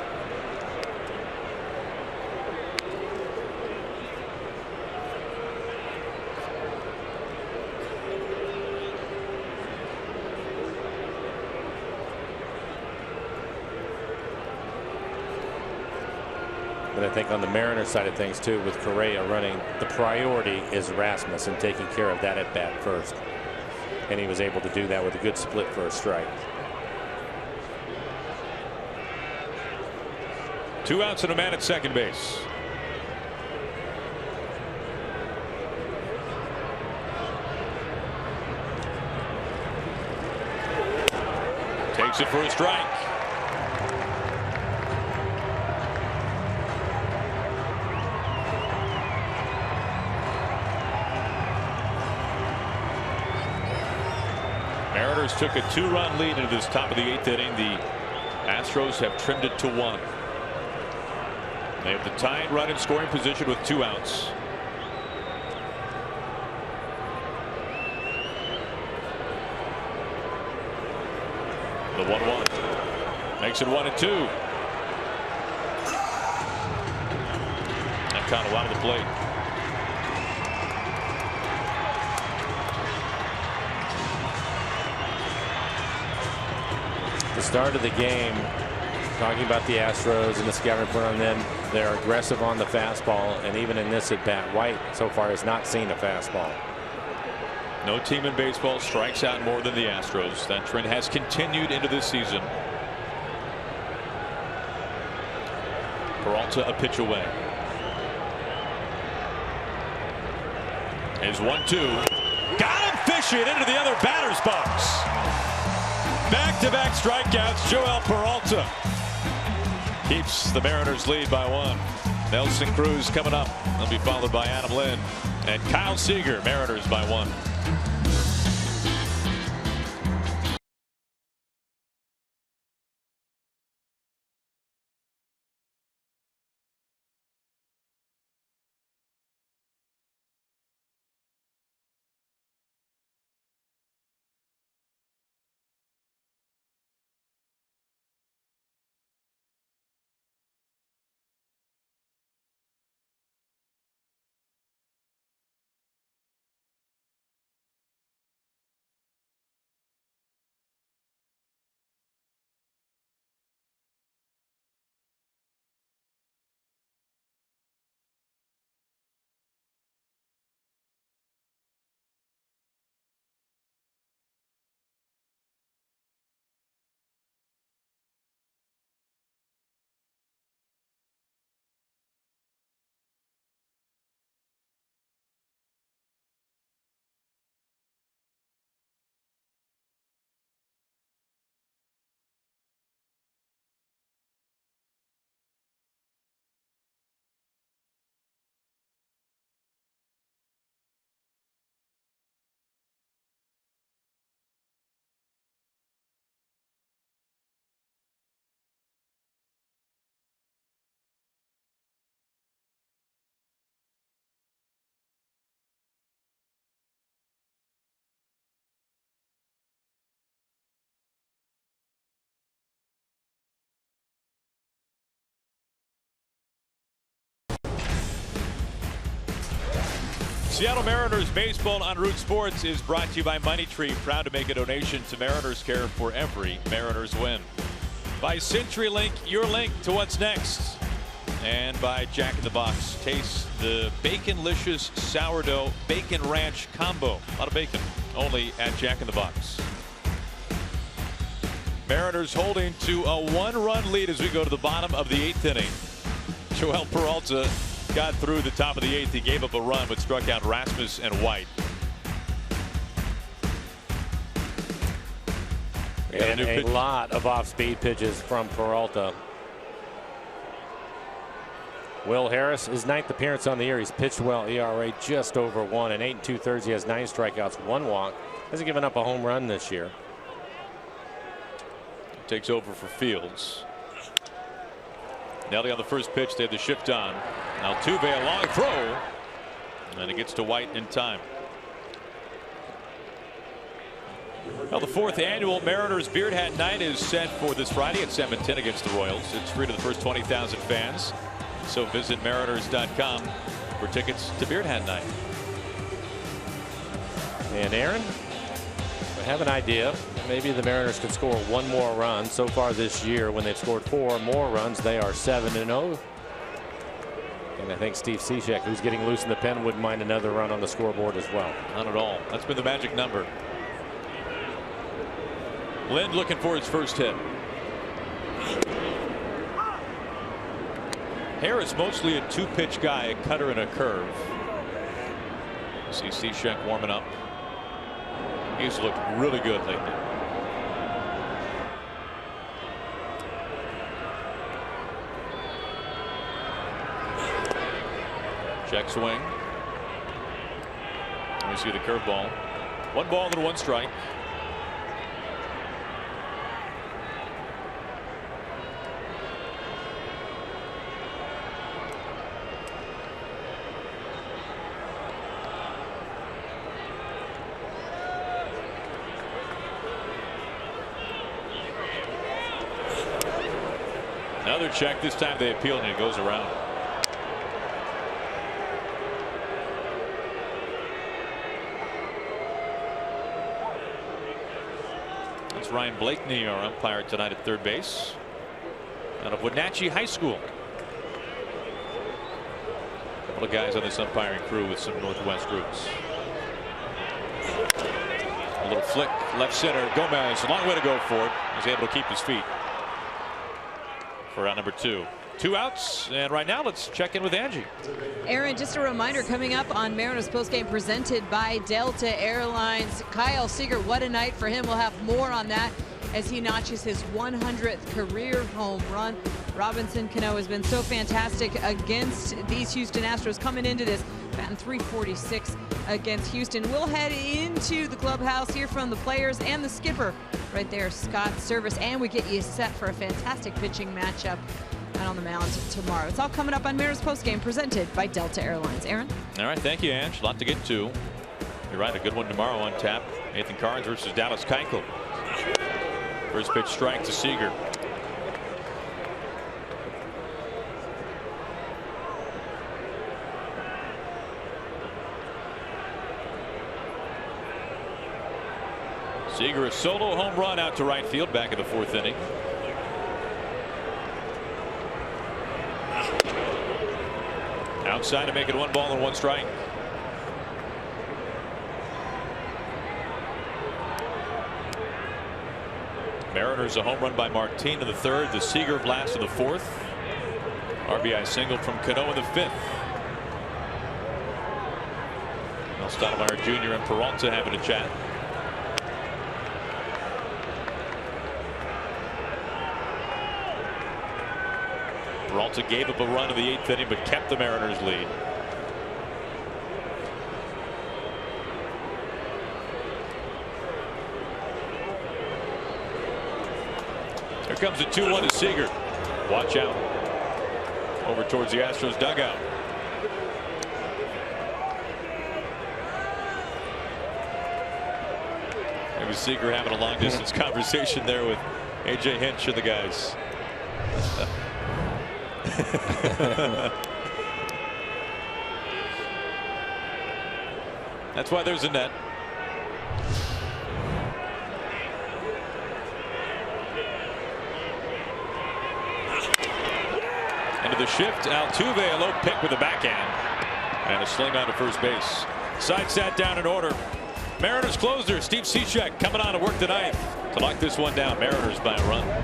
But I think on the Mariners side of things too, with Correa running, the priority is Rasmus and taking care of that at bat first. And he was able to do that with a good split for a strike. 2 outs and a man at second base. Takes it for a strike. Mariners took a 2-run lead into this top of the 8th inning. The Astros have trimmed it to 1. They have the tying run in scoring position with 2 outs. The 1-1 makes it 1-2. That count a lot of the plate. The start of the game, talking about the Astros and the scouting report on them, they're aggressive on the fastball, and even in this at bat, White so far has not seen a fastball. No team in baseball strikes out more than the Astros. That trend has continued into this season. Peralta a pitch away. Is 1-2. Got him fishing into the other batter's box. Back-to-back strikeouts. Joel Peralta keeps the Mariners lead by 1. Nelson Cruz coming up. They'll be followed by Adam Lynn and Kyle Seager. Mariners by 1. Seattle Mariners baseball on Root Sports is brought to you by Money Tree, proud to make a donation to Mariners Care for every Mariners win. By CenturyLink, your link to what's next. And by Jack in the Box. Taste the Baconlicious Sourdough Bacon Ranch Combo. A lot of bacon, only at Jack in the Box. Mariners holding to a 1-run lead as we go to the bottom of the 8th inning. Joel Peralta got through the top of the 8th. He gave up a run but struck out Rasmus and White. And a lot of off-speed pitches from Peralta. Will Harris, his 9th appearance on the year. He's pitched well. ERA just over 1 and 8 2/3. He has 9 strikeouts, 1 walk. Hasn't given up a home run this year. Takes over for Fields. Nelly on the first pitch. They have the shift on. Altuve, a long throw, and it gets to White in time. Well, the 4th annual Mariners Beard Hat Night is set for this Friday at 7:10 against the Royals. It's free to the first 20,000 fans. So visit Mariners.com for tickets to Beard Hat Night. And Aaron, I have an idea. Maybe the Mariners could score 1 more run. So far this year, when they've scored 4 more runs, they are 7-0. And I think Steve Cishek, who's getting loose in the pen, wouldn't mind another run on the scoreboard as well. Not at all. That's been the magic number. Lind looking for his first hit. Harris mostly a 2-pitch guy, a cutter and a curve. See Cishek warming up. He's looked really good lately. Check swing. We see the curveball. 1 ball and 1 strike. Another check. This time they appeal and it goes around. That's Ryan Blakeney, our umpire tonight at third base, out of Wenatchee High School. A couple of guys on this umpiring crew with some Northwest roots. A little flick left center. Gomez, a long way to go for it. He's able to keep his feet for out number 2. 2 outs, and right now let's check in with Angie. Aaron, just a reminder, coming up on Mariners postgame presented by Delta Airlines. Kyle Seager, what a night for him. We'll have more on that as he notches his 100th career home run. Robinson Cano has been so fantastic against these Houston Astros, coming into this batting .346 against Houston. We'll head into the clubhouse, hear from the players and the skipper right there, Scott Service, and we get you set for a fantastic pitching matchup on the mound tomorrow. It's all coming up on Mariners postgame presented by Delta Airlines. Aaron? All right, thank you, Ange. A lot to get to. You're right, a good one tomorrow on tap. Nathan Carnes versus Dallas Keuchel. First pitch strike to Seager. Seager, a solo home run out to right field back in the 4th inning. Outside to make it 1 ball and 1 strike. Mariners a home run by Martin in the 3rd. The Seager blast in the 4th. RBI single from Cano in the 5th. Now Stottlemyre Jr. and Peralta having a chat. Peralta gave up a run in the 8th inning but kept the Mariners lead. Here comes a 2-1 to Seager. Watch out. Over towards the Astros dugout. Maybe Seager having a long distance conversation there with AJ Hinch and the guys. That's why there's a net. Into the shift, Altuve, a low pick with a backhand. And a sling on to first base. Side sat down in order. Mariners closer Steve Cishek coming on to work tonight to lock this one down. Mariners by a run.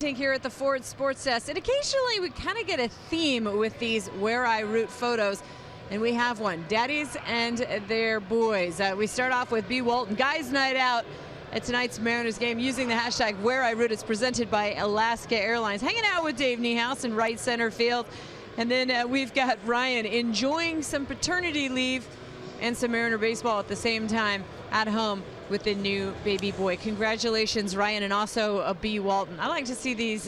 Here at the Ford Sports Desk, and occasionally we kind of get a theme with these Where I Root photos, and we have one: daddies and their boys. We start off with B. Walton, guys' night out at tonight's Mariners game, using the hashtag Where I Root. It's presented by Alaska Airlines, hanging out with Dave Niehaus in right center field. And then we've got Ryan enjoying some paternity leave and some Mariner baseball at the same time at home with the new baby boy. Congratulations, Ryan, and also B. Walton. I like to see these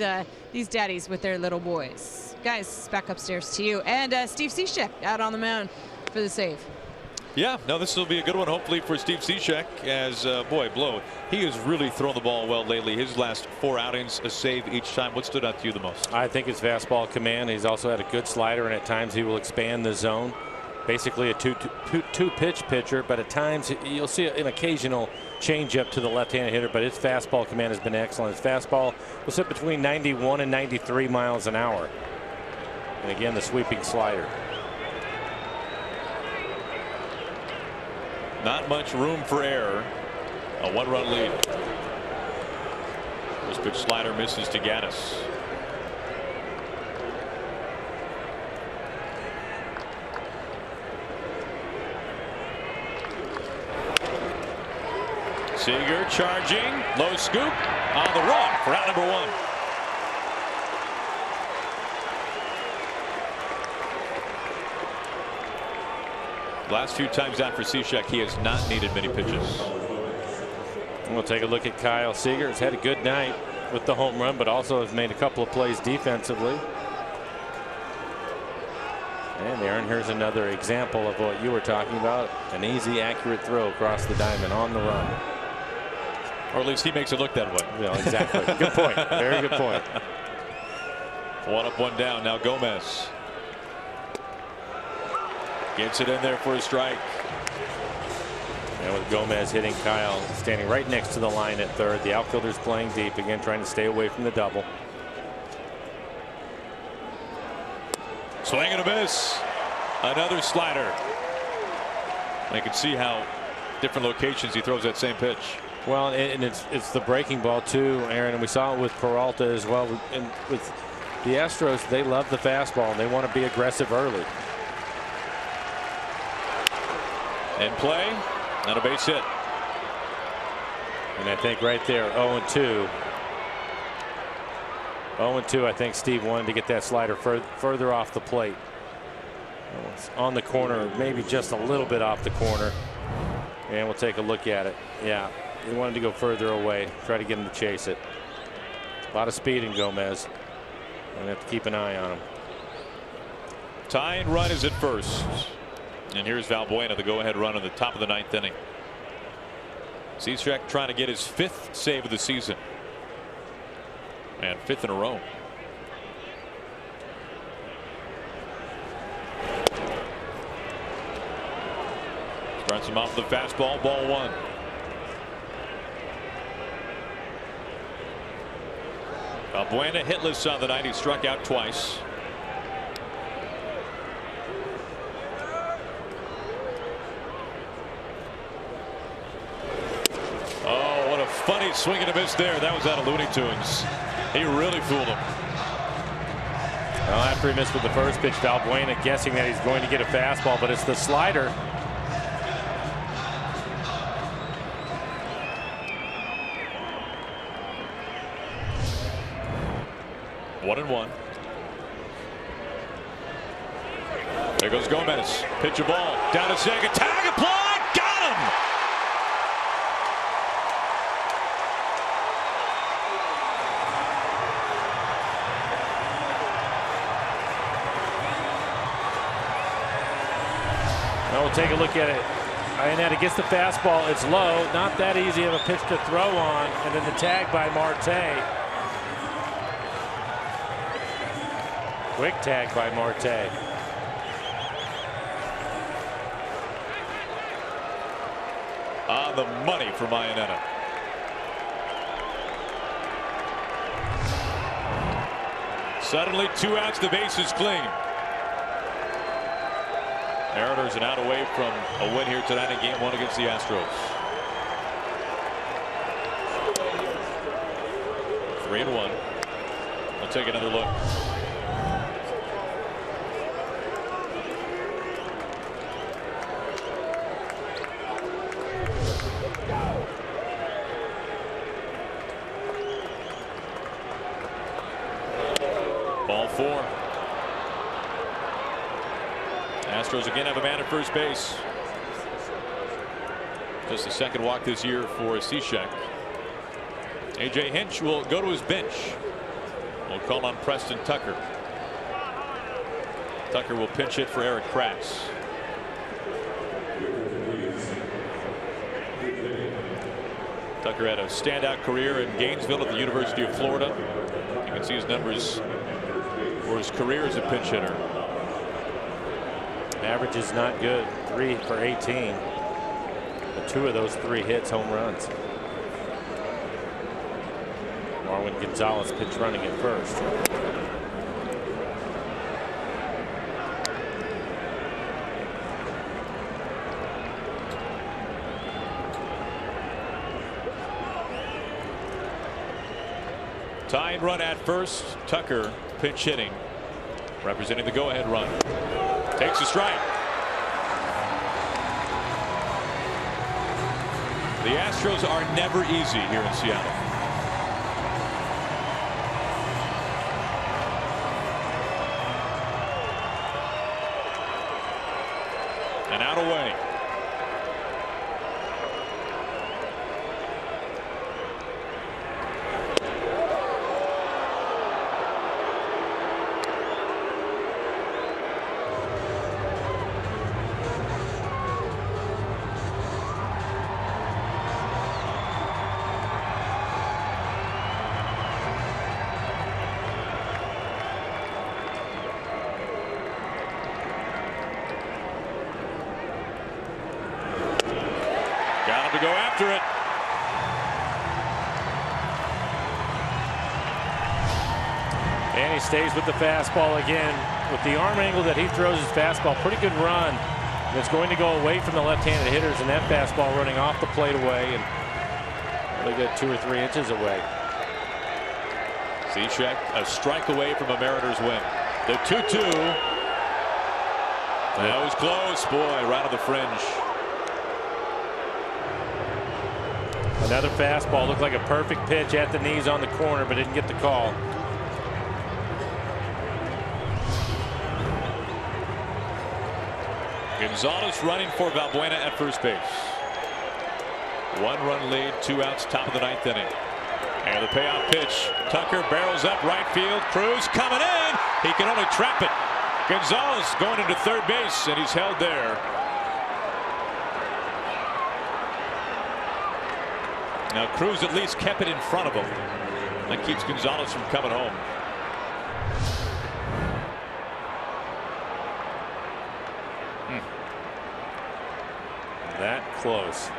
daddies with their little boys. Guys, back upstairs to you. And Steve Cishek out on the mound for the save. Yeah, no, this will be a good one, hopefully, for Steve Cishek, as boy, Blow, he has really thrown the ball well lately. His last 4 outings, a save each time. What stood out to you the most? I think his fastball command. He's also had a good slider, and at times he will expand the zone. Basically a two-pitch pitcher, but at times you'll see an occasional changeup to the left-handed hitter, but his fastball command has been excellent. His fastball will sit between 91 and 93 miles an hour. And again, the sweeping slider. Not much room for error. A 1-run lead. This pitch slider misses to Gaddis. Seager charging, low scoop on the run for out number 1. Last few times out for Cishek, he has not needed many pitches. We'll take a look at Kyle Seager. He's had a good night with the home run, but also has made a couple of plays defensively. And Aaron, here's another example of what you were talking about: an easy, accurate throw across the diamond on the run. Or at least he makes it look that way. Yeah, exactly. Good point. Very good point. 1 up, 1 down. Now Gomez gets it in there for a strike. And with Gomez hitting Kyle, standing right next to the line at third, the outfielder's playing deep again, trying to stay away from the double. Swing and a miss. Another slider. I can see how different locations he throws that same pitch. Well, and it's the breaking ball too, Aaron, and we saw it with Peralta as well. And with the Astros, they love the fastball and they want to be aggressive early. In play, and a base hit. And I think right there, 0-2. 0-2. I think Steve wanted to get that slider further off the plate. It's on the corner, maybe just a little bit off the corner. And we'll take a look at it. Yeah, he wanted to go further away, try to get him to chase it. A lot of speed in Gomez. Gonna have to keep an eye on him. Tying run is at first. And here's Valbuena, the go-ahead run in the top of the 9th inning. Cishek trying to get his 5th save of the season. And 5th in a row. Starts him off with the fastball, ball 1. Valbuena hitless on the night. He struck out twice. Oh, what a funny swing and a miss there. That was out of Looney Tunes. He really fooled him. Well, after he missed with the first pitch, Valbuena guessing that he's going to get a fastball, but it's the slider. One and one. There goes Gomez. Pitch a ball down to second. Tag applied. Got him. Now we'll take a look at it. Iannetta gets the fastball. It's low. Not that easy of a pitch to throw on. And then the tag by Marte. Quick tag by Marte. On the money for Iannetta. Suddenly 2 outs, the base is clean. Mariners an out away from a win here tonight in game 1 against the Astros. 3-1. We'll take another look. Ball 4. Astros again have a man at first base. Just the 2nd walk this year for Cishek. A.J. Hinch will go to his bench. We'll call on Preston Tucker. Tucker will pinch hit for Eric Kratz. Tucker had a standout career in Gainesville at the University of Florida. You can see his numbers for his career as a pinch hitter. Average is not good. 3 for 18. But 2 of those 3 hits, home runs. Marwin Gonzalez pitch running at first. Tying run at first. Tucker pinch hitting, representing the go-ahead run. Takes a strike. The Astros are never easy here in Seattle. And out away. Got him to go after it. And he stays with the fastball again. With the arm angle that he throws his fastball, pretty good run. And it's going to go away from the left-handed hitters, and that fastball running off the plate away and only got 2 or 3 inches away. Cishek a strike away from a Mariners win. The 2-2. That was close, boy, right on the fringe. Another fastball looked like a perfect pitch at the knees on the corner, but didn't get the call. Gonzalez running for Valbuena at first base. 1-run lead, 2 outs, top of the 9th inning. And the payoff pitch. Tucker barrels up right field. Cruz coming in. He can only trap it. Gonzalez going into third base, and he's held there. Now Cruz at least kept it in front of him. That keeps Gonzalez from coming home. That close.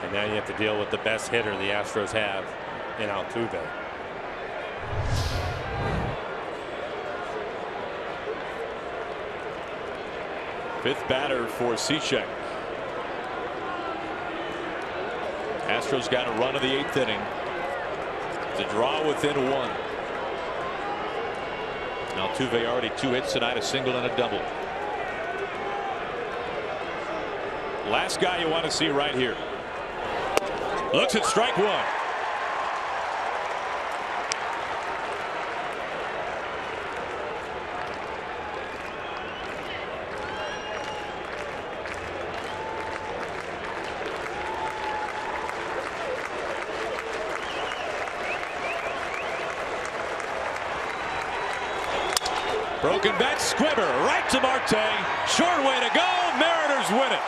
And now you have to deal with the best hitter the Astros have in Altuve. Fifth batter for Cishek. Astros got a run in the 8th inning to draw within 1. Altuve already 2 hits tonight, a single and a double. Last guy you want to see right here. Looks at strike 1. Broken bat, Squibber right to Marte. Short way to go. Mariners win it.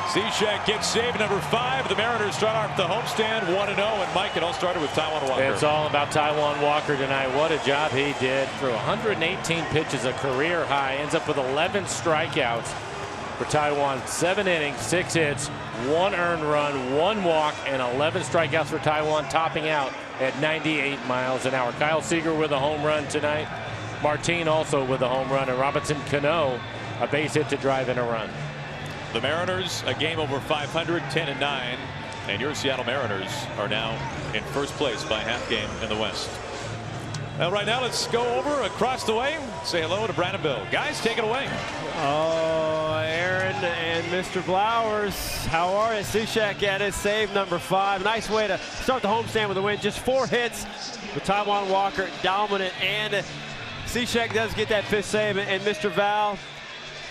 Cishek gets save number 5. The Mariners start off the homestand 1-0. And Mike, it all started with Taijuan Walker. It's all about Taijuan Walker tonight. What a job he did. Through 118 pitches, a career high. Ends up with 11 strikeouts for Taijuan. 7 innings, 6 hits, 1 earned run, 1 walk, and 11 strikeouts for Taijuan, topping out at 98 miles an hour. Kyle Seager with a home run tonight. Martin also with a home run, and Robinson Cano a base hit to drive in a run. The Mariners a game over 500, 10-9, and your Seattle Mariners are now in first place by half game in the West. Well, right now let's go over across the way. Say hello to Brandon Bill. Guys, take it away. Oh, Aaron and Mr. Blowers, how are you? Cishek at his save number 5. Nice way to start the homestand with a win. Just 4 hits with Taijuan Walker dominant, and Cishek does get that 5th save. And Mr. Val,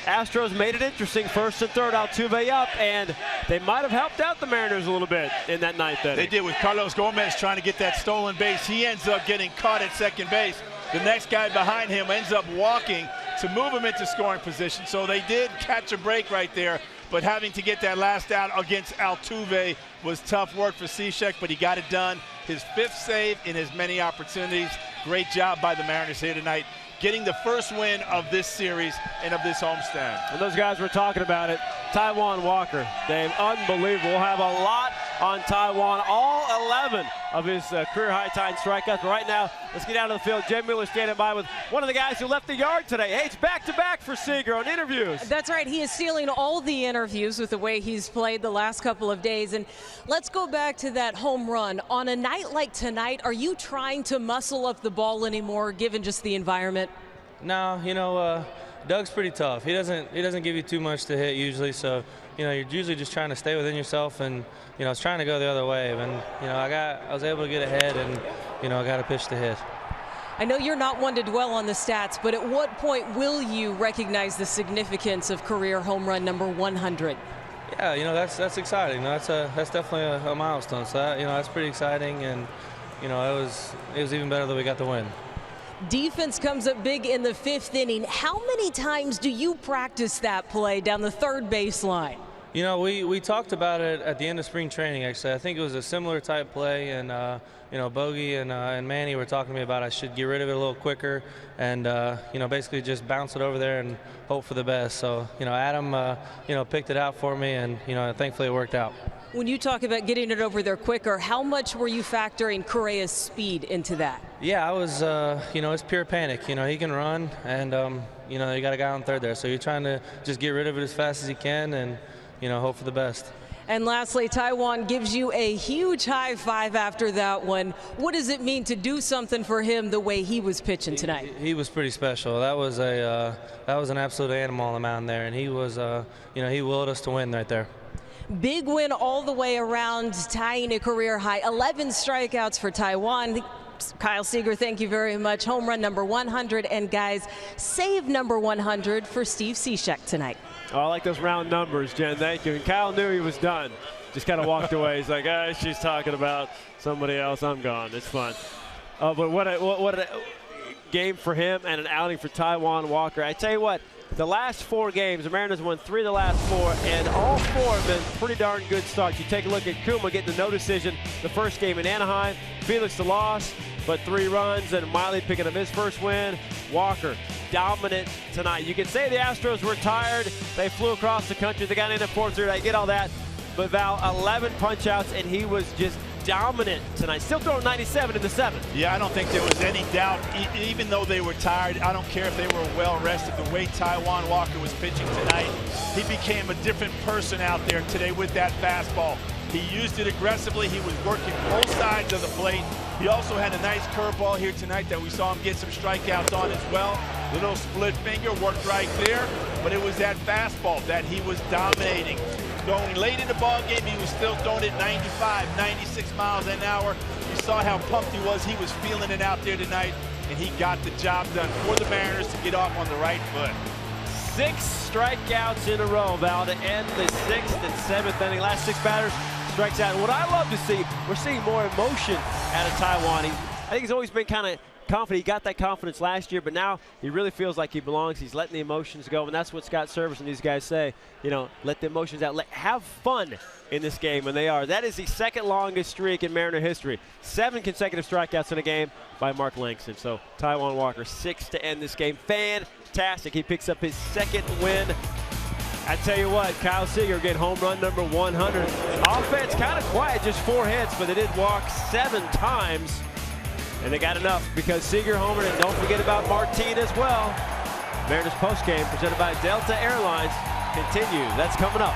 Astros made it interesting. 1st and 3rd, Altuve up, and they might have helped out the Mariners a little bit in that 9th inning. They did, with Carlos Gomez trying to get that stolen base. He ends up getting caught at second base. The next guy behind him ends up walking to move him into scoring position. So they did catch a break right there, but having to get that last out against Altuve was tough work for Cishek, but he got it done. His 5th save in as many opportunities. Great job by the Mariners here tonight, getting the first win of this series and of this homestand. And those guys were talking about it. Taijuan Walker, Dave, unbelievable. We'll have a lot on Taijuan, all 11 of his career-high time strikeouts. But right now, let's get out of the field. Jim Mueller standing by with one of the guys who left the yard today. Hey, it's back-to-back for Seager on interviews. That's right. He is stealing all the interviews with the way he's played the last couple of days. And let's go back to that home run. On a night like tonight, are you trying to muscle up the ball anymore, given just the environment? No, you know, Doug's pretty tough. He doesn't give you too much to hit usually, so you know you're usually just trying to stay within yourself, and you know I was trying to go the other way, and you know I was able to get ahead, and you know I got a pitch to hit. I know you're not one to dwell on the stats, but at what point will you recognize the significance of career home run number 100? Yeah, you know that's exciting. That's definitely a milestone. So that, you know that's pretty exciting, and you know it was even better that we got the win. Defense comes up big in the 5th inning. How many times do you practice that play down the 3rd baseline? You know, we talked about it at the end of spring training, actually. I think it was a similar type play, and you know, Bogey and Manny were talking to me about I should get rid of it a little quicker and you know, basically just bounce it over there and hope for the best. So, you know, Adam you know, picked it out for me, and you know, thankfully it worked out. When you talk about getting it over there quicker, how much were you factoring Correa's speed into that? Yeah, I was, you know, it's pure panic. You know, he can run, and, you know, you got a guy on 3rd there. So you're trying to just get rid of it as fast as you can and, you know, hope for the best. And lastly, Taijuan gives you a huge high five after that one. What does it mean to do something for him the way he was pitching tonight? He was pretty special. That was an absolute animal on the mound there, and he was, you know, he willed us to win right there. Big win all the way around, tying a career high. 11 strikeouts for Taijuan. Kyle Seager, thank you very much. Home run number 100, and guys, save number 100 for Steve Cishek tonight. Oh, I like those round numbers, Jen. Thank you. And Kyle knew he was done. Just kind of walked away. He's like, she's talking about somebody else. I'm gone. It's fun. But what a game for him and an outing for Taijuan Walker. I tell you what, the last 4 games, the Mariners won 3 of the last 4, and all 4 have been pretty darn good starts. You take a look at Kuma getting the no decision the first game in Anaheim, Felix the loss, but 3 runs, and Miley picking up his first win. Walker dominant tonight. You can say the Astros were tired. They flew across the country. They got in the 4th inning. I get all that. But Val, 11 punch-outs, and he was just dominant tonight. Still throwing 97 in the 7th. Yeah, I don't think there was any doubt. Even though they were tired, I don't care if they were well rested. The way Taijuan Walker was pitching tonight, he became a different person out there today with that fastball. He used it aggressively. He was working both sides of the plate. He also had a nice curveball here tonight that we saw him get some strikeouts on as well. Little split finger worked right there, but it was that fastball that he was dominating. Going late in the ball game, he was still throwing it 95, 96 miles an hour. You saw how pumped he was. He was feeling it out there tonight, and he got the job done for the Mariners to get off on the right foot. 6 strikeouts in a row, Val, to end the 6th and 7th inning. Last 6 batters strikes out. And what I love to see, we're seeing more emotion out of Taijuan. I think he's always been kind of confident. He got that confidence last year, but now he really feels like he belongs. He's letting the emotions go, and that's what Scott Service and these guys say. You know, let the emotions out. Have fun in this game, and they are. That is the 2nd longest streak in Mariner history. 7 consecutive strikeouts in a game by Mark Langston. So Taijuan Walker, 6 to end this game. Fantastic. He picks up his 2nd win. I tell you what, Kyle Seager getting home run number 100. Offense kind of quiet, just 4 hits, but they did walk 7 times. And they got enough because Seager homered, and don't forget about Martin as well. Mariners postgame presented by Delta Airlines continues. That's coming up.